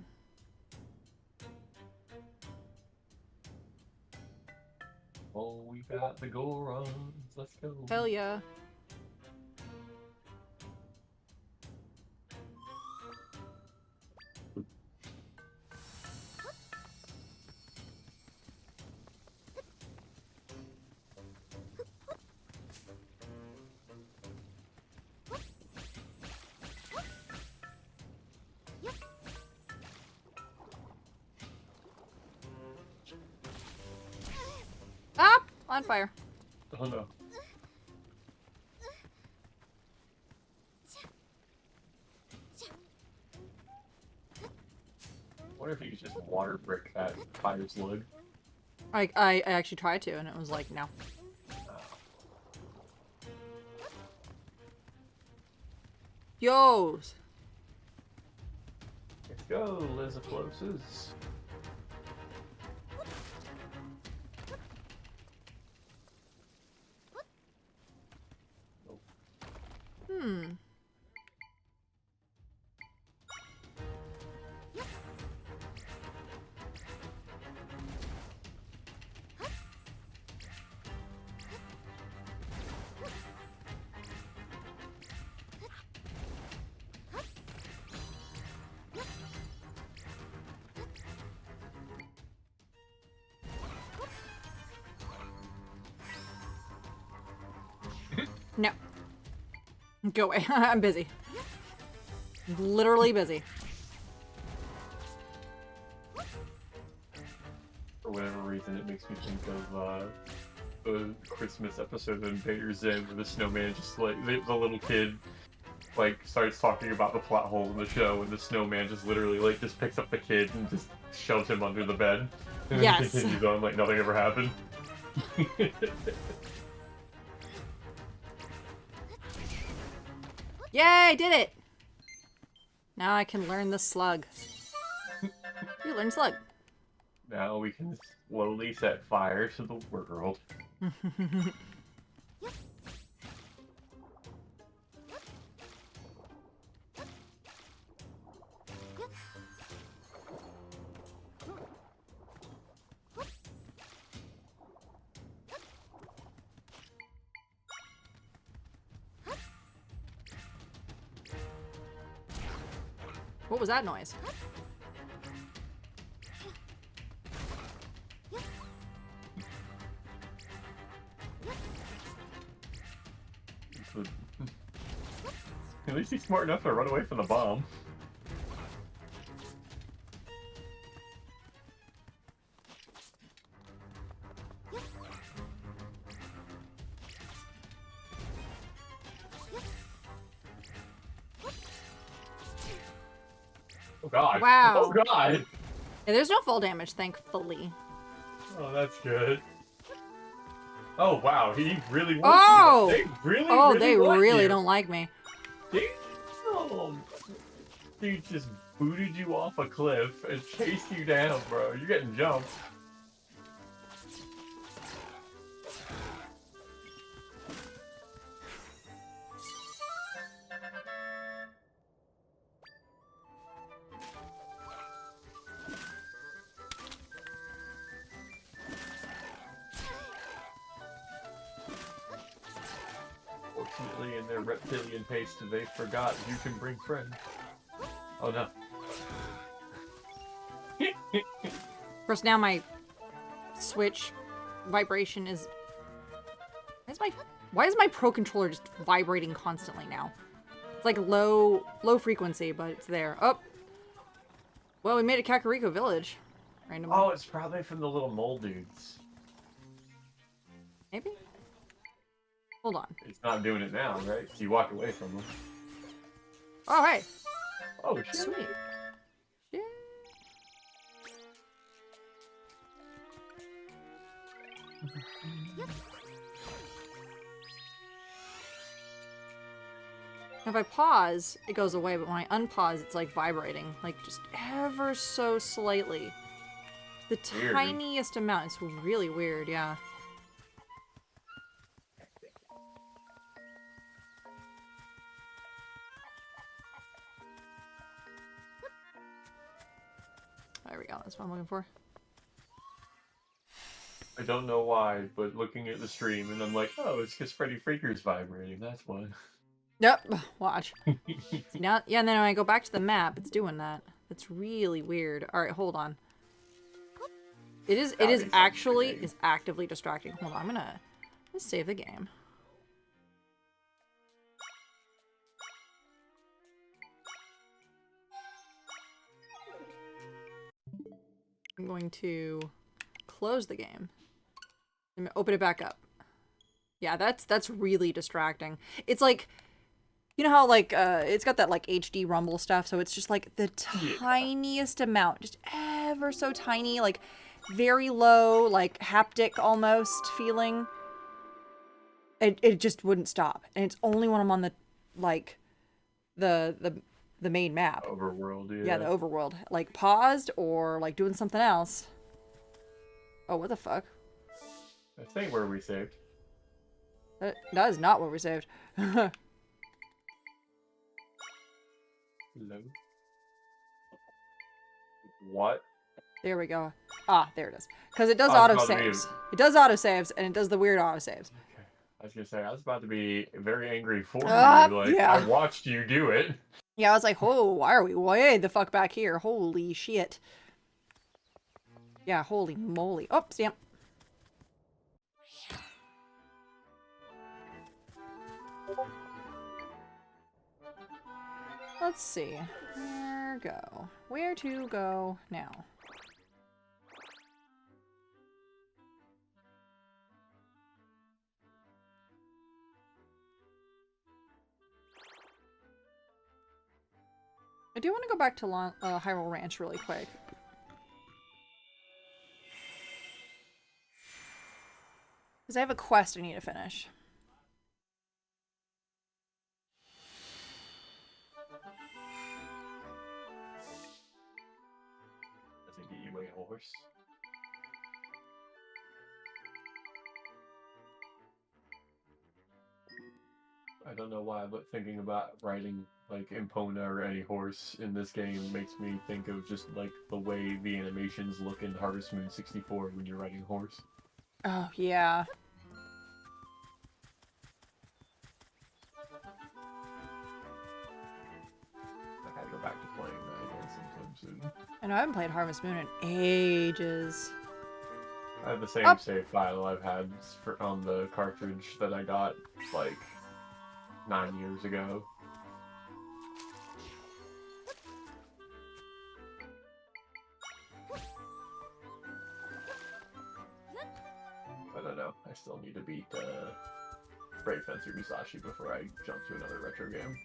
Oh, we got the Gorons. Let's go. Hell yeah. Ah! On fire. Oh no. I wonder if you could just water brick that fire slug. I actually tried to, and it was like, no. Yo! Let's go, Lizafloses. No. Go away. I'm busy. Literally busy. For whatever reason, it makes me think of the Christmas episode of Invader Zim, where the snowman just like the little kid like starts talking about the plot hole in the show, and the snowman just literally like just picks up the kid and just shoves him under the bed. And Yes. continues on like nothing ever happened. Yay, I did it! Now I can learn the slug. You learn slug. Now we can slowly set fire to the world. What was that noise? At least he's smart enough to run away from the bomb. Oh god. Wow. Oh god. Yeah, there's no fall damage, thankfully. Oh, that's good. Oh wow, he really wants Oh! you. They really, Oh, really they want really you. don't like me. Damn. Dude just booted you off a cliff and chased you down, bro. You're getting jumped. Fortunately, in their reptilian haste, they forgot you can bring friends. Oh no. Of course, now my Switch vibration is... Why is my Pro Controller just vibrating constantly now? It's like low frequency, but it's there. Oh! Well, we made a Kakariko village. Randomly. Oh, it's probably from the little mole dudes. Maybe? Hold on. It's not doing it now, right? So you walk away from them. Oh, hey! Oh, shit. Sweet. Yeah. If I pause, it goes away, but when I unpause, it's like vibrating, like just ever so slightly. The Weird. tiniest amount. It's really weird, yeah. There we go, that's what I'm looking for. I don't know why, but looking at the stream, and I'm like, oh, it's because Freddy Freaker's vibrating, that's why. Yep, watch. Now, yeah, and then when I go back to the map, it's doing that. It's really weird. Alright, hold on. It is actively distracting. Hold on, I'm gonna save the game. I'm going to close the game. I'm gonna open it back up. Yeah, that's really distracting. It's like, you know how like it's got that like HD rumble stuff, so it's just like the tiniest amount, just ever so tiny, like very low, like haptic almost feeling. It just wouldn't stop, and it's only when I'm on the like the main map. Overworld, yeah. Yeah, the overworld. Like paused or like doing something else. Oh, what the fuck? That's ain't where we saved. That is not what we saved. Hello? What? There we go. Ah, there it is. Because it does I was auto about to saves. It does auto saves, and it does the weird auto saves. Okay. I was gonna say, I was about to be very angry for you. Like, yeah. I watched you do it. Yeah, I was like, oh, why are we way the fuck back here? Holy shit. Yeah, holy moly. Oh, stamp. Let's see. Where to go now? I do want to go back to Hyrule Ranch really quick. Because I have a quest I need to finish. Doesn't get you a horse. I don't know why, but thinking about riding like Epona or any horse in this game makes me think of just like the way the animations look in Harvest Moon 64 when you're riding a horse. Oh, yeah. I gotta go back to playing that again sometime soon. I know I haven't played Harvest Moon in ages. I have the same save file I've had on the cartridge that I got like 9 years ago. I don't know. I still need to beat Brave Fencer Musashi before I jump to another retro game.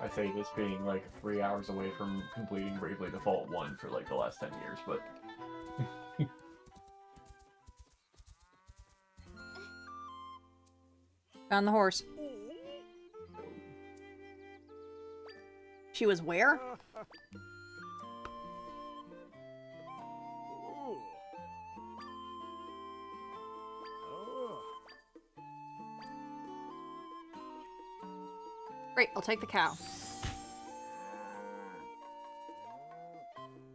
I say this being like 3 hours away from completing Bravely Default 1 for like the last 10 years, but... Found the horse. She was where? Great, I'll take the cow.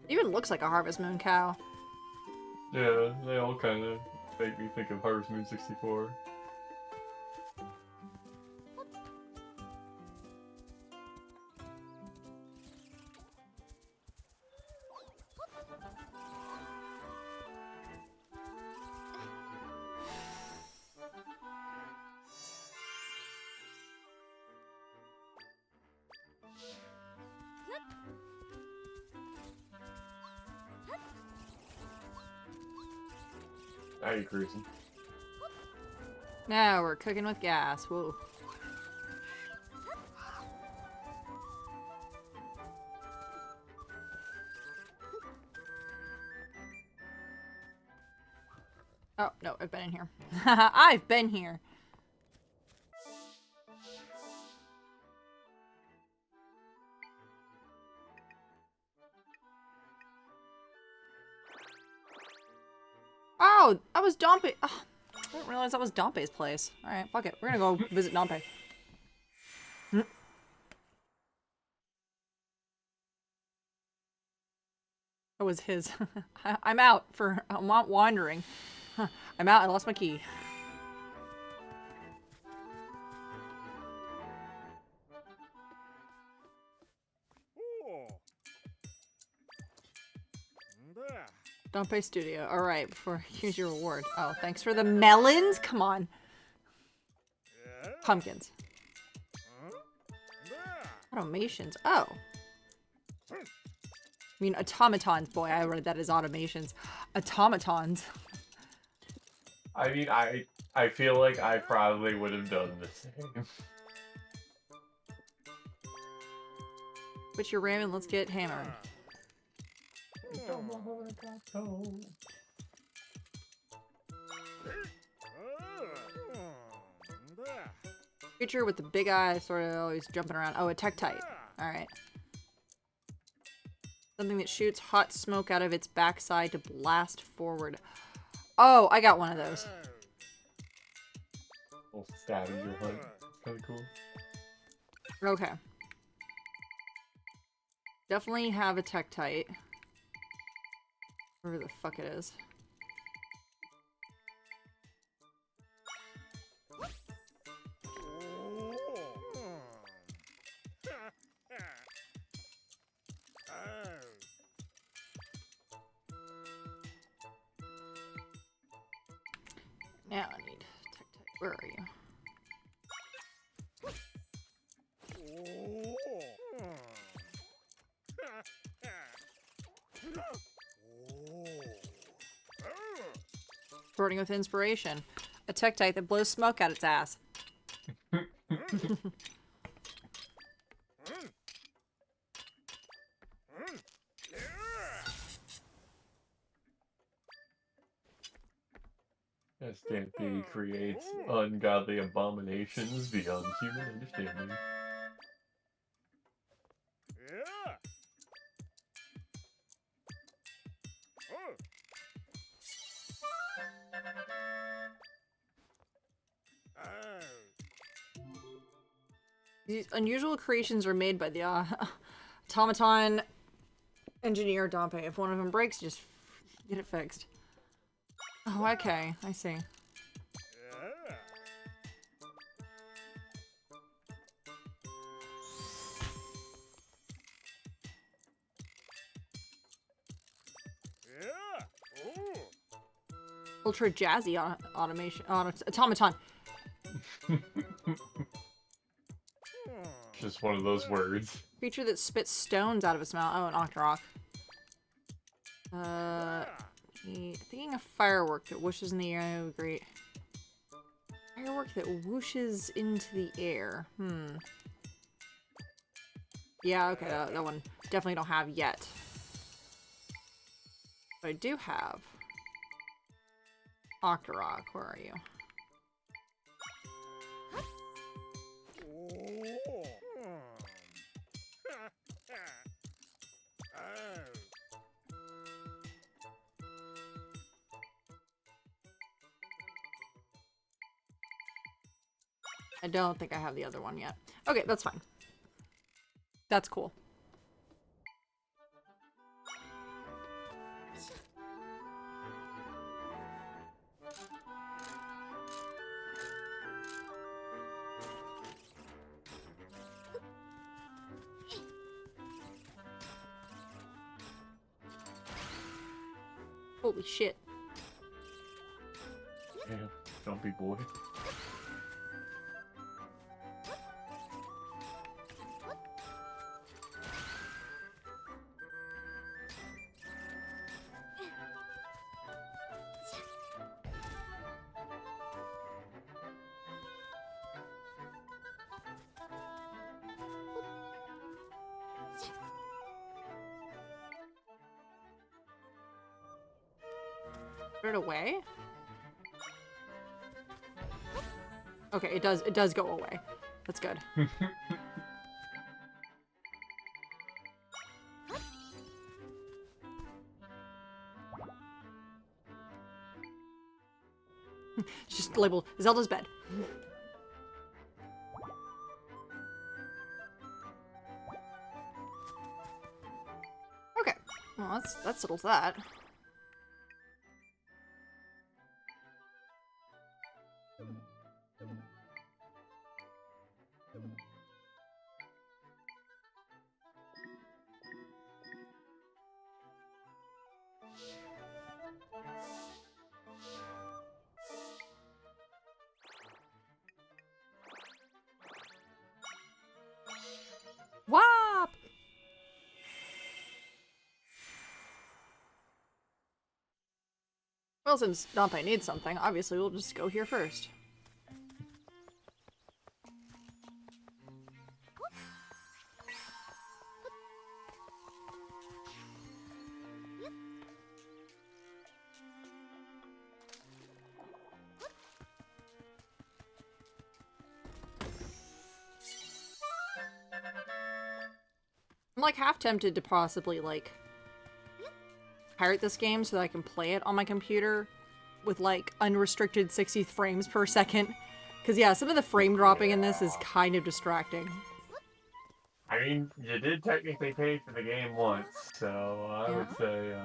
It even looks like a Harvest Moon cow. Yeah, they all kind of make me think of Harvest Moon 64. Now you're cruising. Now we're cooking with gas. Whoa. Oh, no, I've been in here. I've been here. Oh, that was Dompe. Oh, I didn't realize that was Dompe's place. Alright, fuck it. We're gonna go visit Dompe. That was his. I'm out for... I'm not wandering. I'm out. I lost my key. Dompe Studio. Alright, here's your reward. Oh, thanks for the melons? Come on. Pumpkins. Automations. Oh. I mean, automatons. Boy, I read that as automations. Automatons. I mean, I feel like I probably would have done the same. Put your ram and let's get hammered. Creature with the big eye, sort of always jumping around. Oh, a Tektite. Alright. Something that shoots hot smoke out of its backside to blast forward. Oh, I got one of those. Little scavenger hunt. It's kind of cool. Okay. Definitely have a Tektite. Wherever the fuck it is. Now I need tech type. Where are you? Burning with inspiration. A tech type that blows smoke out its ass. Stampede creates ungodly abominations beyond human understanding. These unusual creations are made by the automaton engineer Dompe. If one of them breaks, just get it fixed. Oh, okay. I see. Ultra jazzy automaton. Just one of those words. Creature that spits stones out of its mouth. Oh, an Octorok. Thinking a firework that whooshes in the air. Oh, great. Firework that whooshes into the air. Yeah, okay, that one definitely don't have yet. But I do have Octorok. Where are you? I don't think I have the other one yet. Okay, that's fine. That's cool. Holy shit. Yeah, jumpy boy. Put it away? Okay, it does go away. That's good. Just labeled Zelda's bed. Okay. Well, that settles that. Wop! Well, since Dante needs something, obviously we'll just go here first. I'm like half tempted to possibly like pirate this game so that I can play it on my computer with like unrestricted 60 frames per second. Because yeah, some of the frame dropping in this is kind of distracting. I mean, you did technically pay for the game once, so I would say,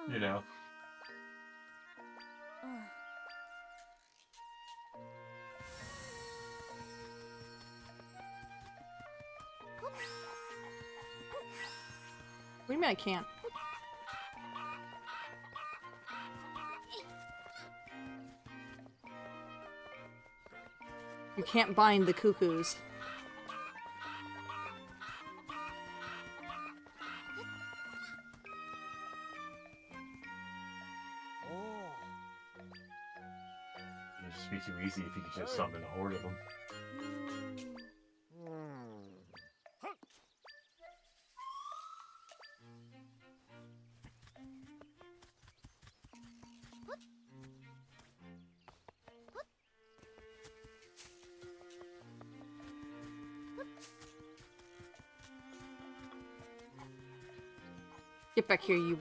you know. What do you mean I can't? You can't bind the cuckoos. It'd just be too easy if you could just summon a horde of them. Get back here, you...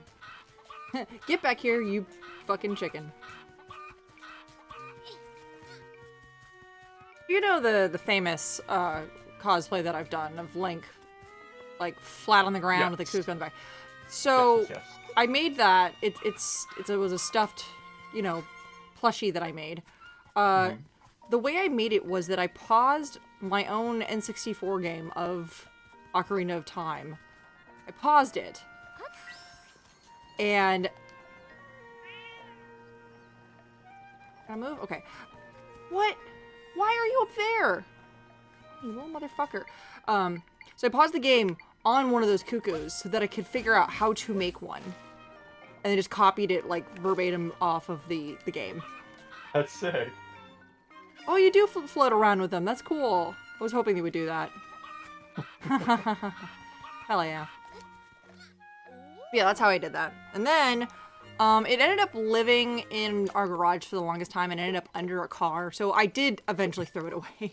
Get back here, you fucking chicken. You know the famous cosplay that I've done of Link, like, flat on the ground with a cuckoo on the back. So, Yes. I made that. It was a stuffed, you know, plushie that I made. The way I made it was that I paused my own N64 game of Ocarina of Time. I paused it. And... Can I move? Okay. What? Why are you up there? You little motherfucker. So I paused the game on one of those cuckoos so that I could figure out how to make one. And then just copied it, like, verbatim off of the game. That's sick. Oh, you do float around with them. That's cool. I was hoping you would do that. Hell yeah. Yeah, that's how I did that. And then, it ended up living in our garage for the longest time and ended up under a car. So I did eventually throw it away.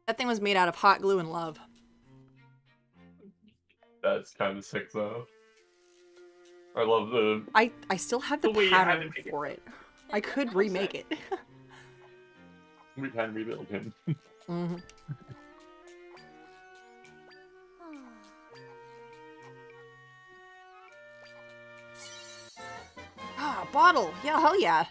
That thing was made out of hot glue and love. That's kind of sick, though. I love the... I still have the way you had pattern it. for it. I could remake it. We can rebuild him. Mm-hmm. Ah, bottle! Yeah, hell yeah!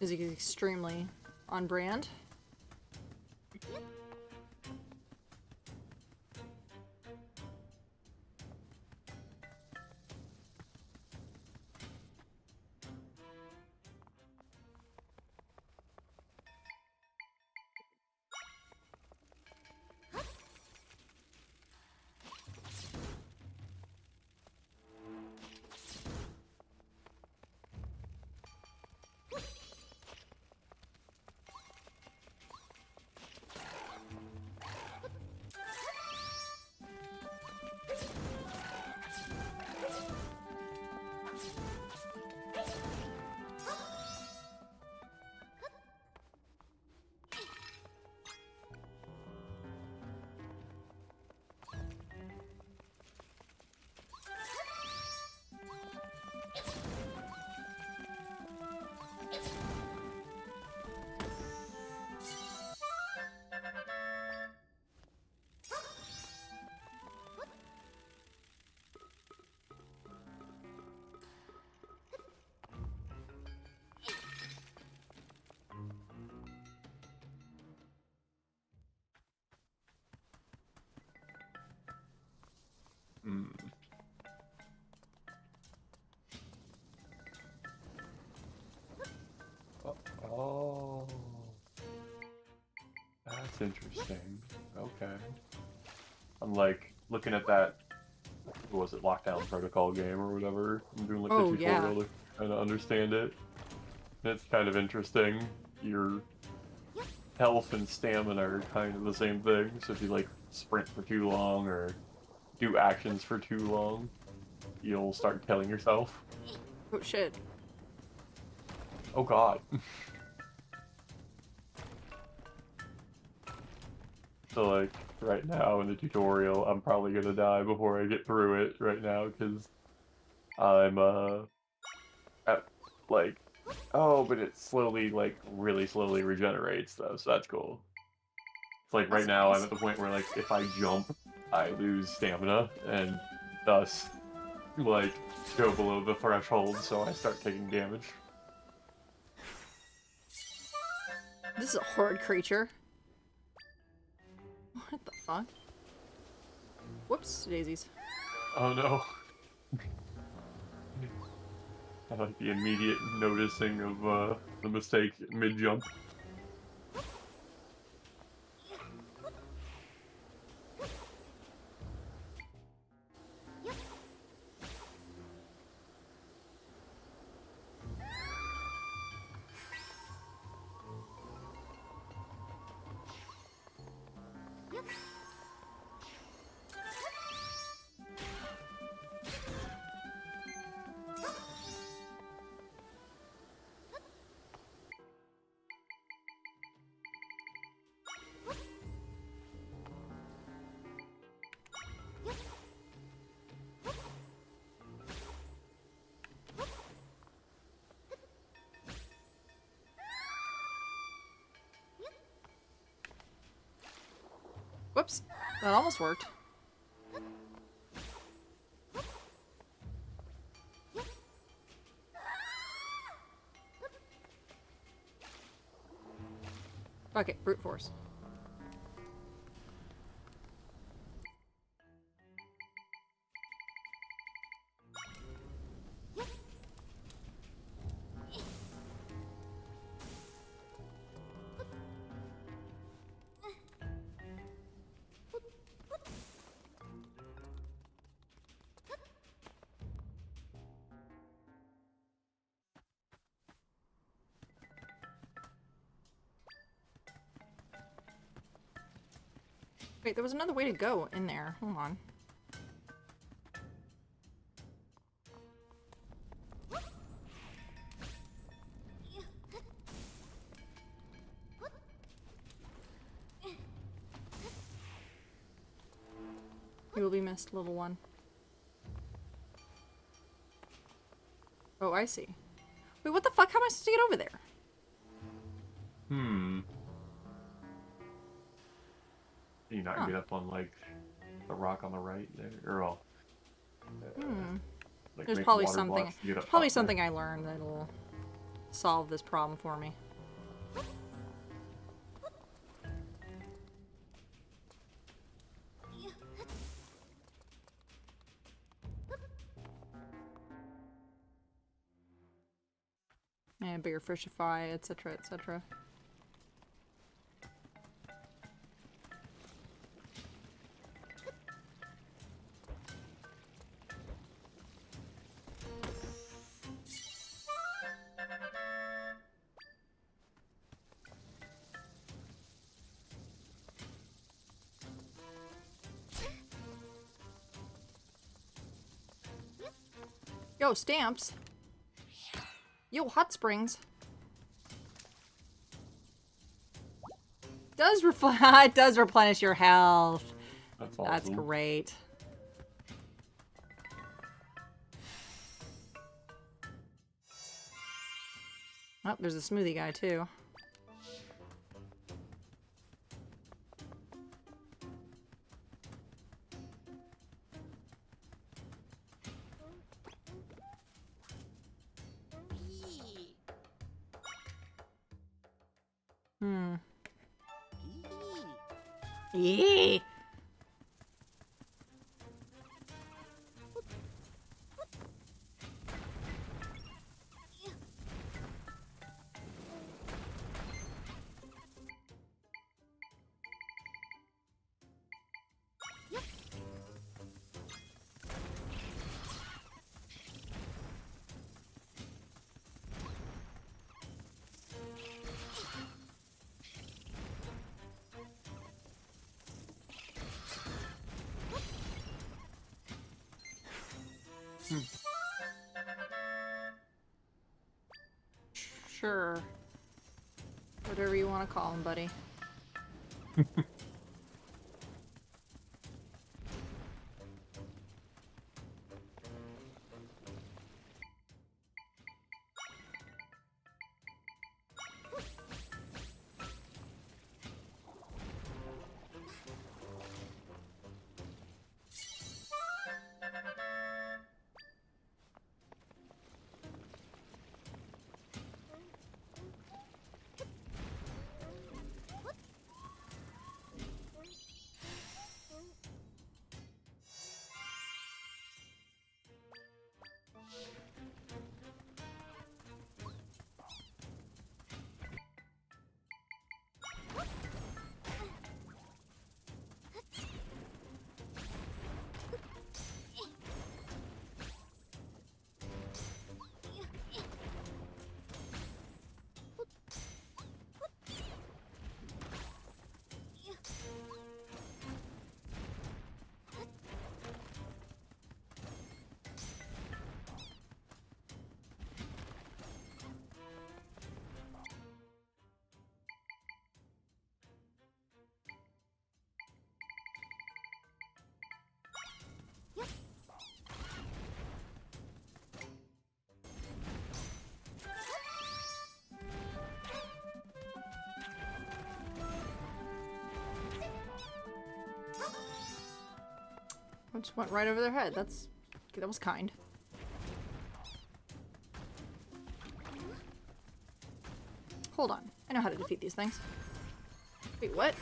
Music is extremely on brand. Oh. That's interesting. Okay. I'm like looking at that, what was it, Lockdown Protocol game or whatever. I'm doing like the tutorial to kind of understand it. And it's kind of interesting. Your health and stamina are kind of the same thing. So if you like sprint for too long or do actions for too long, you'll start killing yourself. Oh shit. Oh god. So like right now in the tutorial, I'm probably gonna die before I get through it right now because I'm at like but it slowly like really slowly regenerates though, so that's cool. It's like right That's now nice. I'm at the point where like if I jump, I lose stamina and thus like go below the threshold, so I start taking damage. This is a horde creature. What the fuck? Whoops, daisies. Oh no. I like the immediate noticing of the mistake mid-jump. Whoops. That almost worked. Okay, brute force. Wait, there was another way to go in there. Hold on. You will be missed, little one. Oh, I see. Wait, what the fuck? How am I supposed to get over there? You not Huh. get up on like the rock on the right there, or all. Like There's make probably water something. blocks to get up Probably top something I learned that'll solve this problem for me. And bigger fishify, etc., etc. Yo, stamps. Yo, hot springs. It does replenish your health. That's That's awesome. great. Oh, there's a smoothie guy too. Eee. Sure. Whatever you want to call him, buddy. I just went right over their head. That was kind. Hold on. I know how to defeat these things. Wait, what?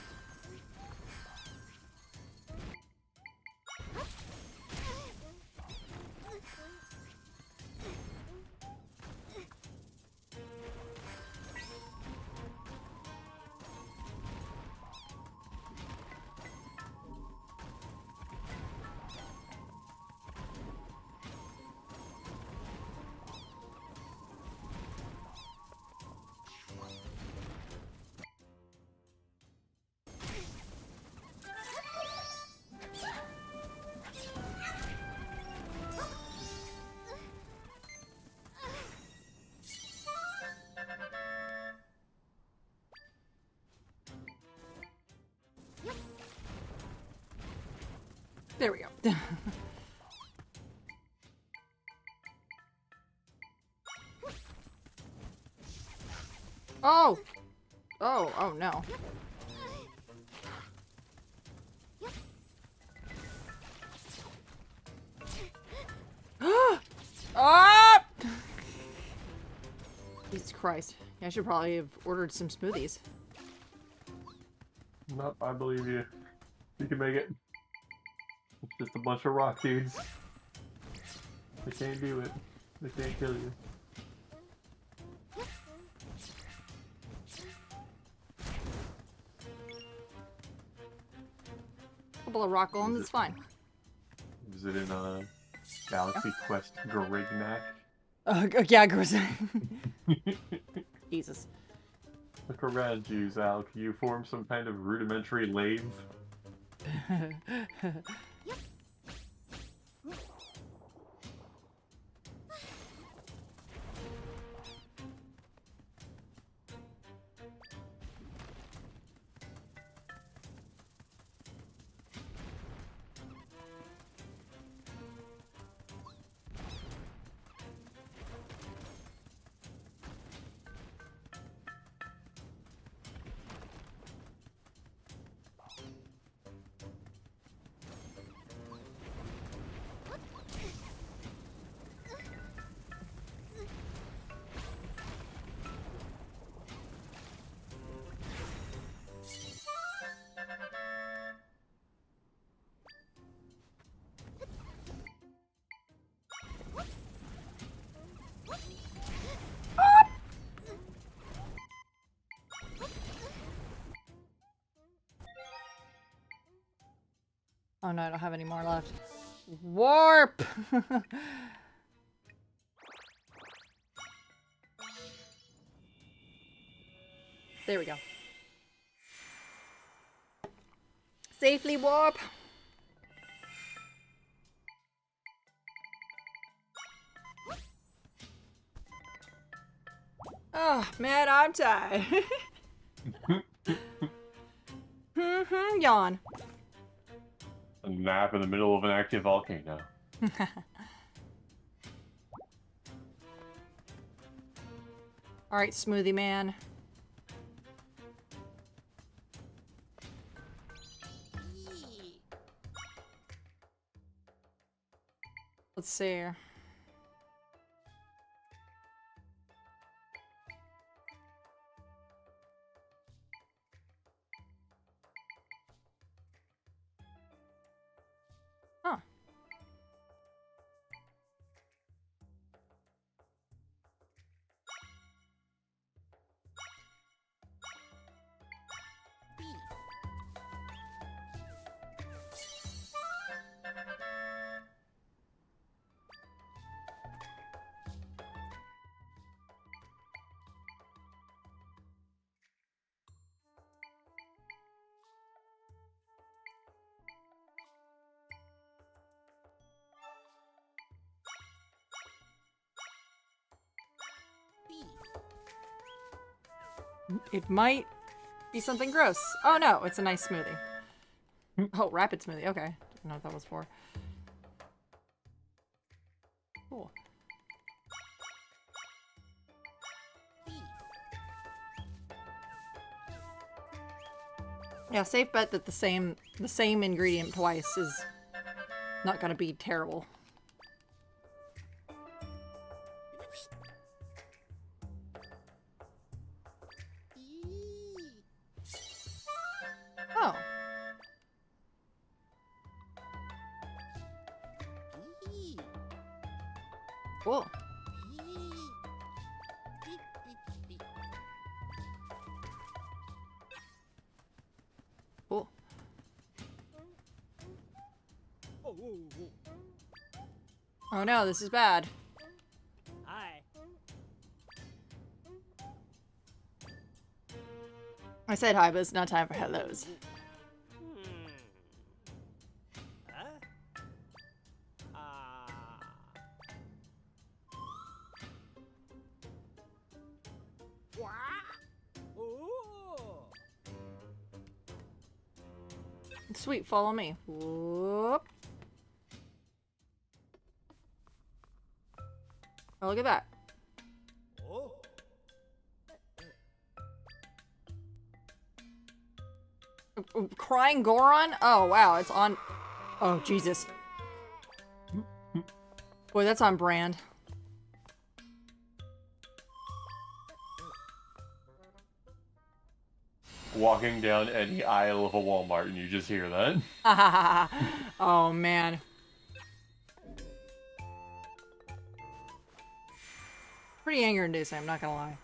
There we go. Oh! Oh no. Ah! Jesus Christ. Yeah, I should probably have ordered some smoothies. Nope, I believe you. You can make it. It's just a bunch of rock dudes. They can't do it. They can't kill you. Couple of rock golems, it's fine. Is it in Galaxy Quest Grignac? Yeah, gross. Jesus. Look around you, Zal. Can you form some kind of rudimentary lathe? Oh no, I don't have any more left. Warp! There we go. Safely warp! Oh, man, I'm tired. Yawn. A nap in the middle of an active volcano. Alright, smoothie man. Let's see. Huh. It might be something gross. Oh no, it's a nice smoothie. Oh, rapid smoothie. Okay. Didn't know what that was for. Cool. Yeah, safe bet that the same ingredient twice is not gonna be terrible. Oh. Cool. Cool. Oh no, this is bad. Hi. I said hi, but it's not time for hellos. Huh? Sweet, follow me. Whoop. Oh, look at that. Oh. Crying Goron? Oh, wow, it's on... Oh, Jesus. Boy, that's on brand. Walking down any aisle of a Walmart and you just hear that. Oh, man. Pretty anger-inducing, I'm not gonna lie.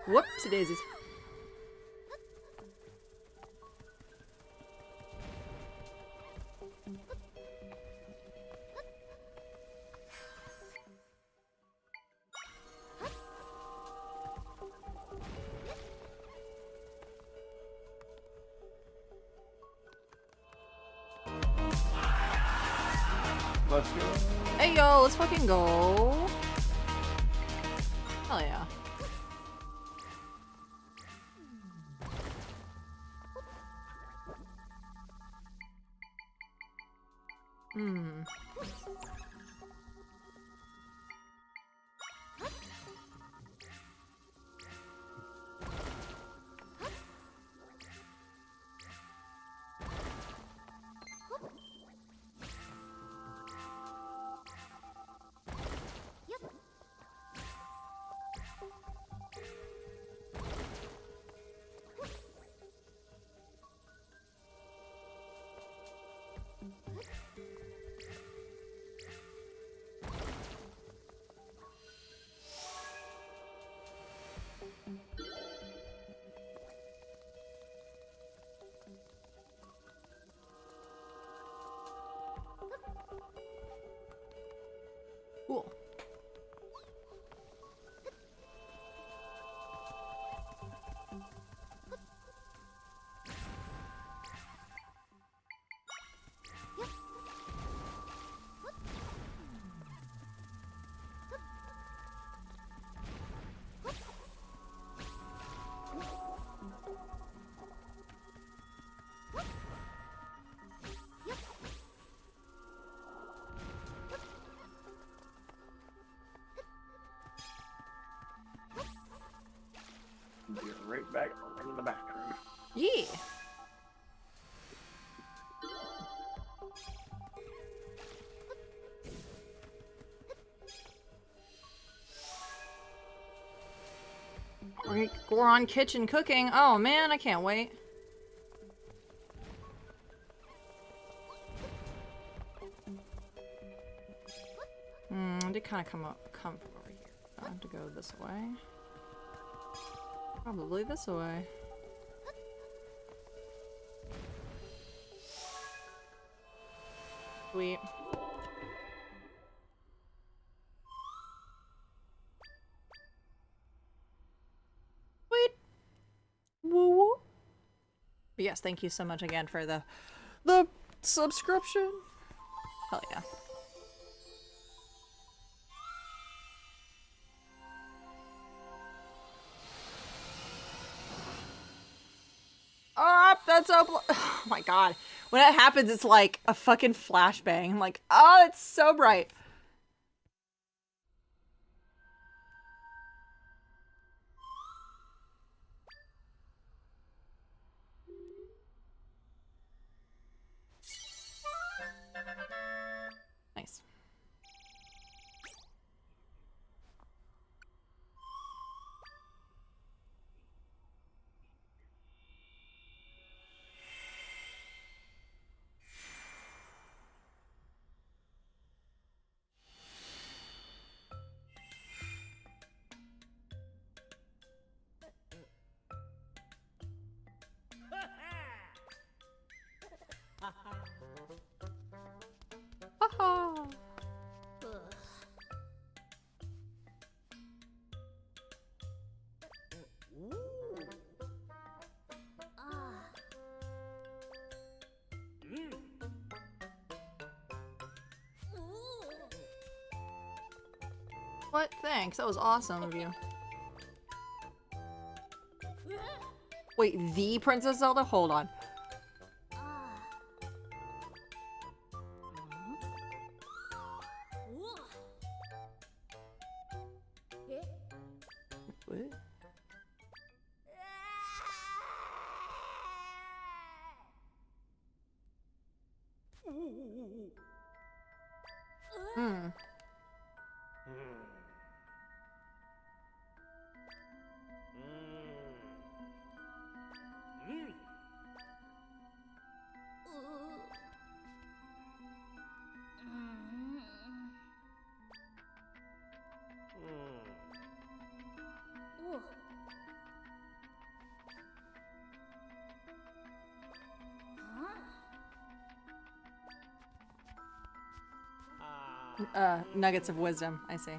Whoopsie daisies. Let's go. Hey, yo, let's fucking go. Hell yeah. Hmm. Cool. Be right back in the bathroom. Yeah. Goron kitchen cooking. Oh man, I can't wait. I did kind of come from over here. I have to go this way. Probably this way. Sweet. Sweet. Woo woo. But yes, thank you so much again for the subscription. Hell yeah. Oh, that's so oh my god. When it happens, it's like a fucking flashbang. I'm like, oh, it's so bright. Nice. Haha. What? Thanks. That was awesome of you. Wait, the Princess Zelda? Hold on. What? Hmm. Nuggets of wisdom, I see.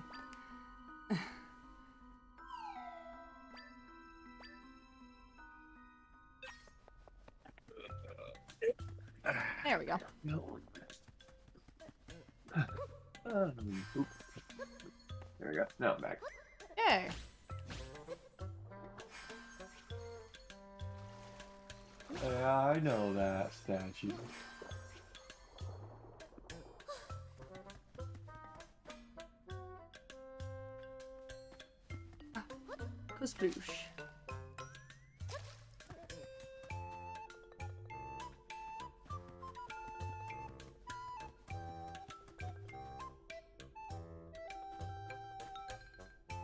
There we go. Oops. There we go. Now I'm back. Yay. Yeah, I know that statue. Sploosh.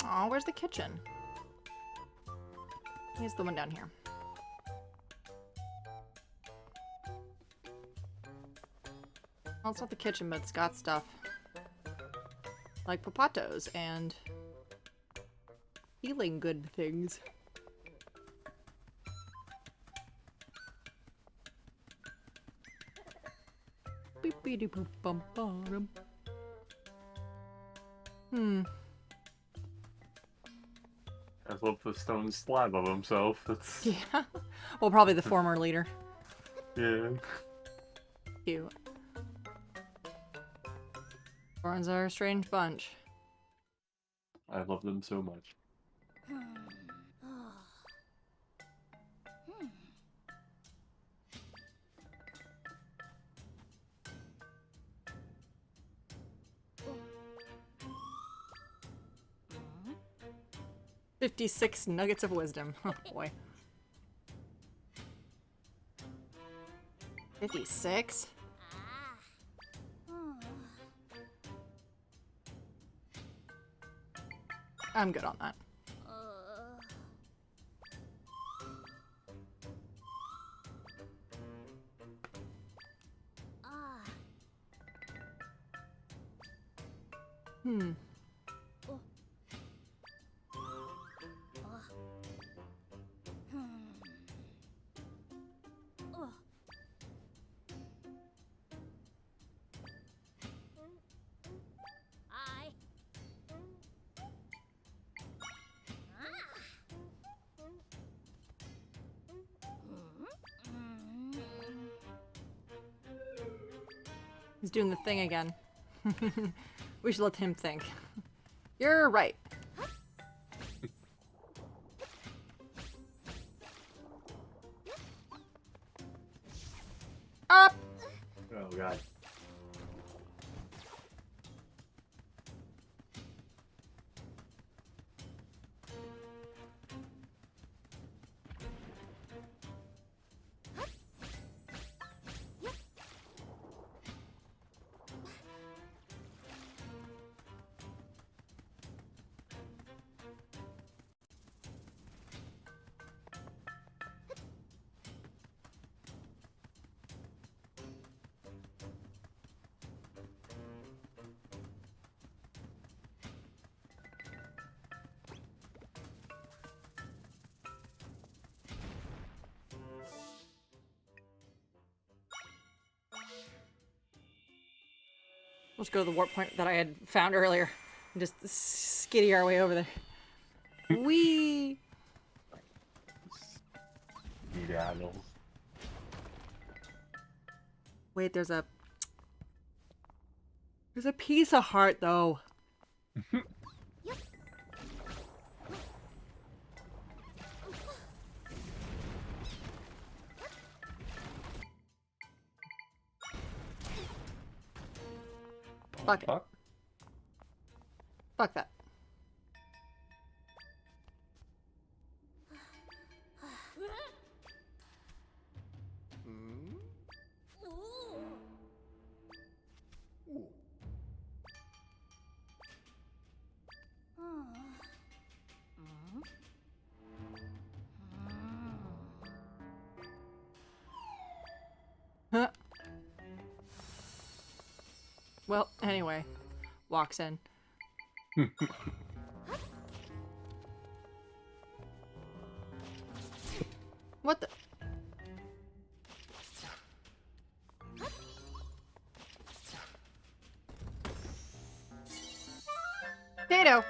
Oh, where's the kitchen? Here's the one down here. Well, it's not the kitchen, but it's got stuff like popatos and healing good things. Beep-beep-boop-bum-bum. I love the stone slab of himself. That's Yeah. Well, probably the former leader. yeah. Cute. Gorons are a strange bunch. I love them so much. $56 nuggets of wisdom. Oh boy. 56? I'm good on that. He's doing the thing again. We should let him think. You're right. Up! Oh god. Let's go to the warp point that I had found earlier. And just skiddy our way over there. Whee! Skedaddles. Wait, there's a piece of heart though. Fuck it. Fuck. Fuck that. Huh. Well, anyway, walks in. What the? Potato.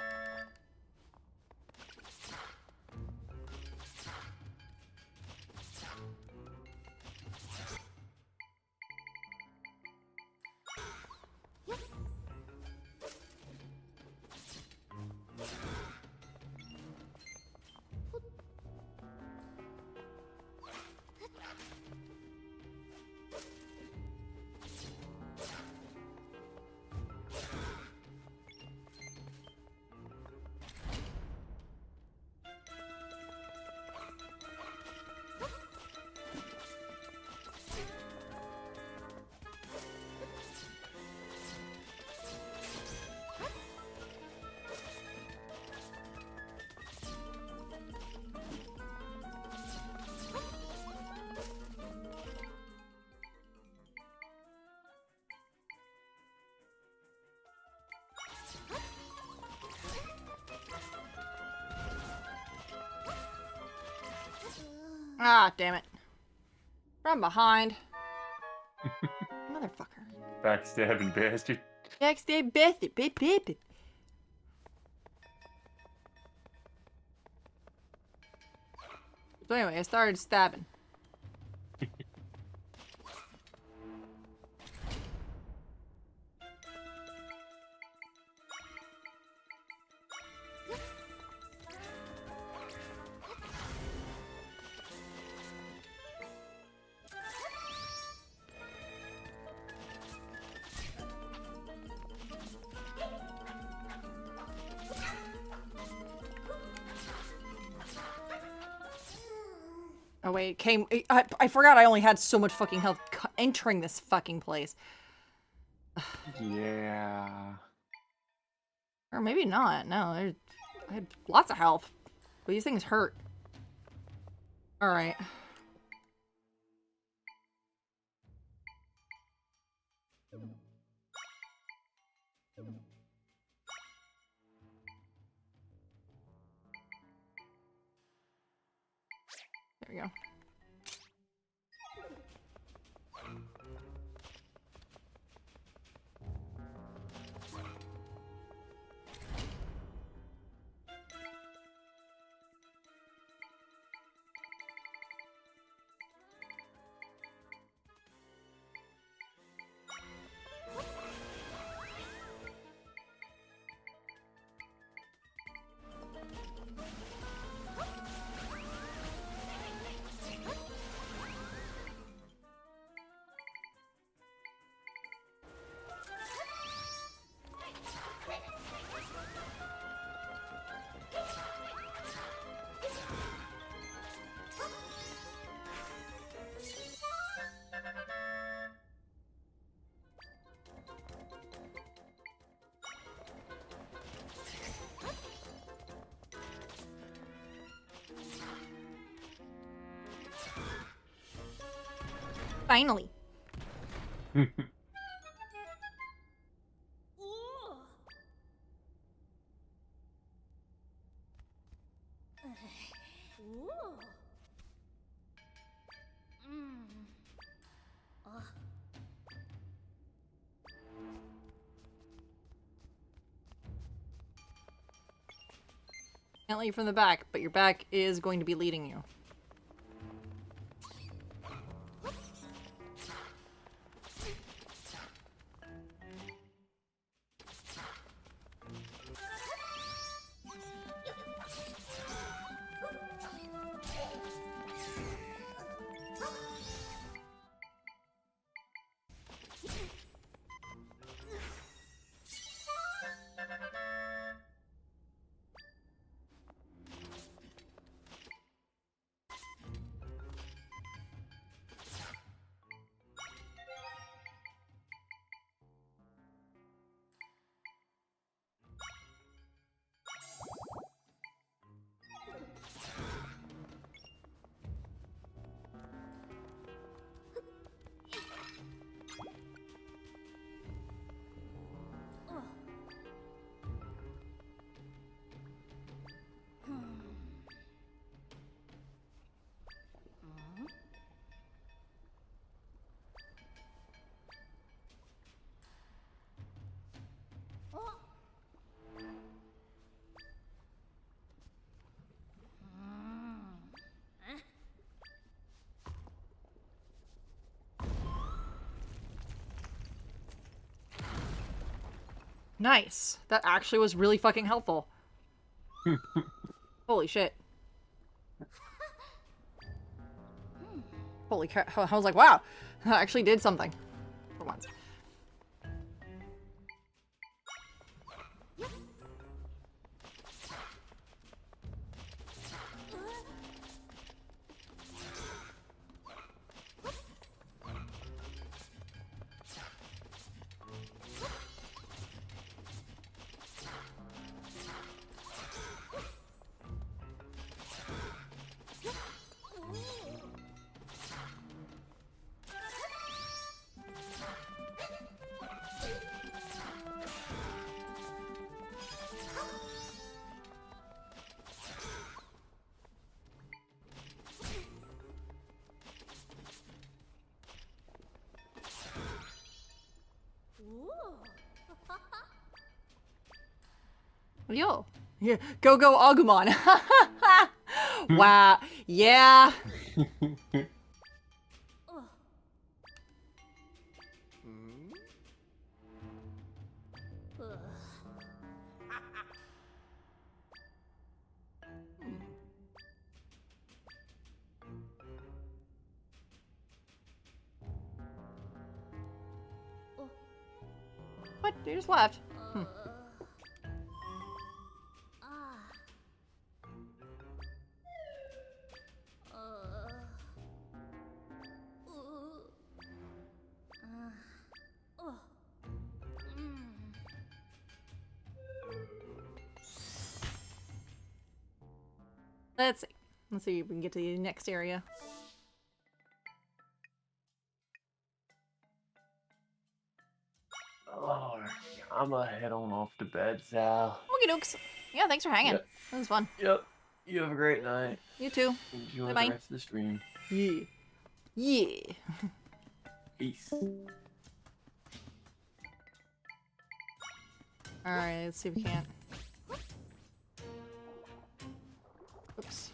Ah, damn it. From behind. Motherfucker. Backstabbing bastard. Backstab bastard. Beep, beep, beep. So anyway, I started stabbing. Oh wait, it came. I forgot I only had so much fucking health entering this fucking place. Yeah. Or maybe not. No, I had lots of health. But these things hurt. Alright. There we go. Finally. Can't lead from the back, but your back is going to be leading you. Nice. That actually was really fucking helpful. Holy shit. Holy crap. I was like, wow. That actually did something. For once. Yo. Yeah. Go Agumon. Wow. Yeah. What? You just left. Let's see. Let's see if we can get to the next area. Oh, I'm gonna head on off to bed, Sal. Okie dokes. Yeah, thanks for hanging. Yep. That was fun. Yep. You have a great night. You too. Enjoy Bye-bye. the rest of the stream. Yeah. Yeah. Peace. Alright, let's see if we can't. Oops.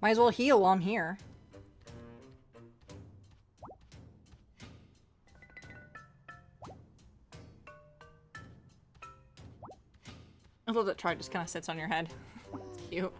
Might as well heal while I'm here. I love that Try just kind of sits on your head. It's cute.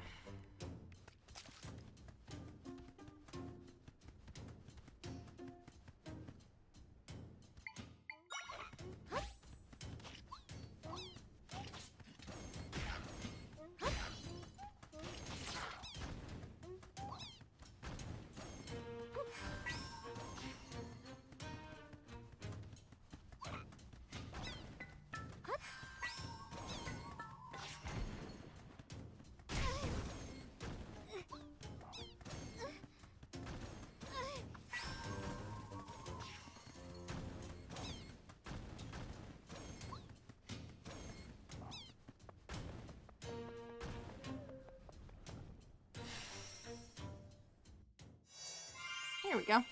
Here we go.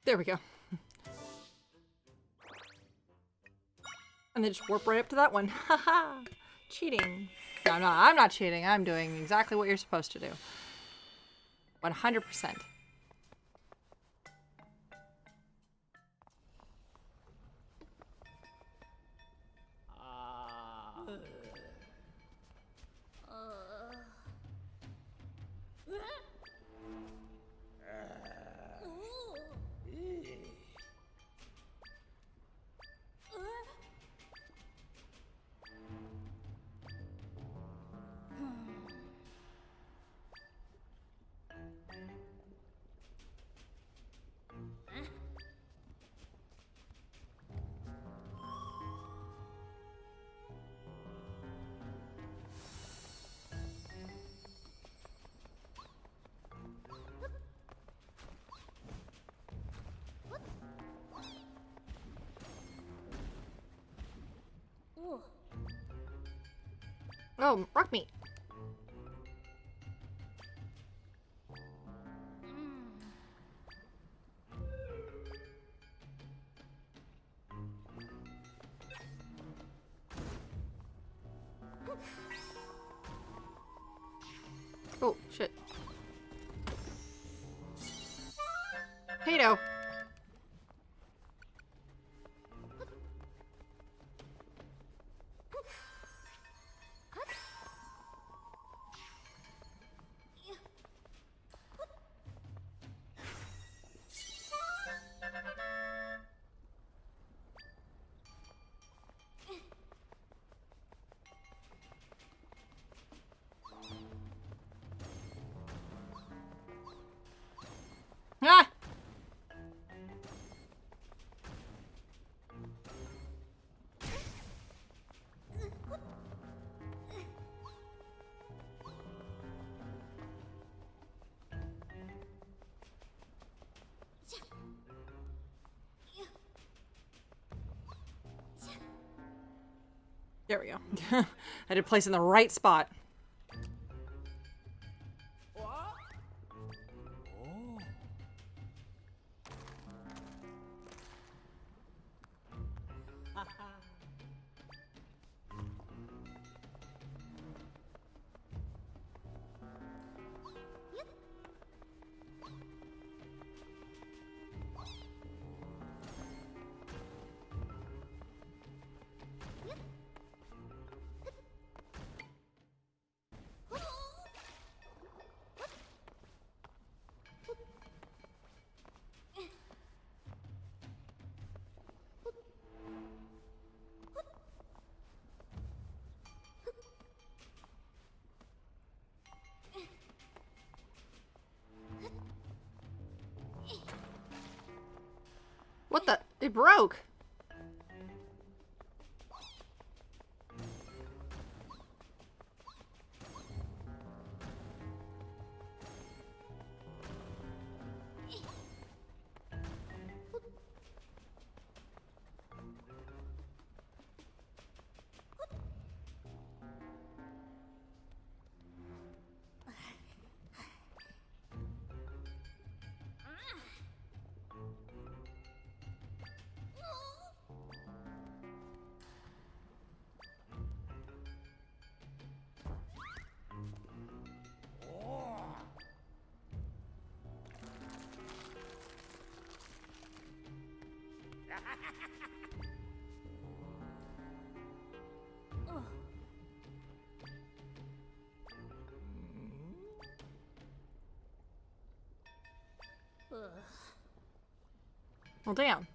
There we go. And then just warp right up to that one. Haha! Cheating. No, I'm not cheating. I'm doing exactly what you're supposed to do. 100%. Oh, rock meat. Oh, shit. Potato. Ah! There we go. I had to place in the right spot. What the? It broke. Well, damn.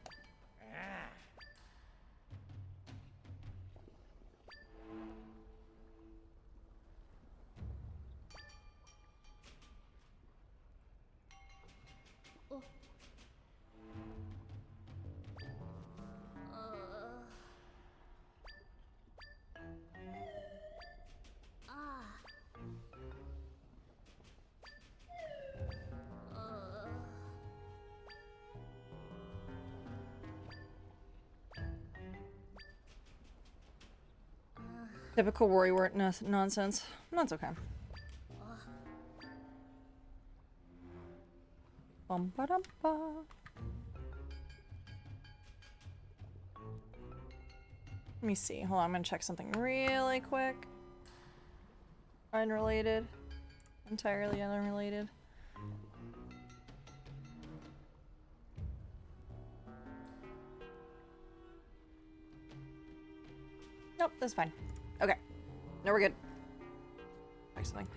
Typical worrywart nonsense. That's okay. Bum ba dum ba. Let me see. Hold on, I'm gonna check something really quick. Unrelated. Entirely unrelated. Nope, that's fine. Okay. No, we're good. Check something.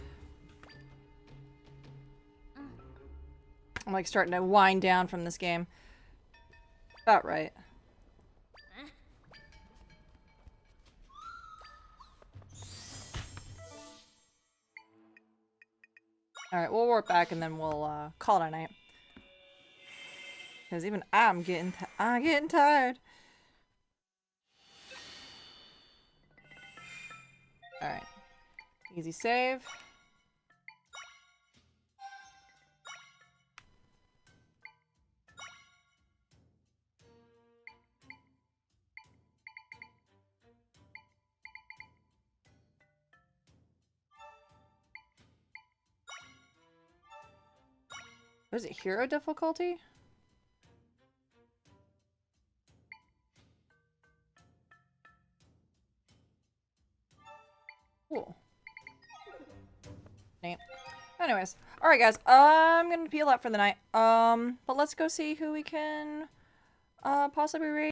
I'm like starting to wind down from this game. About right. Alright, we'll warp back and then we'll call it a night. Because even I'm getting tired. Alright. Easy save. Was it hero difficulty? Cool. Neat. Anyways, alright guys, I'm gonna peel out for the night. But let's go see who we can possibly raid.